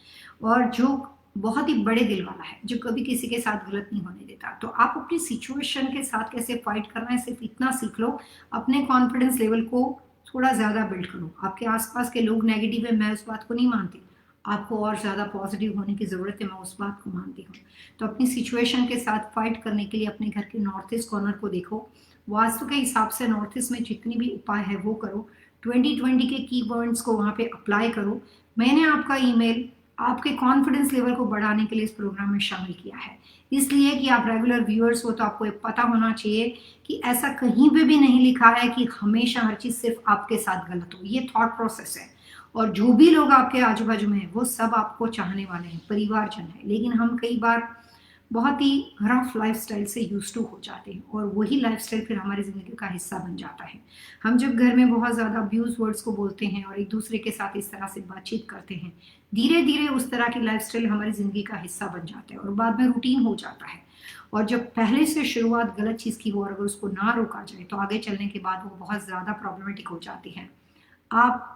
और जो बहुत ही बड़े दिल वाला है, जो कभी किसी के साथ गलत नहीं होने देता। तो आप अपनी सिचुएशन के साथ कैसे फाइट करना है सिर्फ इतना सीख लो। अपने कॉन्फिडेंस लेवल को थोड़ा ज़्यादा बिल्ड करो। आपके आसपास के लोग नेगेटिव है, मैं उस बात को नहीं मानती। आपको और ज़्यादा पॉजिटिव होने की ज़रूरत है, मैं उस बात को मानती हूँ। तो अपनी सिचुएशन के साथ फाइट करने के लिए अपने घर के नॉर्थ ईस्ट कॉर्नर को देखो। वास्तु के हिसाब से नॉर्थ ईस्ट में जितनी भी उपाय है वो करो। 2020 के की पॉइंट्स को वहाँ पे अप्लाई करो। मैंने आपका ईमेल आपके कॉन्फिडेंस लेवल को बढ़ाने के लिए इस प्रोग्राम में शामिल किया है, इसलिए कि आप रेगुलर व्यूअर्स हो तो आपको ये पता होना चाहिए कि ऐसा कहीं पे भी नहीं लिखा है कि हमेशा हर चीज़ सिर्फ आपके साथ गलत हो। ये थॉट प्रोसेस है और जो भी लोग आपके आजू बाजू में हैं वो सब आपको चाहने वाले हैं, परिवारजन है, लेकिन हम कई बार बहुत ही रफ लाइफस्टाइल से यूज टू हो जाते हैं और वही लाइफस्टाइल फिर हमारी ज़िंदगी का हिस्सा बन जाता है। हम जब घर में बहुत ज़्यादा अब्यूज वर्ड्स को बोलते हैं और एक दूसरे के साथ इस तरह से बातचीत करते हैं, धीरे धीरे उस तरह की लाइफस्टाइल हमारी ज़िंदगी का हिस्सा बन जाता है और बाद में रूटीन हो जाता है। और जब पहले से शुरुआत गलत चीज़ की हो और अगर उसको ना रोका जाए तो आगे चलने के बाद वो बहुत ज़्यादा प्रॉब्लमेटिक हो जाती है। आप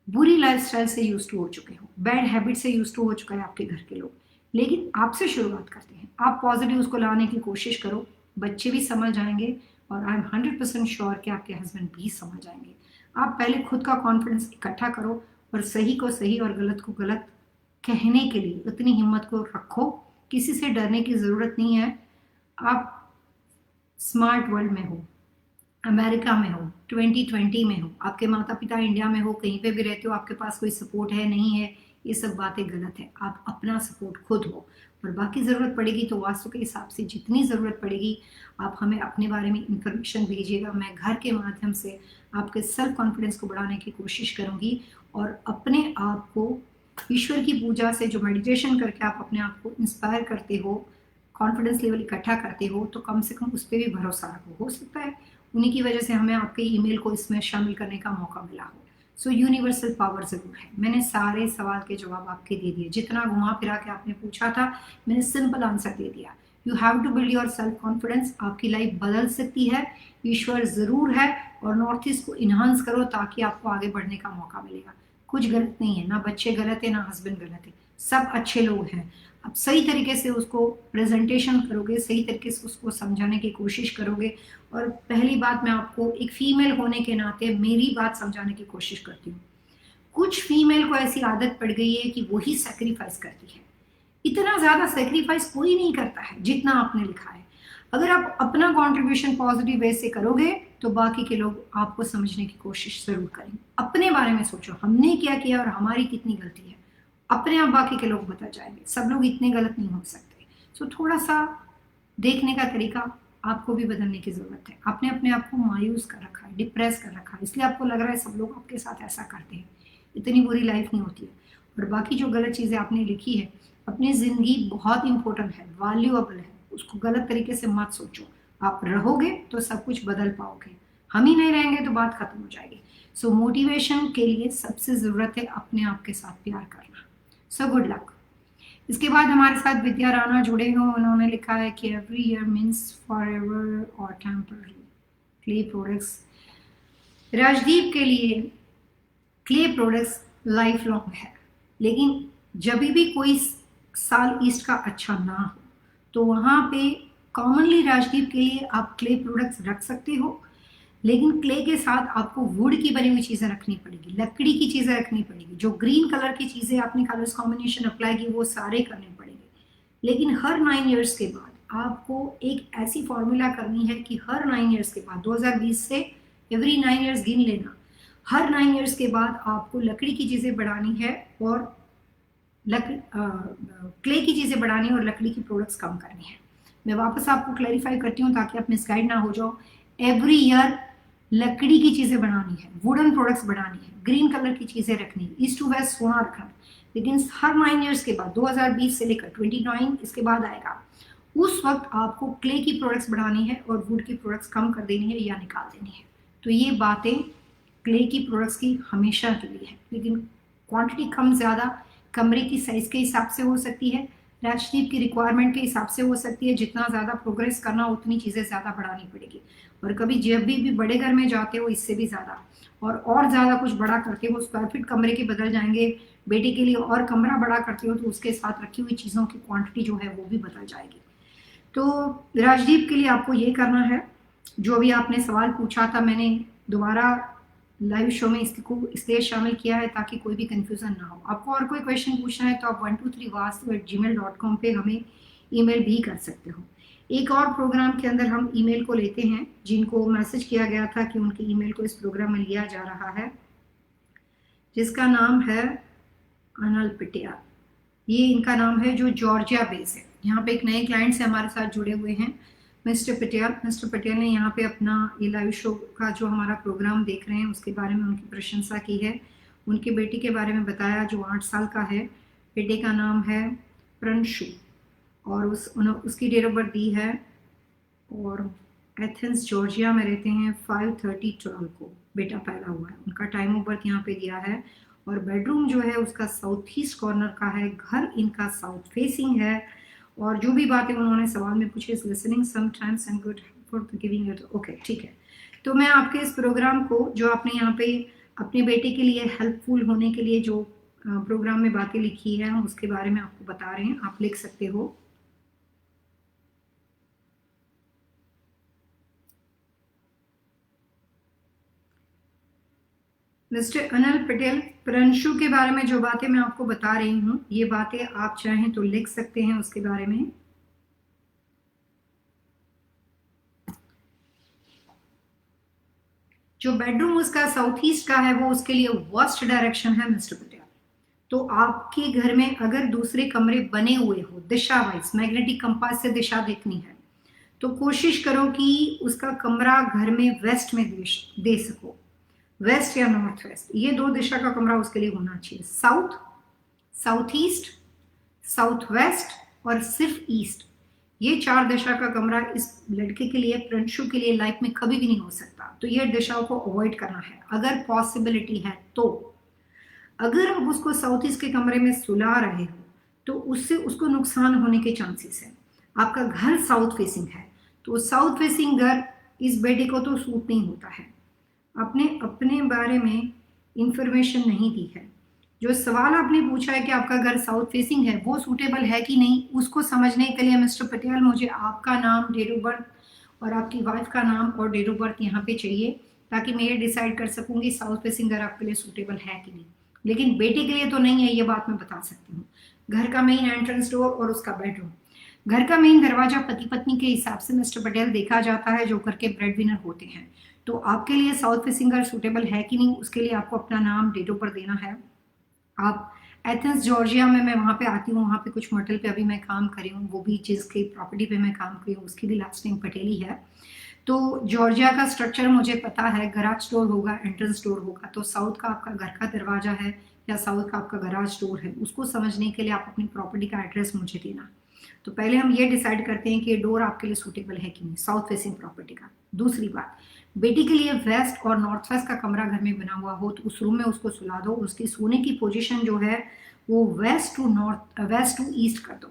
बुरी लाइफस्टाइल से यूज टू हो चुके हो, बैड हैबिट से यूज टू हो चुका है आपके घर के लोग, लेकिन आपसे शुरुआत करते हैं। आप पॉजिटिव उसको लाने की कोशिश करो, बच्चे भी समझ जाएंगे और आई एम 100% श्योर कि आपके हस्बैंड भी समझ जाएंगे। आप पहले खुद का कॉन्फिडेंस इकट्ठा करो और सही को सही और गलत को गलत कहने के लिए उतनी हिम्मत को रखो। किसी से डरने की ज़रूरत नहीं है। आप स्मार्ट वर्ल्ड में हो, अमेरिका में हो, 2020 में हो, आपके माता पिता इंडिया में हो, कहीं पे भी रहते हो, आपके पास कोई सपोर्ट है नहीं है, ये सब बातें गलत है। आप अपना सपोर्ट खुद हो और बाकी ज़रूरत पड़ेगी तो वास्तु के हिसाब से जितनी ज़रूरत पड़ेगी आप हमें अपने बारे में इंफॉर्मेशन भेजिएगा। मैं घर के माध्यम से आपके सेल्फ कॉन्फिडेंस को बढ़ाने की कोशिश करूँगी और अपने आप को ईश्वर की पूजा से जो मेडिटेशन करके आप अपने आप को इंस्पायर करते हो, कॉन्फिडेंस लेवल इकट्ठा करते हो, तो कम से कम उस पर भी भरोसा रखो। हो सकता है उन्हीं की वजह से हमें आपके ईमेल को इसमें शामिल करने का मौका मिला हो। सो यूनिवर्सल पावर ज़रूर है। मैंने सारे सवाल के जवाब आपके दे दिए, जितना घुमा फिरा के आपने पूछा था मैंने सिंपल आंसर दे दिया। You have to build your self confidence. आपकी लाइफ बदल सकती है, ईश्वर ज़रूर है और नॉर्थ ईस्ट को इन्हांस करो ताकि आपको आगे बढ़ने का मौका मिलेगा। कुछ गलत नहीं है, ना बच्चे गलत है ना हस्बैंड गलत है, सब अच्छे लोग हैं। आप सही तरीके से उसको प्रेजेंटेशन करोगे, सही तरीके से उसको समझाने की कोशिश करोगे। और पहली बात मैं आपको एक फीमेल होने के नाते मेरी बात समझाने की कोशिश करती हूँ। कुछ फीमेल को ऐसी आदत पड़ गई है कि वही सेक्रीफाइस करती है। इतना ज़्यादा सेक्रीफाइस कोई नहीं करता है जितना आपने लिखा है। अगर आप अपना कॉन्ट्रीब्यूशन पॉजिटिव वे से करोगे तो बाकी के लोग आपको समझने की कोशिश ज़रूर करेंगे। अपने बारे में सोचो, हमने क्या किया और हमारी कितनी गलती है, अपने आप बाकी के लोग बता जाएंगे। सब लोग इतने गलत नहीं हो सकते। सो थोड़ा सा देखने का तरीका आपको भी बदलने की ज़रूरत है। आपने अपने आप को मायूस कर रखा है, डिप्रेस कर रखा है, इसलिए आपको लग रहा है सब लोग आपके साथ ऐसा करते हैं। इतनी बुरी लाइफ नहीं होती है। और बाकी जो गलत चीज़ें आपने लिखी है, अपनी ज़िंदगी बहुत इंपॉर्टेंट है, वैल्यूएबल है, उसको गलत तरीके से मत सोचो। आप रहोगे तो सब कुछ बदल पाओगे, हम ही नहीं रहेंगे तो बात खत्म हो जाएगी। सो मोटिवेशन के लिए सबसे ज़रूरत है अपने आप के साथ प्यार करना। सो गुड लक। इसके बाद हमारे साथ विद्या राणा जुड़े हैं, उन्होंने लिखा है कि every year means for ever और टेम्पररी क्ले प्रोडक्ट्स। राजदीप के लिए क्ले प्रोडक्ट्स लाइफ लॉन्ग है, लेकिन जब भी कोई साल ईस्ट का अच्छा ना हो तो वहाँ पे कॉमनली राजदीप के लिए आप क्ले प्रोडक्ट्स रख सकते हो, लेकिन क्ले के साथ आपको वुड की बनी हुई चीज़ें रखनी पड़ेगी, लकड़ी की चीज़ें रखनी पड़ेगी। जो ग्रीन कलर की चीज़ें आपने कलर्स कॉम्बिनेशन अप्लाई की वो सारे करने पड़ेंगे। लेकिन हर 9 ईयर्स के बाद आपको एक ऐसी फॉर्मूला करनी है कि हर 9 ईयर्स के बाद, 2020 से एवरी 9 ईयर्स गिन लेना, हर 9 ईयर्स के बाद आपको लकड़ी की चीज़ें बढ़ानी है और क्ले की चीज़ें बढ़ानी है और लकड़ी की प्रोडक्ट्स कम करनी है। मैं वापस आपको क्लैरिफाई करती हूँ ताकि आप मिसगाइड ना हो जाओ। एवरी ईयर लकड़ी की चीज़ें बनानी है, वुडन प्रोडक्ट्स बनानी है, ग्रीन कलर की चीज़ें रखनी है, ईस्ट टू वेस्ट सोना रखना है। लेकिन हर 9 ईयर्स के बाद, 2020 से लेकर 29 इसके बाद आएगा, उस वक्त आपको क्ले की प्रोडक्ट्स बढ़ानी है और वुड की प्रोडक्ट्स कम कर देनी है या निकाल देनी है। तो ये बातें क्ले की प्रोडक्ट्स की हमेशा के लिए है, लेकिन क्वांटिटी कम ज़्यादा कमरे की साइज़ के हिसाब से हो सकती है, राजदीप की रिक्वायरमेंट के हिसाब से हो सकती है। जितना ज़्यादा प्रोग्रेस करना उतनी चीज़ें ज़्यादा बढ़ानी पड़ेगी। और कभी जब भी बड़े घर में जाते हो इससे भी ज़्यादा और ज़्यादा कुछ बड़ा करते हो, स्क्वायर फीट कमरे के बदल जाएंगे। बेटे के लिए और कमरा बड़ा करते हो तो उसके साथ रखी हुई चीज़ों की क्वांटिटी जो है वो भी बदल जाएगी। तो राजदीप के लिए आपको ये करना है, जो भी आपने सवाल पूछा था मैंने दोबारा लाइव शो में इसको इसलिए शामिल किया है ताकि कोई भी कंफ्यूजन ना हो। आपको और कोई क्वेश्चन पूछना है तो आप 123vastu@gmail.com पे हमें ईमेल भी कर सकते हो। एक और प्रोग्राम के अंदर हम ईमेल को लेते हैं जिनको मैसेज किया गया था कि उनके ईमेल को इस प्रोग्राम में लिया जा रहा है, जिसका नाम है अनल पटियाल। ये इनका नाम है जो जॉर्जिया बेस है। यहाँ पे एक नए क्लाइंट से हमारे साथ जुड़े हुए हैं मिस्टर पटियाल। मिस्टर पटियाल ने यहाँ पे अपना ये लाइव शो का जो हमारा प्रोग्राम देख रहे हैं उसके बारे में उनकी प्रशंसा की है। उनके बेटे के बारे में बताया जो 8 साल का है। बेटे का नाम है प्रंशु और उसकी डेट ऑफ बर्थ दी है और एथेंस जॉर्जिया में रहते हैं। 5/30/12 को बेटा पैदा हुआ है। उनका टाइम ऑफ बर्थ यहाँ पे दिया है और बेडरूम जो है उसका साउथ ईस्ट कॉर्नर का है। घर इनका साउथ फेसिंग है और जो भी बातें उन्होंने सवाल में पूछी, is listening sometimes and good for giving it. Okay, ठीक है। तो मैं आपके इस प्रोग्राम को जो आपने यहाँ पे अपने बेटे के लिए हेल्पफुल होने के लिए जो प्रोग्राम में बातें लिखी है हम उसके बारे में आपको बता रहे हैं। आप लिख सकते हो। मिस्टर अनिल पटेल, प्रंशु के बारे में जो बातें मैं आपको बता रही हूँ ये बातें आप चाहें तो लिख सकते हैं उसके बारे में। जो बेडरूम उसका साउथ ईस्ट का है वो उसके लिए वर्स्ट डायरेक्शन है मिस्टर पटेल। तो आपके घर में अगर दूसरे कमरे बने हुए हो दिशा वाइज, मैग्नेटिक कंपास से दिशा देखनी है तो कोशिश करो कि उसका कमरा घर में वेस्ट में दे सको, वेस्ट या नॉर्थ वेस्ट, ये 2 दिशा का कमरा उसके लिए होना चाहिए। South, south east, south west और सिर्फ ईस्ट, ये 4 दिशा का कमरा इस लड़के के लिए, प्रंशु के लिए लाइफ में कभी भी नहीं हो सकता। तो ये दिशाओं को अवॉइड करना है अगर पॉसिबिलिटी है तो। अगर आप उसको साउथ ईस्ट के कमरे में सुला रहे हो तो उससे उसको नुकसान होने के चांसेस है। आपका घर साउथ फेसिंग है तो साउथ फेसिंग घर इस बेटे को तो सूट नहीं होता है। आपने अपने बारे में इंफॉर्मेशन नहीं दी है। जो सवाल आपने पूछा है कि आपका घर साउथ फेसिंग है वो सूटेबल है कि नहीं, उसको समझने के लिए मिस्टर पटेल मुझे आपका नाम, डेट ऑफ बर्थ और आपकी वाइफ का नाम और डेट ऑफ बर्थ यहाँ पे चाहिए ताकि मैं ये डिसाइड कर सकूंगी साउथ फेसिंग घर आपके लिए सूटेबल है कि नहीं। लेकिन बेटे के लिए तो नहीं है, ये बात मैं बता सकती हूँ। घर का मेन एंट्रेंस डोर और उसका बेडरूम, घर का मेन दरवाजा पति पत्नी के हिसाब से मिस्टर पटेल देखा जाता है जो घर के ब्रेड विनर होते हैं। तो आपके लिए साउथ फेसिंग घर सूटेबल है कि नहीं उसके लिए आपको अपना नाम, डेट ऑफ बर्थ देना है। आप एथेंस जॉर्जिया में मैं वहाँ पे आती हूँ, वहाँ पे कुछ होटल पे अभी मैं काम कर रही हूँ, वो भी जिसकी प्रॉपर्टी पे मैं काम कर रही हूँ उसकी भी लास्ट नेम पटेल ही है। तो जॉर्जिया का स्ट्रक्चर मुझे पता है, गराज डोर होगा, एंट्रेंस डोर होगा। तो साउथ का आपका घर का दरवाजा है या साउथ का आपका गराज डोर है, उसको समझने के लिए आप अपनी प्रॉपर्टी का एड्रेस मुझे देना। तो पहले हम ये डिसाइड करते हैं कि ये डोर आपके लिए सूटेबल है कि नहीं, साउथ फेसिंग प्रॉपर्टी का। दूसरी बात, बेटी के लिए वेस्ट और नॉर्थ वेस्ट का कमरा घर में बना हुआ हो तो उस रूम में उसको सुला दो, उसकी सोने की पोजीशन जो है वो वेस्ट टू ईस्ट कर दो,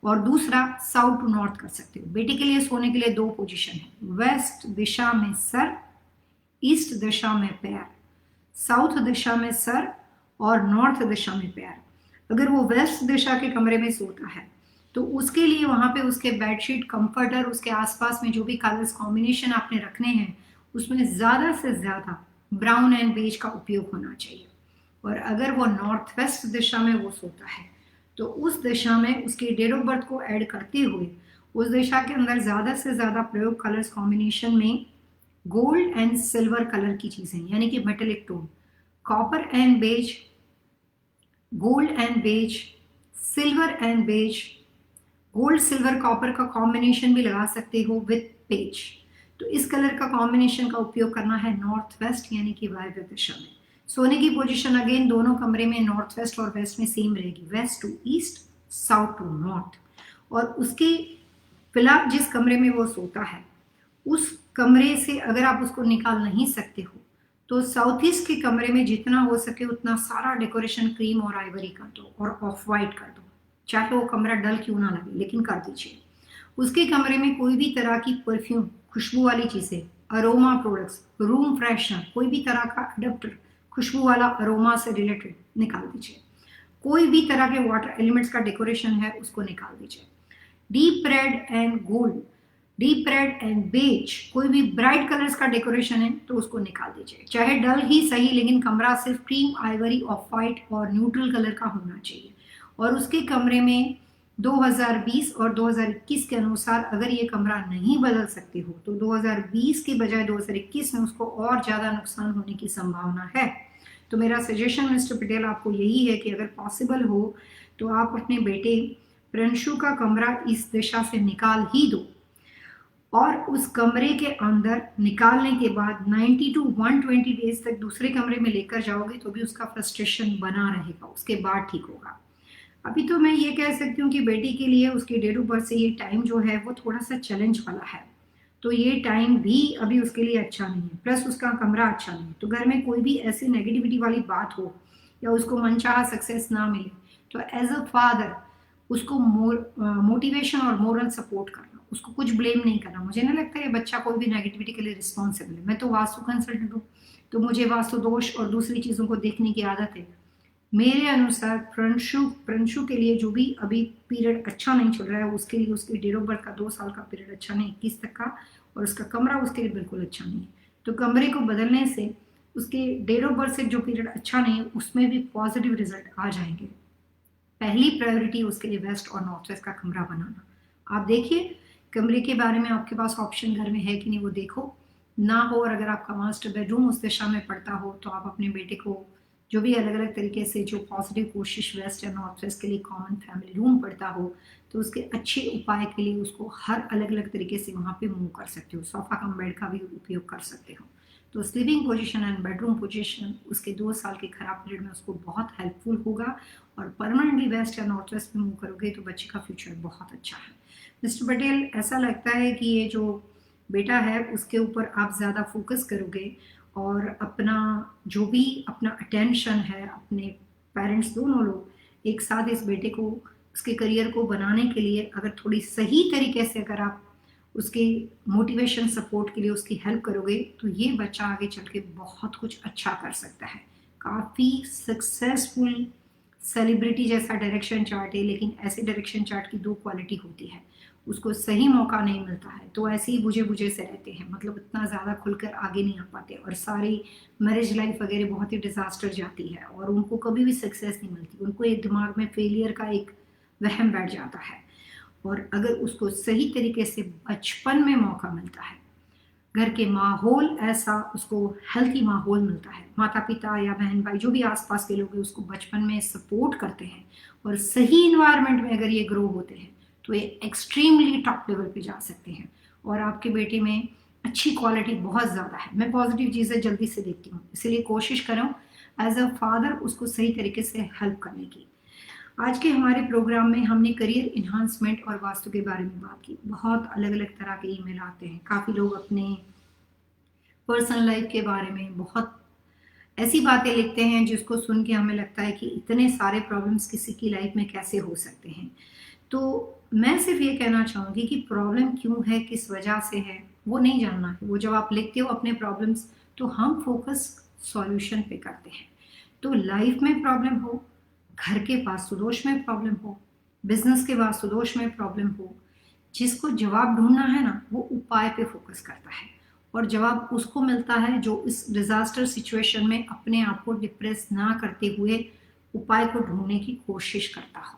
और दूसरा साउथ टू नॉर्थ कर सकते हो। बेटी के लिए सोने के लिए दो पोजीशन है, वेस्ट दिशा में सर, ईस्ट दिशा में पैर, साउथ दिशा में सर और नॉर्थ दिशा में पैर। अगर वो वेस्ट दिशा के कमरे में सोता है तो उसके लिए वहां पे उसके बेडशीट, कंफर्टर, उसके आसपास में जो भी कलर्स कॉम्बिनेशन आपने रखने हैं उसमें ज्यादा से ज्यादा ब्राउन एंड बेज का उपयोग होना चाहिए। और अगर वो नॉर्थ वेस्ट दिशा में वो सोता है तो उस दिशा में उसकी डेट ऑफ बर्थ को ऐड करते हुए उस दिशा के अंदर ज्यादा से ज्यादा प्रयोग कलर्स कॉम्बिनेशन में गोल्ड एंड सिल्वर कलर की चीजें, यानी कि metallic tone, copper and beige, gold and beige, silver and beige, gold silver copper का कॉम्बिनेशन भी लगा सकते हो विथ पेज। तो इस कलर का कॉम्बिनेशन का उपयोग करना है नॉर्थ वेस्ट यानी कि वायव्य दिशा में। सोने की पोजीशन अगेन दोनों कमरे में नॉर्थ वेस्ट और वेस्ट में सेम रहेगी, west to east, south to north. और उसके फिलहाल जिस कमरे में वो सोता है उस कमरे से अगर आप उसको निकाल नहीं सकते हो तो साउथ ईस्ट के कमरे में जितना हो सके उतना सारा डेकोरेशन क्रीम और आइवरी कर दो और ऑफ वाइट कर दो, चाहे वो कमरा डल क्यों ना लगे लेकिन कर दीजिए। उसके कमरे में कोई भी तरह की परफ्यूम, खुशबू वाली चीजें, अरोमा प्रोडक्ट्स, रूम फ्रेशनर, कोई भी तरह का अडेप्टर खुशबू वाला अरोमा से रिलेटेड निकाल दीजिए। कोई भी तरह के वाटर एलिमेंट्स का डेकोरेशन है उसको निकाल दीजिए। Deep red and gold, deep red and beige, कोई भी ब्राइट कलर्स का डेकोरेशन है तो उसको निकाल दीजिए, चाहे डल ही सही लेकिन कमरा सिर्फ क्रीम, आइवरी, ऑफ वाइट और न्यूट्रल कलर का होना चाहिए। और उसके कमरे में 2020 और 2021 के अनुसार अगर ये कमरा नहीं बदल सकते हो तो 2020 के बजाय 2021 में उसको और ज्यादा नुकसान होने की संभावना है। तो मेरा सजेशन मिस्टर पटेल आपको यही है कि अगर पॉसिबल हो तो आप अपने बेटे प्रिंशु का कमरा इस दिशा से निकाल ही दो, और उस कमरे के अंदर निकालने के बाद 90 टू 120 डेज तक दूसरे कमरे में लेकर जाओगे तो भी उसका फ्रस्ट्रेशन बना रहेगा, उसके बाद ठीक होगा। अभी तो मैं ये कह सकती हूँ कि बेटी के लिए उसकी डेट ऑफ बर्थ से ये टाइम जो है वो थोड़ा सा चैलेंज वाला है, तो ये टाइम भी अभी उसके लिए अच्छा नहीं है, प्लस उसका कमरा अच्छा नहीं है। तो घर में कोई भी ऐसी नेगेटिविटी वाली बात हो या उसको मनचाहा सक्सेस ना मिले तो एज अ फादर उसको मोटिवेशन और मोरल सपोर्ट करना, उसको कुछ ब्लेम नहीं करना। मुझे नहीं लगता ये बच्चा कोई भी नेगेटिविटी के लिए रिस्पॉन्सिबल है। मैं तो वास्तु कंसल्टेंट हूँ तो मुझे वास्तु दोष और दूसरी चीज़ों को देखने की आदत है। मेरे अनुसार प्रिंशु के लिए जो भी अभी पीरियड अच्छा नहीं चल रहा है उसके लिए उसके डेट ऑफ बर्थ का 2 साल का पीरियड अच्छा नहीं, 21 तक का, और उसका कमरा उसके लिए बिल्कुल अच्छा नहीं है। तो कमरे को बदलने से उसके डेट ऑफ बर्थ से जो पीरियड अच्छा नहीं है उसमें भी पॉजिटिव रिजल्ट आ जाएंगे। पहली प्रायोरिटी उसके लिए वेस्ट और नॉर्थ वेस्ट का कमरा बनाना। आप देखिए कमरे के बारे में आपके पास ऑप्शन घर में है कि नहीं वो देखो, ना हो और अगर आपका मास्टर बेडरूम उस दिशा में पड़ता हो तो आप अपने बेटे को जो भी अलग अलग तरीके से जो पॉजिटिव कोशिश वेस्ट या नॉर्थ वेस्ट के लिए कॉमन फैमिली रूम पड़ता हो तो उसके अच्छे उपाय के लिए उसको हर अलग अलग तरीके से वहाँ पे मूव कर सकते हो, सोफा कम बेड का भी उपयोग कर सकते हो। तो sleeping position and bedroom position उसके 2 साल के खराब पीरियड में उसको बहुत हेल्पफुल होगा, और परमानेंटली वेस्ट या नॉर्थ वेस्ट में मूव करोगे तो बच्चे का फ्यूचर बहुत अच्छा है। मिस्टर पटेल, ऐसा लगता है कि ये जो बेटा है उसके ऊपर आप ज़्यादा फोकस करोगे और अपना जो भी अपना अटेंशन है, अपने पेरेंट्स दोनों लोग एक साथ इस बेटे को उसके करियर को बनाने के लिए अगर थोड़ी सही तरीके से अगर आप उसके मोटिवेशन सपोर्ट के लिए उसकी हेल्प करोगे तो ये बच्चा आगे चल के बहुत कुछ अच्छा कर सकता है। काफ़ी सक्सेसफुल सेलिब्रिटी जैसा डायरेक्शन चार्ट है, लेकिन ऐसे डायरेक्शन चार्ट की 2 क्वालिटी होती है, उसको सही मौका नहीं मिलता है तो ऐसे ही बुझे बुझे से रहते हैं, मतलब इतना ज़्यादा खुलकर आगे नहीं आ पाते और सारी मैरिज लाइफ वगैरह बहुत ही डिजास्टर जाती है और उनको कभी भी सक्सेस नहीं मिलती, उनको एक दिमाग में फेलियर का एक वहम बैठ जाता है। और अगर उसको सही तरीके से बचपन में मौका मिलता है घर के माहौल ऐसा उसको हेल्थी माहौल मिलता है, माता पिता या बहन भाई जो भी आसपास के लोग हैं उसको बचपन में सपोर्ट करते हैं और सही इन्वायरमेंट में अगर ये ग्रो होते हैं तो ये एक्सट्रीमली टॉप लेवल पे जा सकते हैं और आपके बेटे में अच्छी क्वालिटी बहुत ज़्यादा है। मैं पॉजिटिव चीज़ें जल्दी से देखती हूँ, इसीलिए कोशिश करूँ एज अ फादर उसको सही तरीके से हेल्प करने की। आज के हमारे प्रोग्राम में हमने करियर इन्हांसमेंट और वास्तु के बारे में बात की। बहुत अलग अलग तरह के ईमेल आते हैं, काफ़ी लोग अपने पर्सनल लाइफ के बारे में बहुत ऐसी बातें लिखते हैं जिसको सुन के हमें लगता है कि इतने सारे प्रॉब्लम्स किसी की लाइफ में कैसे हो सकते हैं। तो मैं सिर्फ ये कहना चाहूँगी कि प्रॉब्लम क्यों है, किस वजह से है, वो नहीं जानना है। वो जब आप लिखते हो अपने प्रॉब्लम्स तो हम फोकस सॉल्यूशन पे करते हैं। तो लाइफ में प्रॉब्लम हो, घर के वास्तु दोष में प्रॉब्लम हो, बिजनेस के वास्तु दोष में प्रॉब्लम हो, जिसको जवाब ढूंढना है ना वो उपाय पे फोकस करता है और जवाब उसको मिलता है जो इस डिजास्टर सिचुएशन में अपने आप को डिप्रेस ना करते हुए उपाय को ढूंढने की कोशिश करता हो।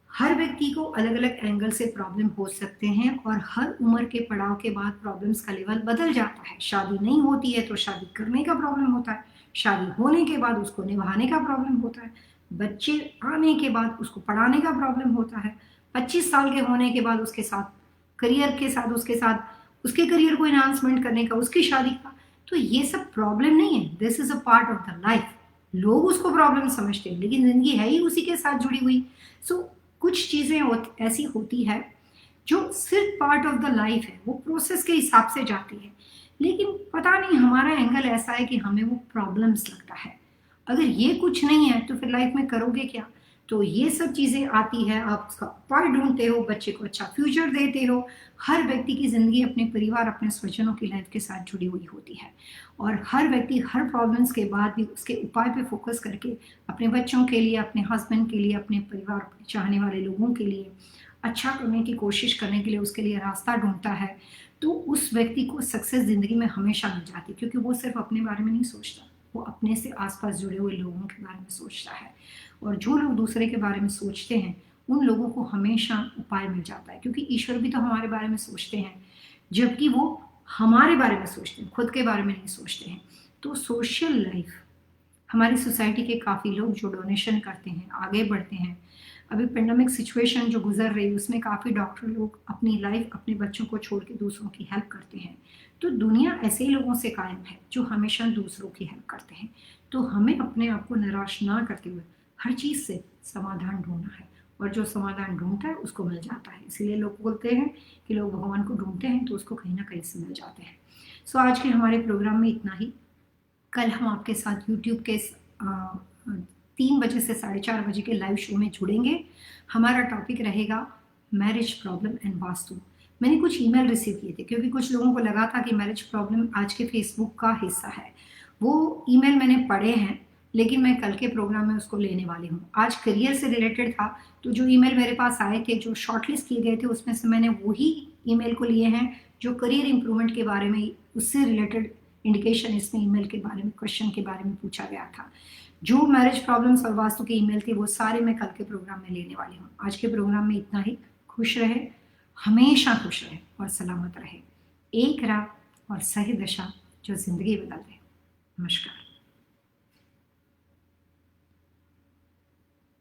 हर व्यक्ति को अलग अलग एंगल से प्रॉब्लम हो सकते हैं और हर उम्र के पड़ाव के बाद प्रॉब्लम्स का लेवल बदल जाता है। शादी नहीं होती है तो शादी करने का प्रॉब्लम होता है, शादी होने के बाद उसको निभाने का प्रॉब्लम होता है, बच्चे आने के बाद उसको पढ़ाने का प्रॉब्लम होता है, 25 साल के होने के बाद उसके साथ करियर के साथ उसके करियर को इन्हांसमेंट करने का, उसकी शादी का। तो ये सब प्रॉब्लम नहीं है, this is a part of the life. लोग उसको प्रॉब्लम समझते हैं लेकिन जिंदगी है ही उसी के साथ जुड़ी हुई। सो कुछ चीजें ऐसी होती है जो सिर्फ पार्ट ऑफ द लाइफ है, वो प्रोसेस के हिसाब से जाती है, लेकिन पता नहीं हमारा एंगल ऐसा है कि हमें वो प्रॉब्लम्स लगता है। अगर ये कुछ नहीं है तो फिर लाइफ में करोगे क्या? तो ये सब चीजें आती है, आप उसका उपाय ढूंढते हो, बच्चे को अच्छा फ्यूचर देते हो। हर व्यक्ति की जिंदगी अपने परिवार, अपने स्वजनों की लाइफ के साथ जुड़ी हुई होती है और हर व्यक्ति हर प्रॉब्लम्स के बाद भी उसके उपाय पे फोकस करके अपने बच्चों के लिए, अपने हस्बैंड के लिए, अपने परिवार, अपने चाहने वाले लोगों के लिए अच्छा करने की कोशिश करने के लिए उसके लिए रास्ता ढूंढता है। तो उस व्यक्ति को सक्सेस जिंदगी में हमेशा मिल जाती है क्योंकि वो सिर्फ अपने बारे में नहीं सोचता, वो अपने से आसपास जुड़े हुए लोगों के बारे में सोचता है और जो लोग दूसरे के बारे में सोचते हैं उन लोगों को हमेशा उपाय मिल जाता है क्योंकि ईश्वर भी तो हमारे बारे में सोचते हैं जबकि वो हमारे बारे में सोचते हैं, खुद के बारे में नहीं सोचते हैं। तो सोशल लाइफ, हमारी सोसाइटी के काफ़ी लोग जो डोनेशन करते हैं, आगे बढ़ते हैं। अभी पेंडेमिक सिचुएशन जो गुजर रही है उसमें काफ़ी डॉक्टर लोग अपनी लाइफ अपने बच्चों को छोड़ के दूसरों की हेल्प करते हैं। तो दुनिया ऐसे ही लोगों से कायम है जो हमेशा दूसरों की हेल्प करते हैं। तो हमें अपने आप को निराश ना करते हुए हर चीज़ से समाधान ढूंढना है और जो समाधान ढूंढता है उसको मिल जाता है। इसीलिए लोग बोलते हैं कि लोग भगवान को ढूंढते हैं तो उसको कहीं ना कहीं से मिल जाते हैं। सो आज के हमारे प्रोग्राम में इतना ही। कल हम आपके साथ यूट्यूब के 3 बजे से 4:30 बजे के लाइव शो में जुड़ेंगे। हमारा टॉपिक रहेगा मैरिज प्रॉब्लम एंड वास्तु। मैंने कुछ ईमेल रिसीव किए थे क्योंकि कुछ लोगों को लगा था कि मैरिज प्रॉब्लम आज के फेसबुक का हिस्सा है। वो ईमेल मैंने पढ़े हैं लेकिन मैं कल के प्रोग्राम में उसको लेने वाली हूँ। आज करियर से रिलेटेड था तो जो ईमेल मेरे पास आए थे, जो शॉर्टलिस्ट किए गए थे, उसमें से मैंने वही ईमेल को लिए हैं जो करियर इंप्रूवमेंट के बारे में, उससे रिलेटेड इंडिकेशन इसमें ईमेल के बारे में, क्वेश्चन के बारे में पूछा गया था। जो मैरिज प्रॉब्लम्स और वास्तु के ईमेल थे वो सारे मैं कल के प्रोग्राम में लेने वाली हूँ। आज के प्रोग्राम में इतना ही। खुश रहे, हमेशा खुश रहे और सलामत रहे। एक राह और सही दिशा जो जिंदगी बदल दे। नमस्कार।